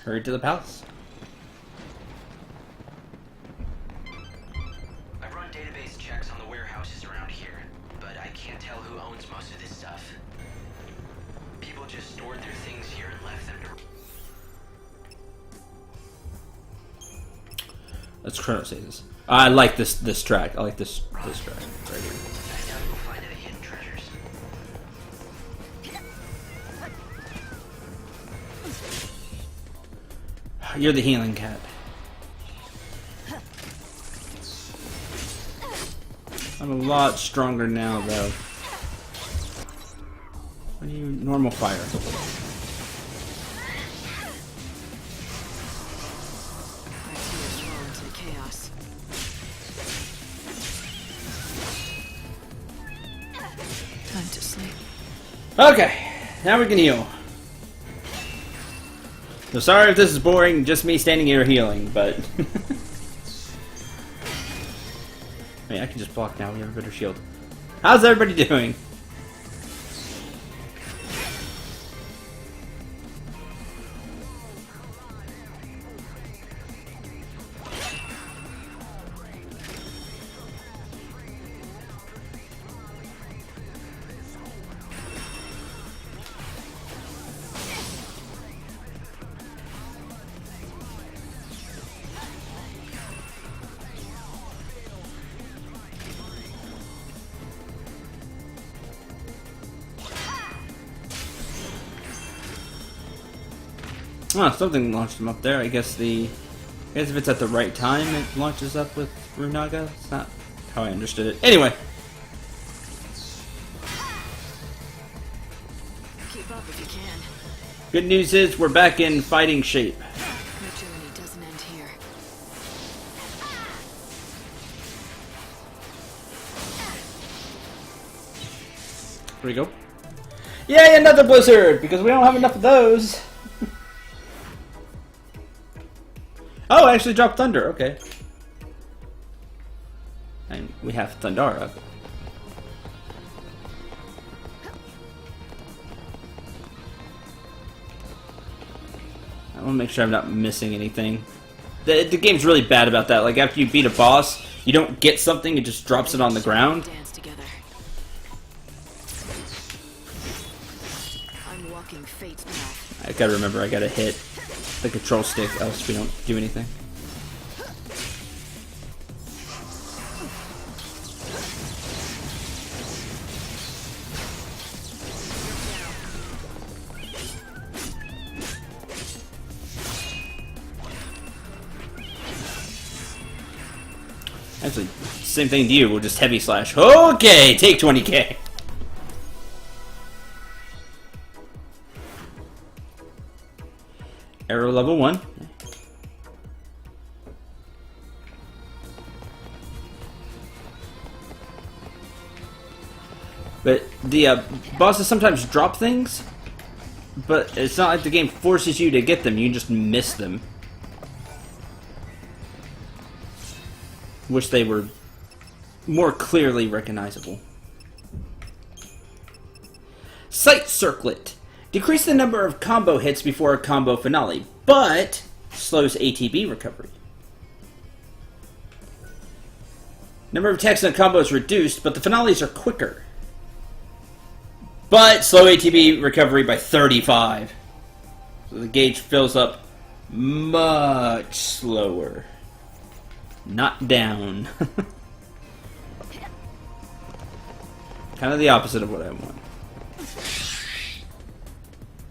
Hurry to the palace. I've run database checks on the warehouses around here, but I can't tell who owns most of this stuff. People just stored their things here and left them to... Let's chronosave this. I like this track. I like this track right here. I doubt we'll find any hidden treasures. You're the healing cat. I'm a lot stronger now, though. What are you? Normal fire. Chaos. Time to sleep. Okay, now we can heal. So sorry if this is boring, just me standing here healing, but... I mean, I can just block now, we have a better shield. How's everybody doing? Oh, something launched him up there. I guess if it's at the right time, it launches up with Runaga. It's not how I understood it. Anyway, Good news is we're back in fighting shape. My journey doesn't end here. Here we go. Yay, another blizzard! Because we don't have enough of those. Oh, I actually dropped thunder. Okay. And we have Thundara. I want to make sure I'm not missing anything. The game's really bad about that. Like, after you beat a boss, you don't get something, it just drops it on the ground. Dance together. I'm walking fate's path. I gotta remember, I gotta hit the control stick, else we don't do anything. Actually, same thing to you, we'll just heavy slash. Okay, take 20k. Arrow level 1. But the bosses sometimes drop things, but it's not like the game forces you to get them, you just miss them. Wish they were more clearly recognizable. Sight Circlet. Decrease the number of combo hits before a combo finale, but slows ATB recovery. Number of attacks and combos reduced, but the finales are quicker. But slow ATB recovery by 35. So the gauge fills up much slower. Not down. Kind of the opposite of what I want.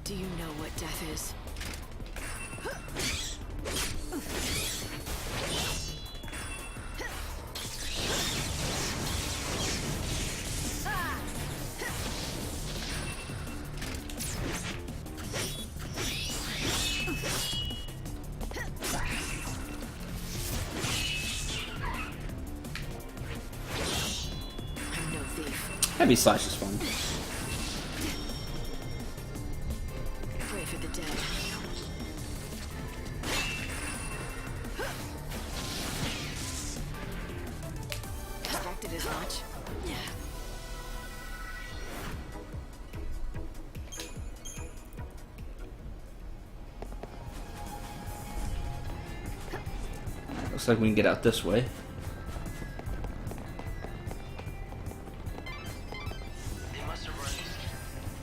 Do you know what death is? Heavy slash is fun. Pray for the dead. Expected as much. Yeah. Looks like we can get out this way.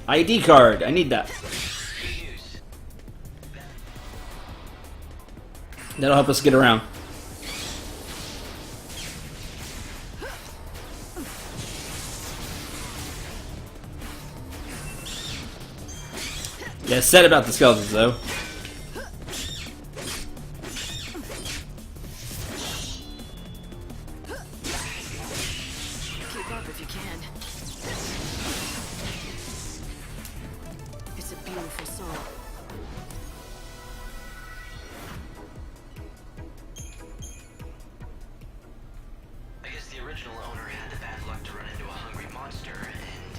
ID card, I need that. That'll help us get around. Yeah, said about the skeletons though. Keep up if you can. It's a beautiful soul. I guess the original owner had the bad luck to run into a hungry monster, and...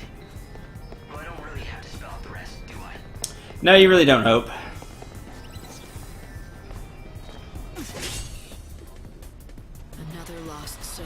well, I don't really have to spell out the rest, do I? No, you really don't, Hope. Another lost soul.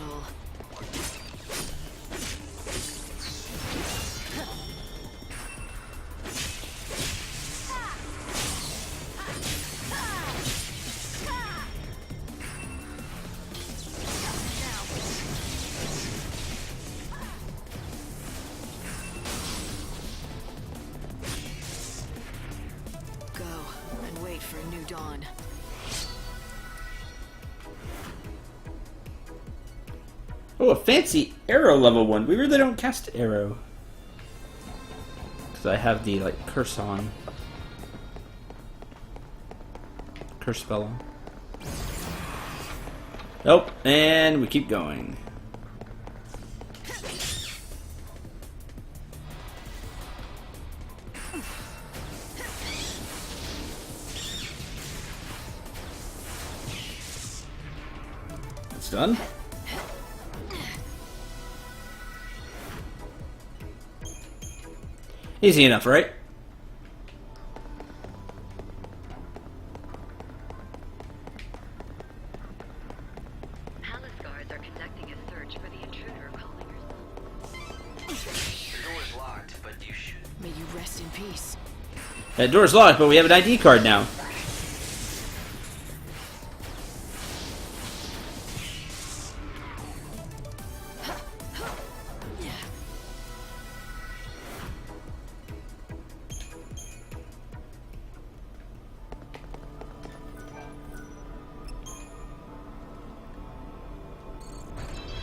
Go and wait for a new dawn. Oh, a fancy arrow level 1. We really don't cast arrow. Because I have the, like, curse on. Curse spell on. Nope, and we keep going. Stun. Easy enough, right? Palace guards are conducting a search for the intruder calling herself. The door is locked, but you should. May you rest in peace. That door's locked, but we have an ID card now.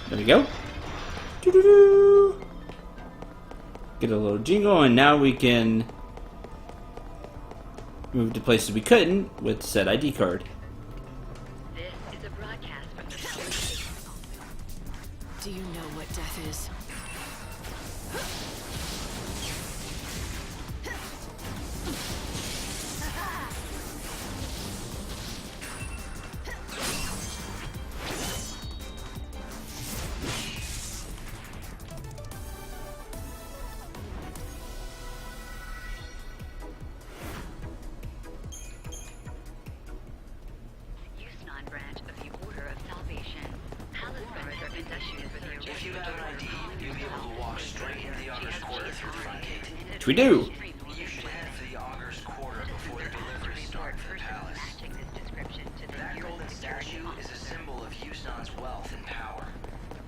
There we go. Doo-doo-doo. Get a little jingle, and now we can move to places we couldn't with said ID card. This is a broadcast from the Do you know what death is? branch of the Order of Salvation. Palace guards are conducting for the If you have an ID, you'll be able to walk straight into the Augur's Quarter through the front gate. Which we do. You should head for the Augur's Quarter before the deliveries start for the palace. That golden statue is a symbol of Houston's wealth and power.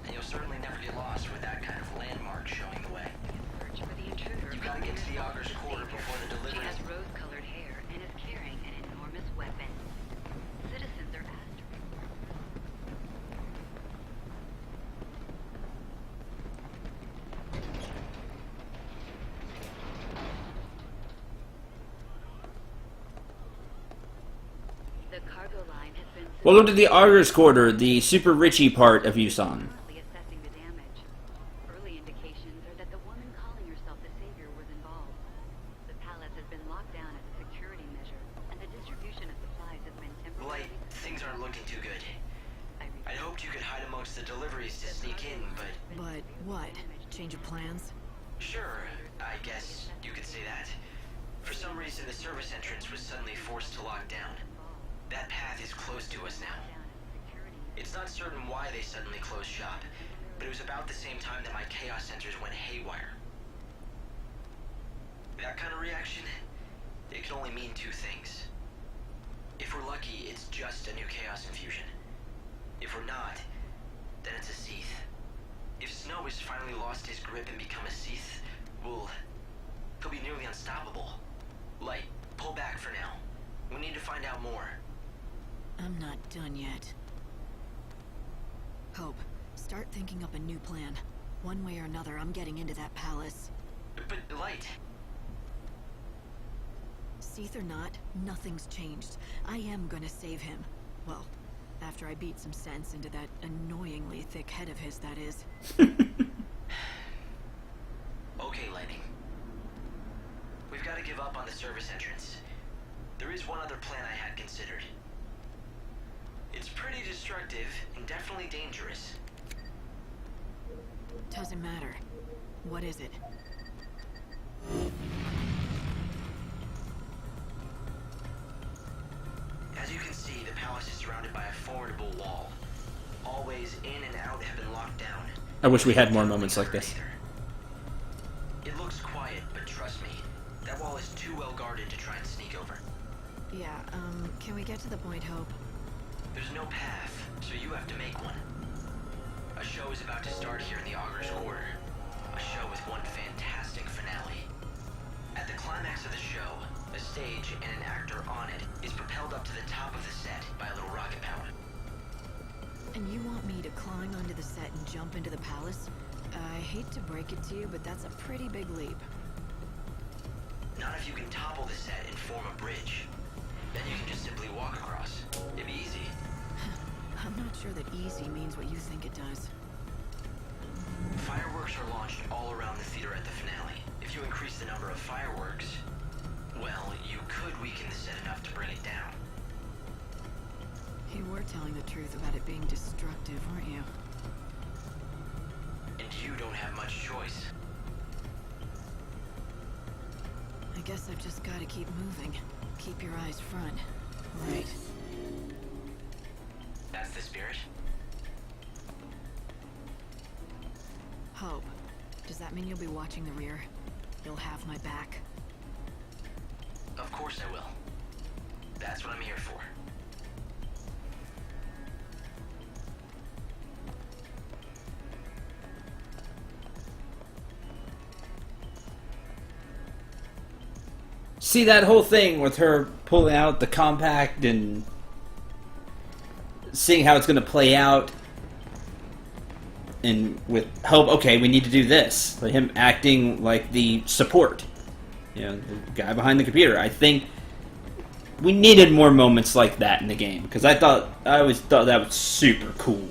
And you'll certainly never get lost with that kind of landmark showing the way. You gotta get to the Augur's Quarter before the She deliveries. has rose-colored hair and is carrying an enormous weapon. Citizens are asked to The cargo line has been Welcome to the Augur's Quarter, the super richy part of Yusan. assessing the damage. Early indications are that the woman calling herself the Savior was involved. The palace has been locked down as a security measure, and the distribution of supplies has been temporarily... Light, things aren't looking too good. I'd hoped you could hide amongst the deliveries to sneak in, but... But what? Change of plans? Sure, I guess you could say that. For some reason, the service entrance was suddenly forced to lock down. That path is close to us now. It's not certain why they suddenly closed shop, but it was about the same time that my chaos sensors went haywire. That kind of reaction, it can only mean two things. If we're lucky, it's just a new chaos infusion. If we're not, then it's a Seath. If Snow has finally lost his grip and become a Seath, he'll be nearly unstoppable. Light, pull back for now. We need to find out more. I'm not done yet. Hope, start thinking up a new plan. One way or another, I'm getting into that palace. But Light... Seath or not, nothing's changed. I am gonna save him. Well, after I beat some sense into that annoyingly thick head of his, that is. Okay, Lightning. We've got to give up on the service entrance. There is one other plan I had considered. It's pretty destructive and definitely dangerous. Doesn't matter. What is it? As you can see, the palace is surrounded by a formidable wall. All ways in and out have been locked down. I wish we had more moments like this. It looks quiet, but trust me, that wall is too well guarded to try and sneak over. Yeah, can we get to the point, Hope? There's no path, so you have to make one. A show is about to start here in the Augur's Quarter. A show with one fantastic finale. At the climax of the show, a stage and an actor on it is propelled up to the top of the set by a little rocket power. And you want me to climb onto the set and jump into the palace? I hate to break it to you, but that's a pretty big leap. Not if you can topple the set and form a bridge. Then you can just simply walk across. It'd be easy. I'm not sure that easy means what you think it does. Fireworks are launched all around the theater at the finale. If you increase the number of fireworks, well, you could weaken the set enough to bring it down. You were telling the truth about it being destructive, weren't you? And you don't have much choice. I guess I've just got to keep moving. Keep your eyes front. Right. That's the spirit. Hope. Does that mean you'll be watching the rear? You'll have my back? Of course I will. That's what I'm here for. See that whole thing with her pulling out the compact and seeing how it's going to play out, and with Hope, okay, we need to do this. But him acting like the support, you know, the guy behind the computer. I think we needed more moments like that in the game, because I always thought that was super cool.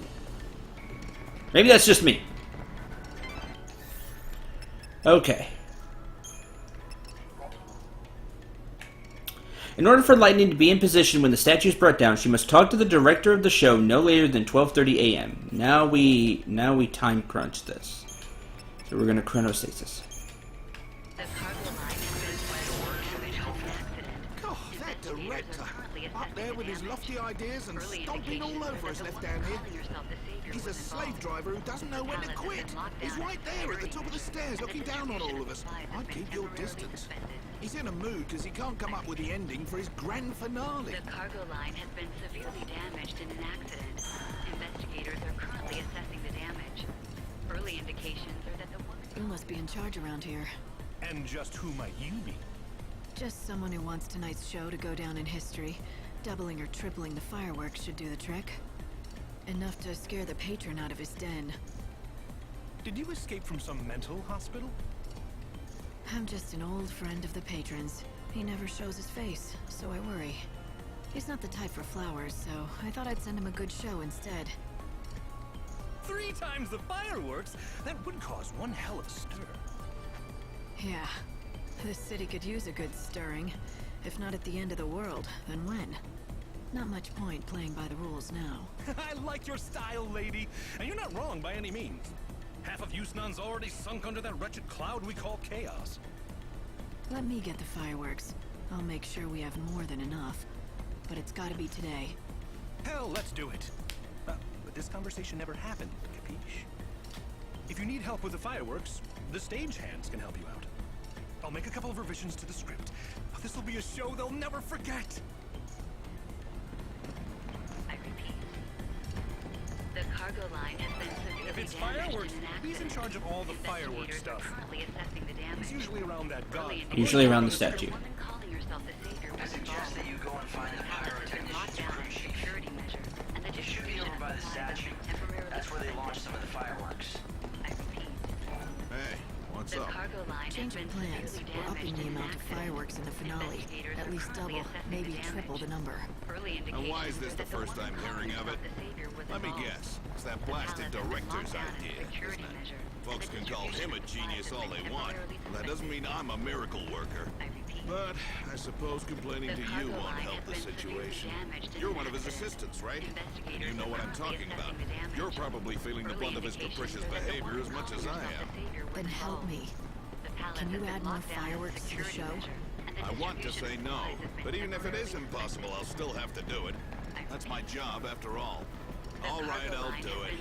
Maybe that's just me. Okay. In order for Lightning to be in position when the statue is brought down, she must talk to the director of the show no later than 12:30 a.m. Now we time crunch this. So we're going to chronostasis. God, that director, up there with his lofty ideas and stomping all over us left down here. He's a slave driver who doesn't know when to quit. He's right there at the top of the stairs looking down on all of us. I'd keep your distance. He's in a mood because he can't come up with the ending for his grand finale. The cargo line has been severely damaged in an accident. Investigators are currently assessing the damage. Early indications are that the woman... You must be in charge around here. And just who might you be? Just someone who wants tonight's show to go down in history. Doubling or tripling the fireworks should do the trick. Enough to scare the patron out of his den. Did you escape from some mental hospital? I'm just an old friend of the patron's. He never shows his face, so I worry. He's not the type for flowers, so I thought I'd send him a good show instead. 3 times the fireworks? That would cause one hell of a stir. Yeah. This city could use a good stirring. If not at the end of the world, then when? Not much point playing by the rules now. I like your style, lady. And you're not wrong by any means. Half of Yusnan's already sunk under that wretched cloud we call chaos. Let me get the fireworks. I'll make sure we have more than enough. But it's gotta be today. Hell, let's do it. But this conversation never happened, capiche? If you need help with the fireworks, the stagehands can help you out. I'll make a couple of revisions to the script. This will be a show they'll never forget. The cargo line has been severely If it's damaged fireworks, in an accident. he's in charge of all the fireworks stuff. Currently assessing the damage. He's usually around that god. Usually around the statue. The woman calling herself the savior I was suggest that you go and find the pyrotechnician's crew chief. security measure, and the It should be over by the statue. That's where they launched some of the fireworks. Hey, what's The up? cargo line Change has of been plans. severely We're upping damaged the in an amount of accident. fireworks in the finale. Investigators At are least currently double, assessing maybe the triple the number. Early And why is indications this are the that the first woman I'm hearing of calling it? herself the savior was Let me involved. guess. It's that blasted director's idea, isn't it? Folks can call him a genius all they want. But that doesn't mean I'm a miracle worker. But I suppose complaining to you won't help the situation. You're one of his assistants, right? And you know what I'm talking about. You're probably feeling the brunt of his capricious behavior as much as I am. Then help me. Can you add more fireworks to the show? I want to say no, but even if it is impossible, I'll still have to do it. That's my job, after all. All right, I'll do it.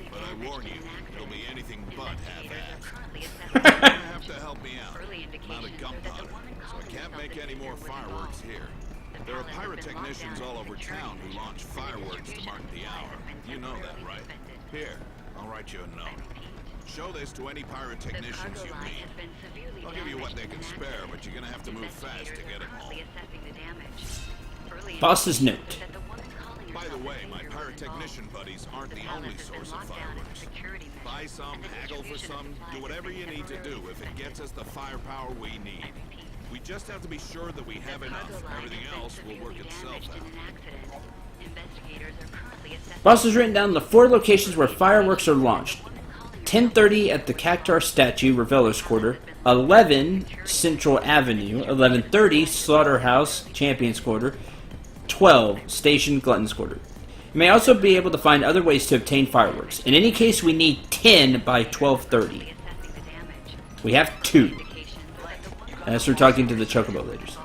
But I warn you, it'll be anything but half-assed. You're gonna have to help me out. I'm out of gunpowder, so I can't make any more fireworks here. There are pyrotechnicians all over town who launch fireworks to mark the hour. You know that, right? Here, I'll write you a note. Show this to any pyrotechnicians you meet. I'll give you what they can spare, but you're gonna have to move fast to get them home. Boss's note. By the way, my pyrotechnician buddies aren't the only source of fireworks. Buy some, haggle for some, do whatever you need to do if it gets us the firepower we need. We just have to be sure that we have enough. Everything else will work itself out. Boss has written down the 4 locations where fireworks are launched. 10:30 at the Cactar Statue, Reveller's Quarter. 11, Central Avenue. 11:30, Slaughterhouse, Champions Quarter. 12, Station, Glutton's Quarter. You may also be able to find other ways to obtain fireworks. In any case, we need 10 by 12:30. We have 2. As we're talking to the Chocobo leaders.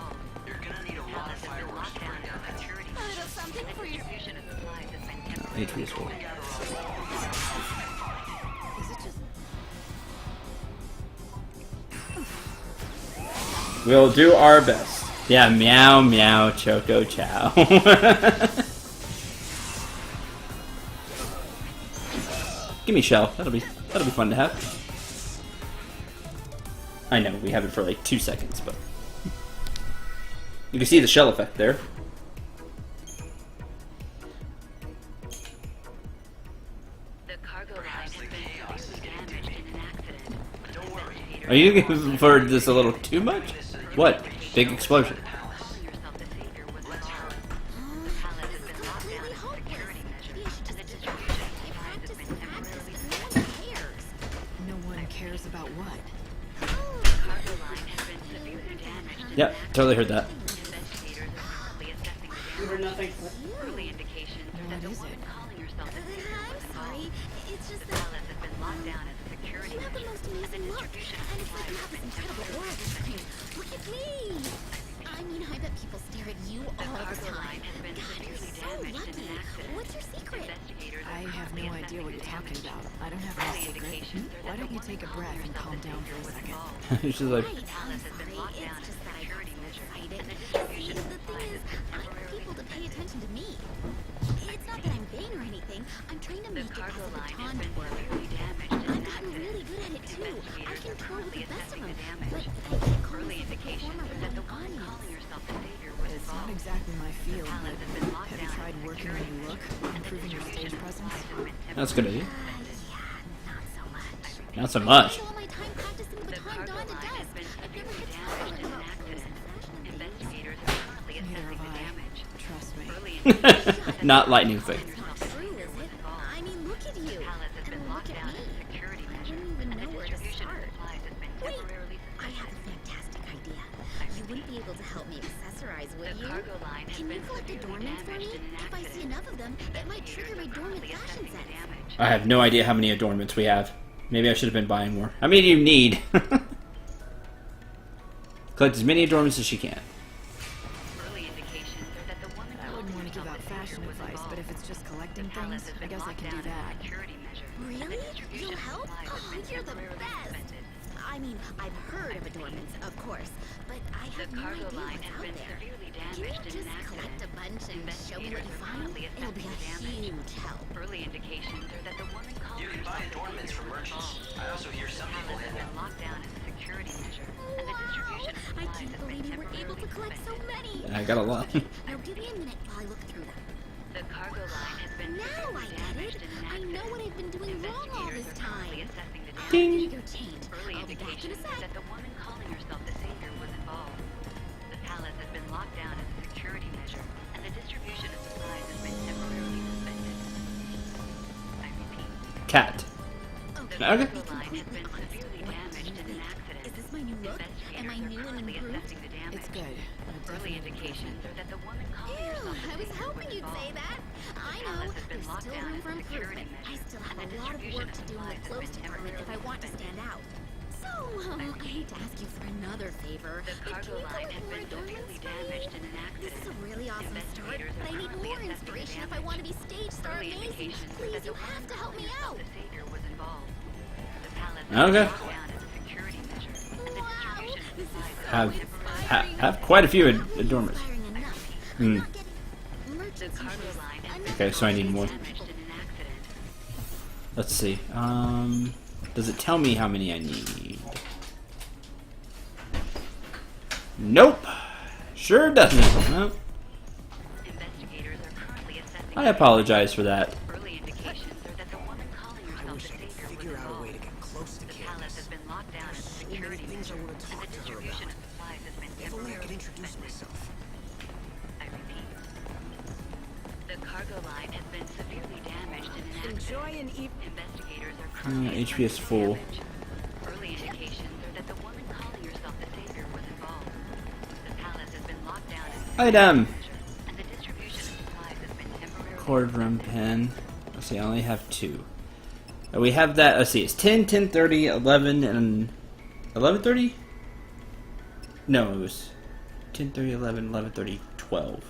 HP is full. We'll do our best. Yeah, meow meow choco chow. Give me shell. That'll be fun to have. I know we have it for like 2 seconds, but you can see the shell effect there. Are you looking for this a little too much? What? Big explosion. No one cares about what? Yep, totally heard that. You heard nothing? Early indications are that the woman calling herself the Savior was involved. It's just The palace has been locked down as a security you have the measure, most and the amazing look, distribution and of it's like you have supplies this has been incredible aura this time. Look at me! I mean, I bet people stare at you all the cargo time. line has been God, you're severely so damaged in lucky. an accident. What's your secret? Investigators I have no idea what you're talking about. I don't have any secret. Why don't you take a breath and calm down for a second? She's like, The palace has been locked down as a security measure, and the distribution of supplies has been I want temporarily people to pay suspended. attention to me. It's not that I'm vain or anything. I'm trying to The make it cargo as a line has baton been work. severely damaged in I've an gotten accident. really good at it too. I can Investigators are throw with currently the best of assessing them, the but damage. I can't call Early myself a indications performer are that the without woman an audience. calling herself the Savior was It's not involved. exactly my field, palace has but been locked have you down tried as a working on security your look? measure, and the Improving your distribution stage of presence? supplies has been that's a good idea. Not so much. Not so much. I spend all my time practicing the The baton cargo dawn to line has dusk. been I've never severely had time damaged to in learn an about clothes accident. and fashion and things. Investigators are currently Neither assessing have the I. damage. Trust me. Early indications are that Not the lightning woman thing. calling herself the True, Savior is was it? involved. I mean, look at The you. palace has been And locked look at down as a me. security I measure, don't even and the know where to distribution of start. supplies has been Wait, temporarily I have a suspended. fantastic idea. You wouldn't be able to help me accessorize, would The you? cargo line has Can you been collect the severely adornments for me? damaged in an If I see accident. enough of them, it might trigger my dormant Investigators are fashion currently assessing the sense. damage. I have no idea how many adornments we have. Maybe I should have been buying more. How many do you need? Collect as many adornments as she can. Early indications are that the woman I wouldn't want to give out fashion advice, but if it's just collecting things, I guess I can do that. Really? You'll help? Oh, you're the best. I mean, I've heard of adornments, of course, but I have no idea what's out there. Can you just collect a bunch and show me what you find? It'll be a huge help. Early indications are that the woman calling You can buy adornments from merchants. I also hear some people has have been locked down as a security measure, and the distribution of I supplies can't has been believe you were able to temporarily collect so many. I got a lot. Now give me a minute while I look through them. The cargo line has been Now I get damaged it. in an I accident. know what I've been doing wrong all this time. Assessing the I'm damage. gonna go change. Early I'll be back in a indications sec. are that the woman calling herself the Savior was involved. The palace has been locked down as a security measure, and the distribution of supplies has been temporarily suspended. I repeat. Cat. The Okay. cargo line has been severely damaged in an accident. Is this my new look? Am I new and improved? Assessing the damage. It's good. Early indications are that the woman calling Ew, herself the I was Savior hoping you'd say that. I know. There's still room for improvement. I still have a lot of work to do in the clothes department if I want to stand out. So, I hate to ask you for another favor, The but can cargo you line collect has more been adornments severely for me? damaged in an This accident. is a really awesome start, Investigators but I are need currently more assessing the inspiration if I damage. want to be stage star Early amazing. indications are Please, that you the have woman to help me calling herself out. the Savior was involved. The palace has Okay. been locked down as a security measure, and the distribution of This is supplies so Have inspiring. have quite a few adornments. Inspiring enough. Hmm. The Merchants cargo usually line has enough Okay, so I need more. damaged in an accident. Let's see. Does it tell me how many I need? Nope. Sure doesn't. Nope. Investigators are currently assessing. I apologize for that. Early indications are that the woman calling herself the Savior was Figure out a way involved. to get close to The palace has been locked down as a So many security things I measure, want to and talk the to her distribution about. of supplies has been If only I could temporarily introduce suspended. myself. I repeat. The cargo line has been severely damaged in an accident. Enjoy an Investigators are currently HP is full. damage. Early indications are that the woman calling herself the Savior was involved. The palace has been locked down as a Item. measure, and the distribution of supplies has been temporarily cord run pen. Let's see, I only have 2. We have that, let's see, it's 10, 10:30, 11, and 11:30? No, it was 10:30, 11, 11:30, 12.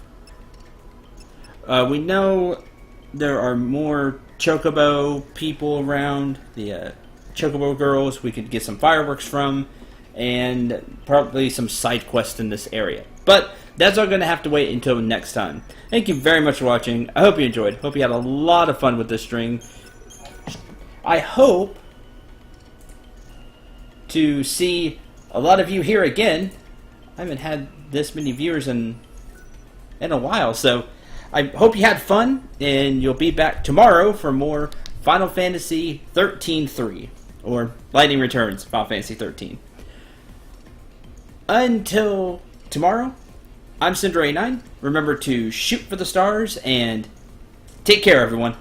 We know there are more Chocobo people around, the Chocobo girls we could get some fireworks from, and probably some side quests in this area. But that's all going to have to wait until next time. Thank you very much for watching. I hope you enjoyed. Hope you had a lot of fun with this string. I hope to see a lot of you here again. I haven't had this many viewers in a while, so I hope you had fun, and you'll be back tomorrow for more Final Fantasy 13-3, or Lightning Returns, Final Fantasy 13. Until tomorrow, I'm Cendril 9. Remember to shoot for the stars, and take care, everyone.